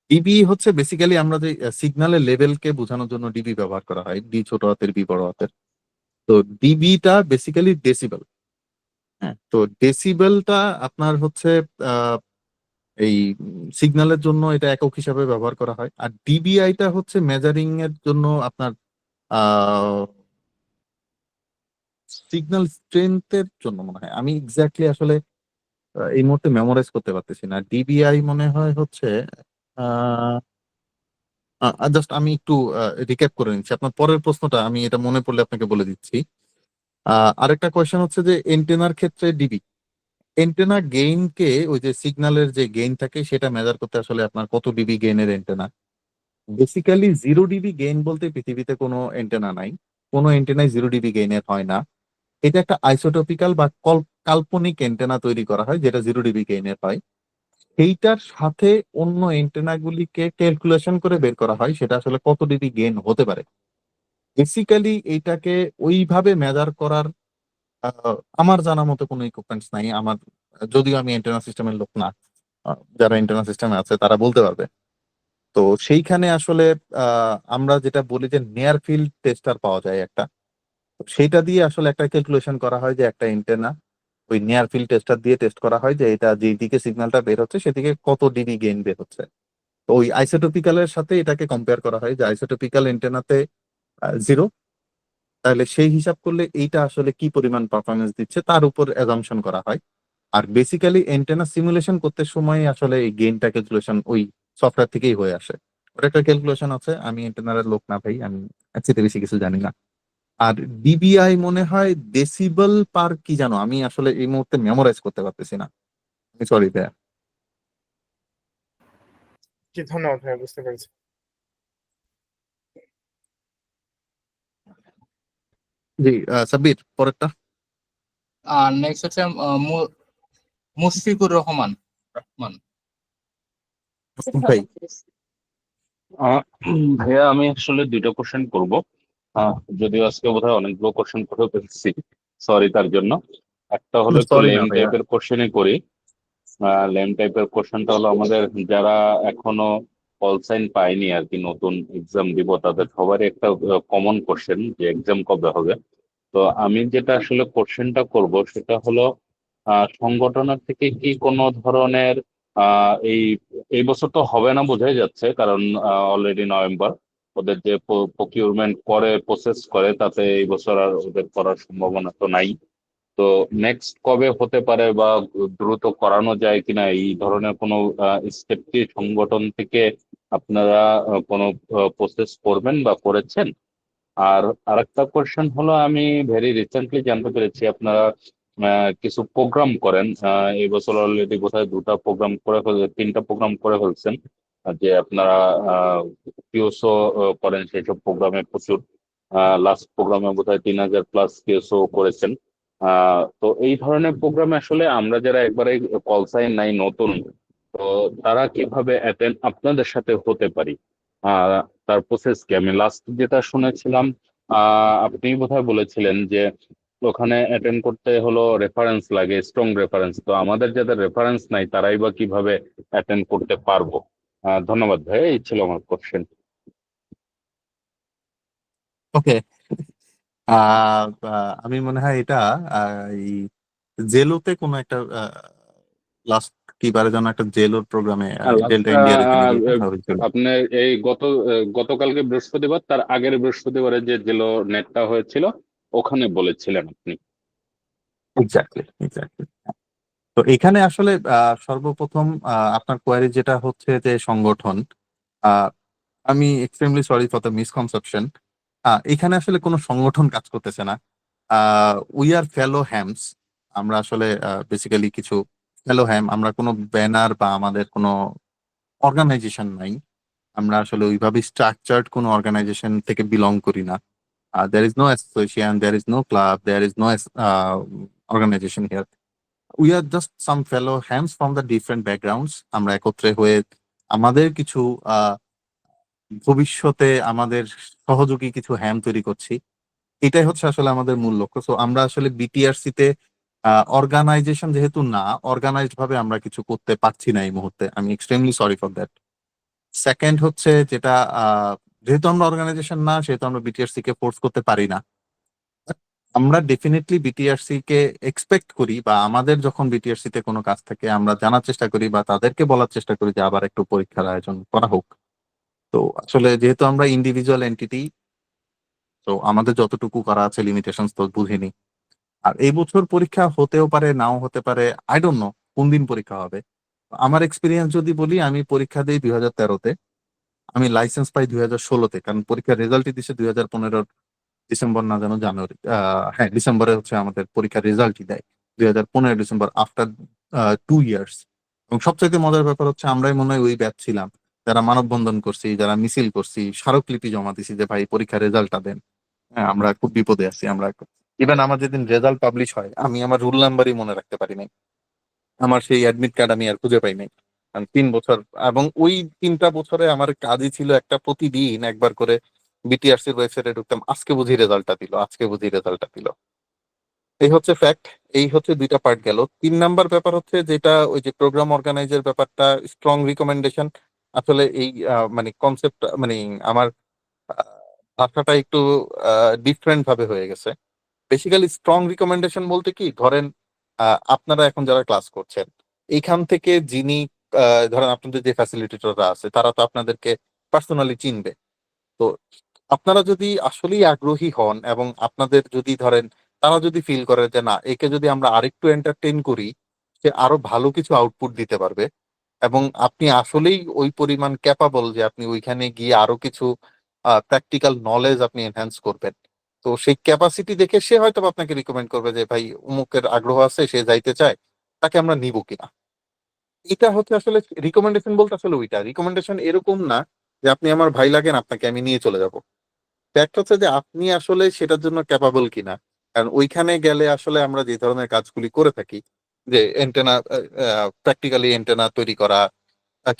ডিবি হচ্ছে বেসিক্যালি আমরা যে সিগন্যালের লেভেলকে বোঝানোর জন্য ডিবি ব্যবহার করা হয়, ডি ছোট হাতের বি বড় হাতের। তো ডিবিটা বেসিক্যালি ডেসিবেল। হ্যাঁ, তো ডেসিবেলটা আপনার হচ্ছে আহ, এই সিগন্যালের জন্য এটা একক হিসাবে ব্যবহার করা হয়, আর ডিবিআইটা হচ্ছে মেজারিং এর জন্য আপনার সিগন্যাল স্ট্রেংথের জন্য মনে হয়। আমি এক্স্যাক্টলি আসলে এই মুহূর্তে মেমোরাইজ করতে পারতেছি না। ডিবিআই মনে হয় হচ্ছে জাস্ট আমি একটু রিক্যাপ করে নিচ্ছি, আপনার পরের প্রশ্নটা আমি এটা মনে পড়লে আপনাকে বলে দিচ্ছি। আরেকটা কোয়েশ্চেন হচ্ছে যে এন্টেনার ক্ষেত্রে ডিবি এন্টেনা গেইনকে, ওই যে সিগন্যালের যে গেইন থাকে সেটা মেজার করতে আসলে আপনার কত ডিবি গেইনের এন্টেনা। বেসিক্যালি 0 ডিবি গেইন বলতে পৃথিবীতে কোনো এন্টেনা নাই, কোনো এন্টেনাই 0 ডিবি গেইনের হয় না। এটা একটা আইসোটোপিক্যাল বা কাল্পনিক এন্টেনা তৈরি করা হয় যেটা 0 ডিবি গেইনের হয়। সেইটার সাথে অন্য এন্টেনা গুলিকে ক্যালকুলেশন করে বের করা হয় সেটা আসলে কত ডিবি গেইন হতে পারে। বেসিক্যালি এইটাকে ওইভাবে মেজার করার আমার জানা মতো কোনো ইকুইপমেন্টস নাই আমার, যদিও আমি এন্টেনা সিস্টেমের লোক না। যারা এন্টেনা সিস্টেমে আছে তারা বলতে পারবে। তো সেইখানে আসলে আমরা যেটা বলি যে নিয়ার ফিল্ড টেস্টার পাওয়া যায় একটা, তো সেইটা দিয়ে আসলে একটা ক্যালকুলেশন করা হয় যে একটা এন্টেনা ওই নিয়ার ফিল্ড টেস্টার দিয়ে টেস্ট করা হয় যে এটা যেদিকে সিগন্যালটা বের হচ্ছে সেদিকে কত ডিবি গেইন বের হচ্ছে। তো ওই আইসোটোপিক্যালের সাথে এটাকে কম্পেয়ার করা হয় যে আইসোটোপিক্যাল এন্টেনাতে 0, তাহলে সেই হিসাব করলে এইটা আসলে কি পরিমাণ পারফরমেন্স দিচ্ছে তার উপর অ্যাজাম্পশন করা হয়। আর বেসিক্যালি এন্টেনা সিমুলেশন করতে সময় আসলে এই গেইনটা ক্যালকুলেশন ওই সফটওয়্যার থেকেই হয়ে আসে। ওটা একটা ক্যালকুলেশন আছে, আমি এন্টেনারের লোক না ভাই, আমি এর চেয়ে বেশি কিছু জানি না। আর ডিবিআই মনে হয় ডেসিবল পার কি জানো, আমি আসলে এই মুহূর্তে মেমোরাইজ করতে পারতেছি না, সরি ভাইয়া। জি, ধন্যবাদ ভাইয়া, বুঝতে পেরেছি। জি সাব্বির পরেরটা। নেক্সট হচ্ছে মুশফিকুর রহমান রহমান। ভাই ভাইয়া আমি আসলে দুইটা কোশ্চেন করব। যদিও আজকে বোধহয় অনেকগুলো কোশ্চেন করে ফেলছি, সরি তার জন্য। একটা হলো একটু সরি না লেম ভাইয়া। টাইপের কোশ্চেনই করি। লেম টাইপের কোশ্চেনটা হলো আমাদের যারা এখনো কল সাইন পায়নি আর কি, নতুন এক্সাম দিব, তাদের সবারই একটা কমন কোশ্চেন যে এক্সাম কবে হবে। তো আমি যেটা আসলে কোশ্চেনটা করব সেটা হলো সংগঠনের থেকে কি কোনো ধরনের এই এই বছর তো হবে না বোঝাই যাচ্ছে, কারণ অলরেডি নভেম্বর, ওদের যে প্রকিউরমেন্ট করে প্রসেস করে তাতে এই বছর আর ওদের করার সম্ভাবনা তো নাই। তো নেক্সট কবে হতে পারে বা দ্রুত করানো যায় কিনা এই ধরনের কোনো স্টেপ কি সংগঠন থেকে আপনারা কোনো প্রসেস করবেন বা করেছেন? আর আরেকটা কোয়েশ্চেন হলো, আমি ভেরি রিসেন্টলি জানতে পেরেছি আপনারা কিছু প্রোগ্রাম করেন। এই বছর অলরেডি বোধহয় 2টা প্রোগ্রাম করে ফেলছেন, 3টা প্রোগ্রাম করে ফেলছেন। যে আপনারা কিউসো করেন, সেই সব প্রোগ্রামে প্রচুর লাস্ট প্রোগ্রামে বোধহয় 3000+ কিউসো করেছেন। তো এই ধরনের প্রোগ্রামে আসলে আমরা যারা একবারে কল সাইন নাই নতুন, তো তারা কিভাবে অ্যাটেন্ড আপনাদের সাথে হতে পারি? তার প্রসেস কি? আমি লাস্ট যেটা শুনেছিলাম আপনি বোধহয় বলেছিলেন যে ওখানে অ্যাটেন্ড করতে হলো রেফারেন্স লাগে, স্ট্রং রেফারেন্স। তো আমাদের যাদের রেফারেন্স নাই তারাই বা কিভাবে অ্যাটেন্ড করতে পারবো? ধন্যবাদ ভাই, এই ছিল আমার কোশ্চেন। ওকে। আমি মনে হয় এটা এই জেলোতে কোনো একটা লাস্ট কিবারে যেন একটা জেলোর প্রোগ্রামে ডেল্টা ইন্ডিয়ার এখানে গিয়ে কথা হয়েছিল। আপনার এই গতকালকে বৃহস্পতিবার, তার আগের বৃহস্পতিবারে যে জেলো নেটটা হয়েছিল ওখানে বলেছিলেন আপনি। Exactly exactly. তো এখানে আসলে সর্বপ্রথম আপনার কোয়ারি যেটা হচ্ছে যে সংগঠন, আহ, আমি extremely sorry for the misconception. এখানে আসলে কোনো সংগঠন কাজ করতেছে না। We are fellow harms. আমরা আসলে বেসিক্যালি কিছু ফেলো হ্যাম, আমরা কোনো ব্যানার বা আমাদের কোনো অর্গানাইজেশন নাই। আমরা আসলে ওইভাবে স্ট্রাকচার্ড কোনো অর্গানাইজেশন থেকে বিলং করি না। there is no association, there is no club, there is no organization here. We are just some fellow hands from the different backgrounds. আমরা একত্রে হয়ে আমাদের কিছু ভবিষ্যতে আমাদের সহযোগী কিছু হ্যাম তৈরি করছি। এটাই হচ্ছে আসলে আমাদের মূল লক্ষ্য। সো আমরা আসলে বিটিআরসি তে অর্গানাইজেশন যেহেতু না, অর্গানাইজড ভাবে আমরা কিছু করতে পারছি না এই মুহূর্তে। আমি extremely sorry for that. Second হচ্ছে যেটা যেহেতু আমরা অর্গানাইজেশন না, সেহেতু আমরা বিটিআরসি কে ফোর্স করতে পারি না। আমরা ডেফিনেটলি বিটিআরসি কে এক্সপেক্ট করি, বা আমাদের যখন বিটিআরসি তে কোনো কাজ থাকে আমরা জানার চেষ্টা করি বা তাদেরকে বলার চেষ্টা করি যে আবার একটু পরীক্ষার আয়োজন করা হোক। তো আসলে যেহেতু আমরা ইন্ডিভিজুয়াল এন্টিটি, তো আমাদের যতটুকু করা আছে লিমিটেশন তো বুঝিনি। আর এই বছর পরীক্ষা হতেও পারে, নাও হতে পারে, আই ডোন্ট নো কোন দিন পরীক্ষা হবে। আমার এক্সপিরিয়েন্স যদি বলি, আমি পরীক্ষা দিই 2013-তে, আমি লাইসেন্স পাই 2016-তে, কারণ পরীক্ষার রেজাল্টই দিছে 2015-র ডিসেম্বর না যেন জানুয়ারি, হ্যাঁ ডিসেম্বরে হচ্ছে আমাদের পরীক্ষার রেজাল্টই দেয়, 2015 ডিসেম্বর, আফটার 2 ইয়ার্স। এবং সবচেয়ে মজার ব্যাপার হচ্ছে আমরাই মনে হয় ওই ব্যাচ ছিলাম যারা মানববন্ধন করছি, যারা মিছিল করছি, স্মারকলিপি জমা দিছি যে ভাই পরীক্ষার রেজাল্টটা দেন। হ্যাঁ, আমরা খুব বিপদে আছি। আমরা ইভেন আমার যেদিন রেজাল্ট পাবলিশ হয়, আমি আমার রুল নাম্বারই মনে রাখতে পারি নাই, আমার সেই অ্যাডমিট কার্ড আমি আর খুঁজে পাই নাই। কারণ 3 বছর, এবং ওই 3টা বছরে আমার কাজই ছিল একটা, প্রতিদিন একবার করে বিটিআরসির ওয়েবসাইটে ঢুকতাম, আজকে বুঝি রেজাল্টটা দিল, আজকে বুঝি রেজাল্টটা দিল। এই হচ্ছে ফ্যাক্ট। এই হচ্ছে 2টা পার্ট গেল। 3 নাম্বার ব্যাপার হচ্ছে যেটা ওই যে প্রোগ্রাম অর্গানাইজার ব্যাপারটা, স্ট্রং রিকমেন্ডেশন। আসলে এই মানে কনসেপ্ট, মানে আমার আহ, ভাষাটা একটু ডিফারেন্ট ভাবে হয়ে গেছে। বেসিক্যালি স্ট্রং রিকমেন্ডেশন বলতে কি, ধরেন আপনারা এখন যারা ক্লাস করছেন, এইখান থেকে যিনি ধরেন আপনাদের যে ফ্যাসিলিটেটররা আছে তারা তো আপনাদেরকে পার্সোনালি চিনবে। তো আপনারা যদি আসলেই আগ্রহী হন এবং আপনাদের যদি ধরেন তারা যদি ফিল করে যে না, একে যদি আমরা আরেকটু এন্টারটেইন করি, সে আরো ভালো কিছু আউটপুট দিতে পারবে, এবং আপনি আসলেই ওই পরিমাণ ক্যাপাবল যে আপনি ওইখানে গিয়ে আরো কিছু প্র্যাকটিক্যাল নলেজ আপনি এনহ্যান্স করবেন, তো সেই ক্যাপাসিটি দেখে সে হয়তো বা আপনাকে রিকমেন্ড করবে যে ভাই অমুকের আগ্রহ আছে, সে যাইতে চায়, তাকে আমরা নিব কিনা। এটা হচ্ছে আসলে রিকমেন্ডেশন বলতে, আসলে ওইটা রিকমেন্ডেশন এরকম না যে আপনি আমার ভাই লাগেন আপনাকে আমি নিয়ে চলে যাব। ফ্যাক্ট হচ্ছে যে আপনি আসলে সেটার জন্য ক্যাপাবল কিনা। কারণ ওইখানে গেলে আসলে আমরা যে ধরনের কাজগুলি করে থাকি, যে এন্টেনা, প্র্যাকটিক্যালি এন্টেনা তৈরি করা,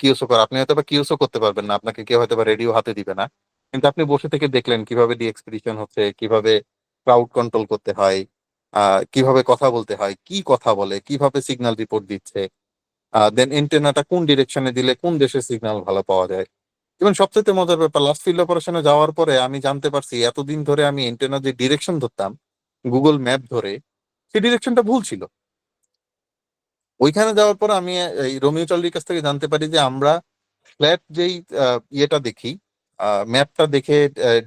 কিউসো করা, আপনি হয়তো বা কিউসো করতে পারবেন না, আপনাকে কেউ হয়তো বা রেডিও হাতে দিবে না, কিন্তু আপনি বসে থেকে দেখলেন কিভাবে ডি এক্সপিডিশন হচ্ছে, কিভাবে ক্রাউড কন্ট্রোল করতে হয়, কিভাবে কথা বলতে হয়, কি কথা বলে, কিভাবে সিগন্যাল রিপোর্ট দিচ্ছে, দেন এন্টেনাটা কোন ডিরেকশনে দিলে কোন দেশের সিগন্যাল ভালো পাওয়া যায়। এবং সবচেয়ে মজার ব্যাপার, লাস্ট ফিল্ড অপারেশনে যাওয়ার পরে আমি জানতে পারছি এতদিন ধরে আমি এন্টেনার যে ডিরেকশন ধরতাম গুগল ম্যাপ ধরে, সেই ডিরেকশনটা ভুল ছিল। ওইখানে যাওয়ার পর আমি এই রোমিও চল্লির কাছ থেকে জানতে পারি যে আমরা ফ্ল্যাট যেই ইয়েটা দেখি, ম্যাপটা দেখে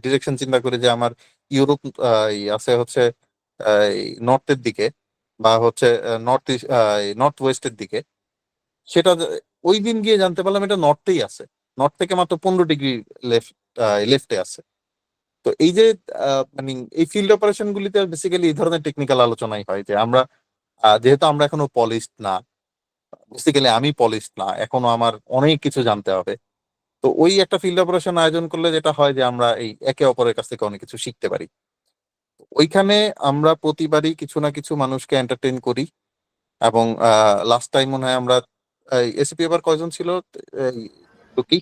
ডিরেকশন চিন্তা করি যে আমার ইউরোপ আছে হচ্ছে নর্থের দিকে, বা হচ্ছে নর্থ ওয়েস্টের দিকে, সেটা ওই দিন গিয়ে জানতে পারলাম এটা নর্থেই আছে, নর্থ থেকে মাত্র 15 ডিগ্রি লেফট লেফটে আছে। তো এই যে মানে এই ফিল্ড অপারেশন গুলিতে বেসিক্যালি এই ধরনের টেকনিক্যাল আলোচনাই হয়, যে আমরা যেহেতু আমরা এখনো পলিশড না, বেসিক্যালি আমি পলিশড না, এখনো আমার অনেক কিছু জানতে হবে। তো ওই একটা ফিল্ড অপারেশন আয়োজন করলে যেটা হয় যে আমরা এই একে অপরের কাছ থেকে অনেক কিছু শিখতে পারি। ওইখানে আমরা প্রতিবারই কিছু না কিছু মানুষকে এন্টারটেইন করি। এবং লাস্ট টাইম মনে হয় আমরা এসিপি এবার কয়জন ছিল, এই, কি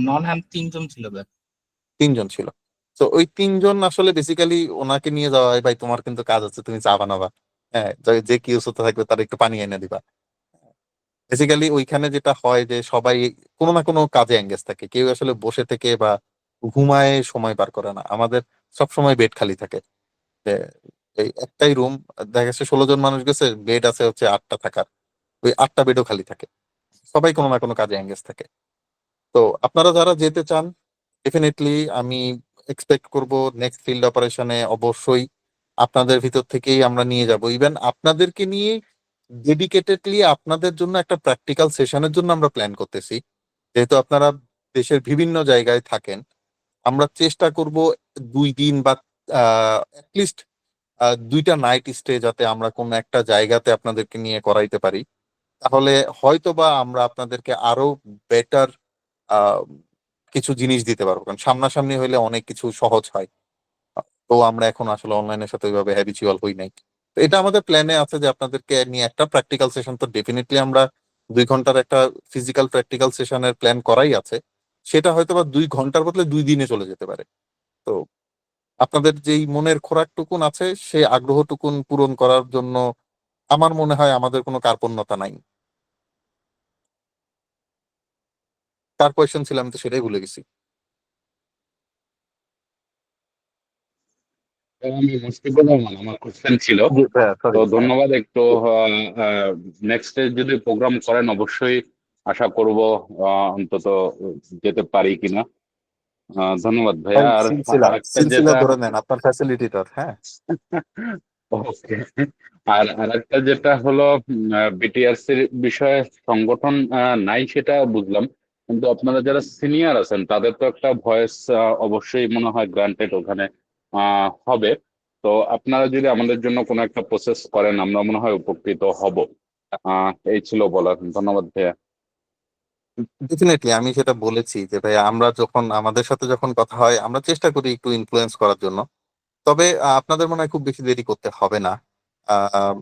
নন হ্যান্ড 3 জন ছিল ব্যাপ। 3 জন ছিল। তো ওই 3 জন আসলে বেসিক্যালি ওনাকে নিয়ে যাওয়া হয়, ভাই তোমার কিন্তু কাজ আছে, তুমি চা বানাবা, হ্যাঁ যে কি হতে থাকবে তার একটু পানি এনে দিবা। বেসিক্যালি ওইখানে যেটা হয় যে সবাই কোনো না কোনো কাজে এঙ্গেজ থাকে, কেউ আসলে বসে থেকে বা ঘুমায় সময় পার করে না। আমাদের সব সময় বেড খালি থাকে, যে এই একটাই রুম, দেখা গেছে 16 জন মানুষ গেছে, বেড আছে হচ্ছে 8টা থাকার, ওই 8টা বেডও খালি থাকে, সবাই কোনো না কোনো কাজে এঙ্গেজ থাকে। তো আপনারা যারা যেতে চান, ডেফিনেটলি আমি এক্সপেক্ট করব নেক্সট ফিল্ড অপারেশনে অবশ্যই আপনাদের ভিতর থেকেই আমরা নিয়ে যাব। ইভেন আপনাদেরকে নিয়ে ডেডিকেটেডলি আপনাদের জন্য একটা প্র্যাকটিক্যাল সেশনের জন্য আমরা প্ল্যান করতেছি। যেহেতু আপনারা দেশের বিভিন্ন জায়গায় থাকেন, আমরা চেষ্টা করব 2 দিন বা অ্যাটলিস্ট 2টা নাইট স্টে যাতে আমরা কোনো একটা জায়গাতে আপনাদেরকে নিয়ে করাইতে পারি। তাহলে হয়তোবা আমরা আপনাদেরকে আরো বেটার কিছু জিনিস দিতে পারবো, কারণ সামনাসামনি হইলে অনেক কিছু সহজ হয়। তো আমরা এখন আসলে অনলাইনের সাথে ওইভাবে হ্যাবিচুয়াল হই নাই। তো এটা আমাদের প্ল্যানে আছে যে আপনাদেরকে নিয়ে একটা প্র্যাকটিক্যাল সেশন, তো ডেফিনেটলি আমরা 2 ঘন্টার একটা ফিজিক্যাল প্র্যাকটিক্যাল সেশনের প্ল্যান করাই আছে। সেটা হয়তো বা 2 ঘন্টার বদলে 2 দিনে চলে যেতে পারে। তো আপনাদের যেই মনের খোরাকটুকুন আছে সেই আগ্রহটুকুন পূরণ করার জন্য আমার মনে হয় আমাদের কোনো কার্পণ্যতা নাই। কার কোয়েশ্চেন ছিল আমি তো সেটাই ভুলে গেছি। আমি মুশফিকুর রহমান, আমার কোশ্চেন ছিল। জি ভাইয়া, তো সরি। ধন্যবাদ। একটু নেক্সট যদি প্রোগ্রাম করেন অবশ্যই আশা করব অন্তত যেতে পারি কিনা। ধন্যবাদ ভাই ভাইয়া। আর সিলসিলা আরেকটা সিলসিলা যেটা ধরে নেন, আপনার ফ্যাসিলিটিটার। হ্যাঁ, ওকে, আর আরেকটা যেটা হলো বিটিআরসির বিষয়ে সংগঠন নাই সেটা বুঝলাম, কিন্তু আপনারা যারা সিনিয়র আছেন তাদের তো একটা ভয়েস অবশ্যই মনে হয় গ্রান্টেড ওখানে হবে। তো আপনারা যদি আমাদের জন্য কোনো একটা প্রসেস করেন আমরা মনে হয় উপকৃত হব। এই ছিল বলার। ধন্যবাদ ভাইয়া। ডেফিনেটলি আমি সেটা বলেছি যে ভাই আমরা যখন আমাদের সাথে যখন কথা হয় আমরা চেষ্টা করি একটু ইনফ্লুয়েন্স করার জন্য। তবে আপনাদের মনে হয় খুব বেশি দেরি করতে হবে না। আহ,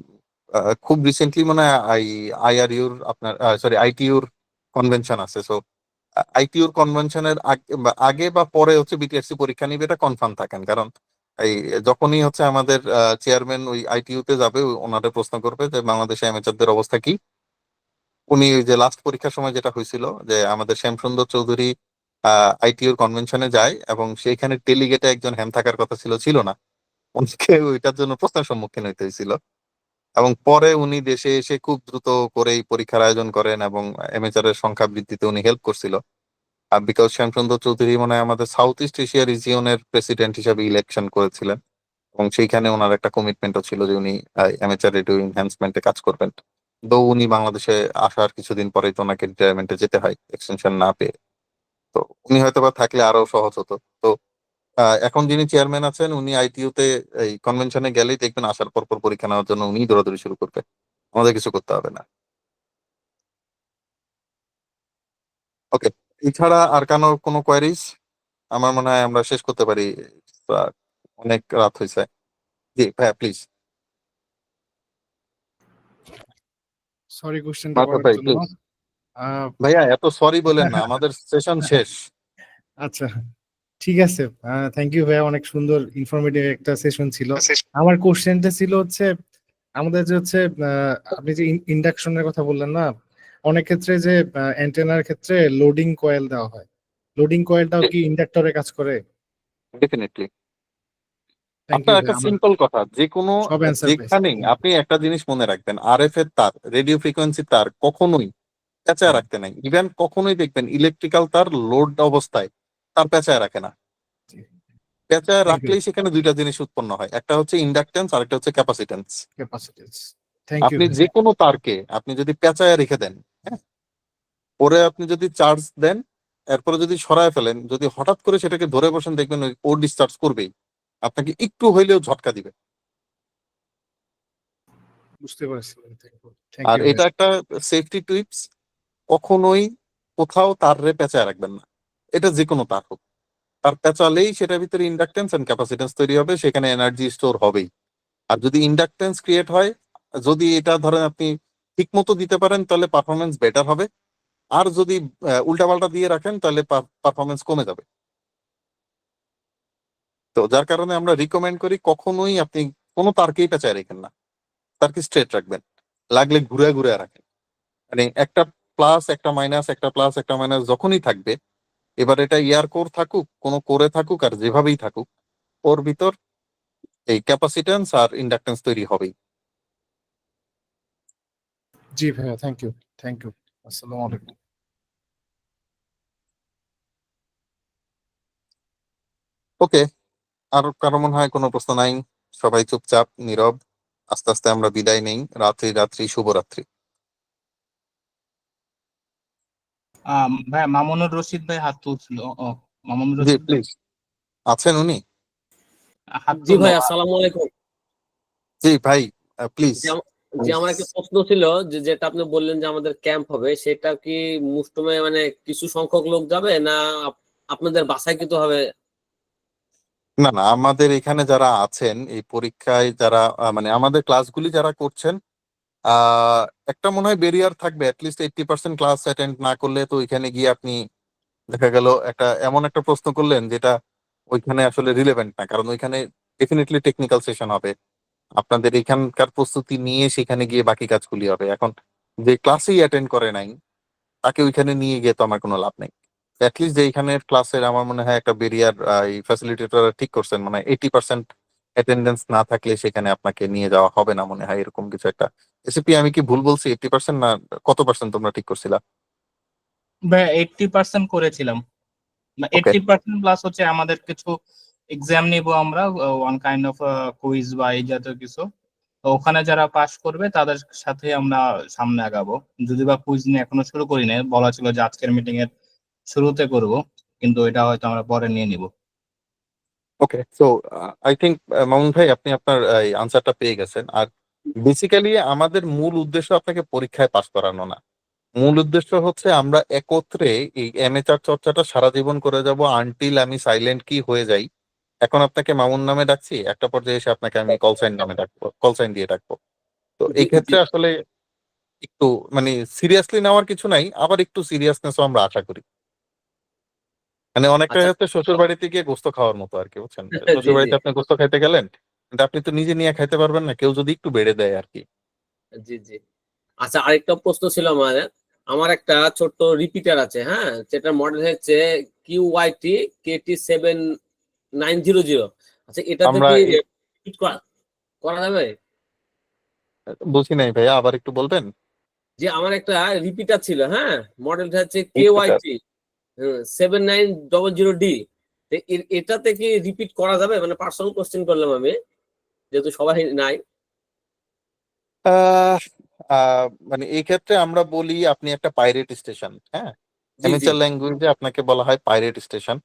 খুব রিসেন্টলি মনে হয় আইআরইউর আপনার সরি আইটিইউর কনভেনশন আছে। সো আইটিইউর কনভেনশনের আগে বা পরে হচ্ছে বিটিআরসি পরীক্ষা নিবে, এটা কনফার্ম থাকেন। কারণ এই যখনই হচ্ছে আমাদের চেয়ারম্যান ওই আইটিইউতে যাবে, ওনাদের প্রশ্ন করবে যে বাংলাদেশে এমএচআরদের অবস্থা কি। উনি ওই যে লাস্ট পরীক্ষার সময় যেটা হয়েছিল যে আমাদের শ্যামসুন্দর চৌধুরী আইটিইউর কনভেনশনে যায় এবং সেইখানে ডেলিগেটে একজন হ্যাম থাকার কথা ছিল, ছিল না। উনাকে ওইটার জন্য প্রশ্নের সম্মুখীন হইতে হয়েছিল। এবং পরে উনি দেশে এসে খুব দ্রুত করেই পরীক্ষার আয়োজন করেন এবং এমএচআর এর সংখ্যা বৃদ্ধিতে উনি হেল্প করছিল। আর বিকজ শ্যামসুন্দর চৌধুরী মনে হয় আমাদের সাউথ ইস্ট এশিয়া রিজিয়নের প্রেসিডেন্ট হিসাবে ইলেকশন করেছিলেন এবং সেইখানে ওনার একটা কমিটমেন্টও ছিল যে উনি এমএচআর রেডিও এনহ্যান্সমেন্টে কাজ করবেন। তো উনি বাংলাদেশে আসার কিছুদিন পরেই তো ওনাকে রিটায়ারমেন্টে যেতে হয় এক্সটেনশন না পেয়ে। তো উনি হয়তো বা থাকলে আরো সহজ হতো। তো এখন যিনি চেয়ারম্যান আছেন উনি আইটিইউতে এই কনভেনশনে গেলেই দেখবেন আসার পর পর পরীক্ষা নেওয়ার জন্য উনি দৌড়াদৌড়ি শুরু করবে, আমাদের কিছু করতে হবে না। ওকে, এছাড়া আর কোনো কোয়ারিজ? আমার মনে হয় আমরা শেষ করতে পারি। আহ, অনেক রাত হয়েছে। জি ভাইয়া প্লিজ। সরি কোশ্চেনটা মারফত করার ভাই জন্য। প্লিজ। আহ, ভাইয়া এত সরি বলেন না, আমাদের সেশন শেষ। আচ্ছা, ঠিক আছে। থ্যাংক ইউ ভাইয়া, অনেক সুন্দর ইনফরমেটিভ একটা সেশন ছিল। আমার কোশ্চেনটা ছিল হচ্ছে আমাদের যে হচ্ছে আপনি যে ইন্ডাকশনের কথা বললেন না, অনেক ক্ষেত্রে যে অ্যান্টেনার ক্ষেত্রে লোডিং কয়েল দেওয়া হয়, লোডিং কয়েলটাও কি ইন্ডাক্টরে কাজ করে? ডেফিনেটলি। থ্যাংক আপনার ইউ ভাই, একটা আমার সিম্পল কথা, যে কোনো সব অ্যান্সার পেয়েছি। যেখানেই আপনি একটা জিনিস মনে রাখবেন, আরএফ এর তার, রেডিও ফ্রিকোয়েন্সি তার কখনোই পেঁচায় রাখতে নাই। ইভেন কখনোই দেখবেন ইলেকট্রিক্যাল তার লোড অবস্থায় তার পেঁচায় রাখে না। পেঁচায় থ্যাংক ইউ। রাখলেই সেখানে দুইটা জিনিস উৎপন্ন হয়, একটা হচ্ছে ইন্ডাকটেন্স আর একটা হচ্ছে ক্যাপাসিটেন্স। ক্যাপাসিটেন্স। থ্যাংক ইউ আপনি ভাই। যে কোনো তারকে আপনি যদি পেঁচায় রেখে দেন, হ্যাঁ, পরে আপনি যদি চার্জ দেন, এরপরে যদি সরায় ফেলেন, যদি হঠাৎ করে সেটাকে ধরে বসেন দেখবেন ও ডিসচার্জ করবেই, আপনাকে একটু হইলেও ঝটকা দিবে। বুঝতে পারছি। থ্যাংক আর ইউ ভাই। এটা একটা সেফটি টিপস, কখনোই কোথাও তারে পেঁচায় রাখবেন না। এটা যে কোনো তার হোক, তার পেঁচালেই সেটার ভিতরে ইন্ডাকটেন্স এন্ড ক্যাপাসিটেন্স তৈরি হবে, সেখানে এনার্জি স্টোর হবেই। আর যদি ইন্ডাকটেন্স ক্রিয়েট হয়, যদি এটা ধরেন আপনি ঠিক মতো দিতে পারেন তাহলে পারফরমেন্স বেটার হবে। আর যদি উল্টাপাল্টা দিয়ে রাখেন তাহলে পারফরমেন্স কমে যাবে। তো যার কারণে আমরা রিকমেন্ড করি কখনোই আপনি কোনো তারকেই পেঁচায় রাখেন না, তারকে স্ট্রেট রাখবেন, লাগলে ঘুরে ঘুরে রাখেন। মানে একটা প্লাস একটা মাইনাস, একটা প্লাস একটা মাইনাস যখনই থাকবে, এবার এটা ইয়ার কোর থাকুক কোনো কোরে থাকুক আর যেভাবেই থাকুক, ওর ভিতর এই ক্যাপাসিটেন্স আর ইন্ডাকটেন্স তৈরি হবেই। জি ভাইয়া, থ্যাংক ইউ। Thank you. আসসালামু আলাইকুম। ওকে, আর কারো মনে হয় কোনো প্রশ্ন নাই? সবাই চুপচাপ নীরব। আস্তে আস্তে আমরা বিদায় নেই। রাত্রি রাত্রি, শুভরাত্রি। ভাই মামুনুর রশিদ ভাই হাত তুলছিল। ও, মামুনুর জি রশিদ ভাই প্লিজ, আছেন উনি? হাত জি তুললো। ভাই, আসসালামু আলাইকুম। জি ভাই প্লিজ। জি জি, আমার একটা প্রশ্ন ছিল যে যেটা আপনি বললেন যে আমাদের ক্যাম্প হবে, সেটা কি মুষ্টমে মানে কিছু সংখ্যক লোক যাবে না আপনাদের বাসায় হবে? না না, আমাদের এখানে যারা আছেন এই পরীক্ষায় যারা মানে আমাদের ক্লাসগুলি যারা করছেন, আহ একটা মনে হয় বেরিয়ার থাকবে, অ্যাটলিস্ট 80% ক্লাস অ্যাটেন্ড না করলে তো ওইখানে গিয়ে আপনি দেখা গেল একটা এমন একটা প্রশ্ন করলেন যেটা ওইখানে আসলে রিলেভেন্ট না, কারণ ওইখানে ডেফিনেটলি টেকনিক্যাল সেশন হবে। আপনাদের এখানকার প্রস্তুতি নিয়ে সেখানে গিয়ে বাকি কাজগুলি হবে। এখন যে ক্লাসেই অ্যাটেন্ড করে নাই তাকে ওইখানে নিয়ে গিয়ে তো আমার কোনো লাভ নেই। অ্যাটলিস্ট যে এখানে ক্লাসের আমার মনে হয় একটা বেরিয়ার এই ফ্যাসিলিটেটর ঠিক করছেন, মানে 80% অ্যাটেন্ডেন্স না থাকলে সেখানে আপনাকে নিয়ে যাওয়া হবে না মনে হয়, এরকম কিছু একটা। এসিপি আমি কি ভুল বলছি? 80% না কত পার্সেন্ট তোমরা ঠিক করছিলা? 80% করেছিলাম। ওকে 80% প্লাস হচ্ছে আমাদের কিছু এক্সাম নিব আমরা, ওয়ান কাইন্ড অফ কুইজ বা এই জাতীয় কিছু। তো ওখানে যারা পাশ করবে তাদের সাথে আমরা সামনে আগাবো। যদি বা কুইজ নিয়ে এখনো শুরু করি নাই, বলা ছিল যে আজকের মিটিং এর শুরুতে করব, কিন্তু এটা হয়তো আমরা পরে নিয়ে নিব। ওকে, সো আই থিঙ্ক মামুন ভাই আপনি আপনার আনসারটা পেয়ে গেছেন। আর বেসিক্যালি আমাদের মূল উদ্দেশ্য আপনাকে পরীক্ষায় পাস করানো না, মূল উদ্দেশ্য হচ্ছে আমরা একত্রে এই এমএচআর চর্চাটা সারা জীবন করে যাব আনটিল আমি সাইলেন্ট কি হয়ে যাই। এখন আপনাকে মামুন নামে ডাকছি, একটা পর্যায়ে এসে আপনাকে আমি কল সাইন নামে ডাকবো, কল সাইন দিয়ে ডাকবো। তো এই ক্ষেত্রে আসলে একটু মানে সিরিয়াসলি নেওয়ার কিছু নাই, আবার একটু সিরিয়াসনেসও আমরা আশা করি। মানে অনেকটা আচ্ছা। হচ্ছে শ্বশুর বাড়িতে গিয়ে গোস্ত খাওয়ার মতো আর কি, বুঝছেন? জি শ্বশুর জি বাড়িতে আপনি গোস্ত খাইতে গেলেন, কিন্তু আপনি তো নিজে নিয়ে খাইতে পারবেন না, কেউ যদি একটু বেড়ে দেয় আর কি। জি জি। আচ্ছা, আরেকটা প্রশ্ন ছিল আমার। আমার একটা ছোট্ট রিপিটার আছে, হ্যাঁ, যেটার মডেল হচ্ছে QYT KT7900। আচ্ছা, এটাতে আমরা কি এ- repeat করা যাবে? বুঝি নাই ভাইয়া, আবার একটু বলবেন? যে আমার একটা রিপিটার ছিল, হ্যাঁ, মডেলটা হচ্ছে রিপিটার? KYT 7900D। এটাতে কি রিপিট করা যাবে? মানে পার্সোনাল কোশ্চেন করলাম আমি, যেহেতু সবাই নাই। আহ, মানে এই ক্ষেত্রে আমরা বলি আপনি একটা পাইরেট স্টেশন, হ্যাঁ, জি জি এমএচআর ল্যাঙ্গুয়েজে আপনাকে বলা হয় পাইরেট স্টেশন।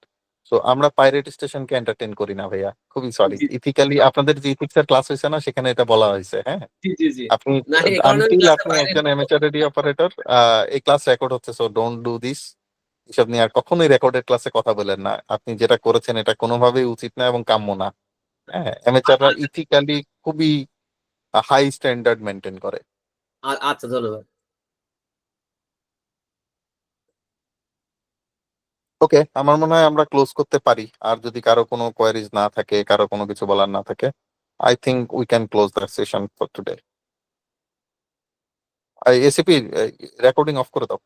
তো আমরা পাইরেট স্টেশনকে এন্টারটেইন করি না ভাইয়া, খুবই সরি। জি ইথিক্যালি আপনাদের যে ইথিক্সের ক্লাস হয়েছে না, সেখানে এটা বলা হয়েছে, হ্যাঁ। জি জি জি। আপনি না, এই কারণে আমি আনটিল ক্লাসের আপনি বাইরে। একজন এমএচআর রেডিও অপারেটর, এই ক্লাস রেকর্ড হচ্ছে, সো ডোন্ট ডু দিস। এসব নিয়ে আর কখনোই রেকর্ডের ক্লাসে কথা বলেন না। আপনি যেটা করেছেন এটা কোনোভাবেই উচিত না এবং কাম্য না। হ্যাঁ, এমএচআররা ইথিক্যালি খুবই হাই স্ট্যান্ডার্ড মেনটেন করে। আচ্ছা, ধন্যবাদ। ওকে, আমার মনে হয় আমরা ক্লোজ করতে পারি। আর যদি কারো কোনো কোয়ারিজ না থাকে, কারো কোনো কিছু বলার না থাকে, I think we can close the session for today. ACP recording of করে দাও।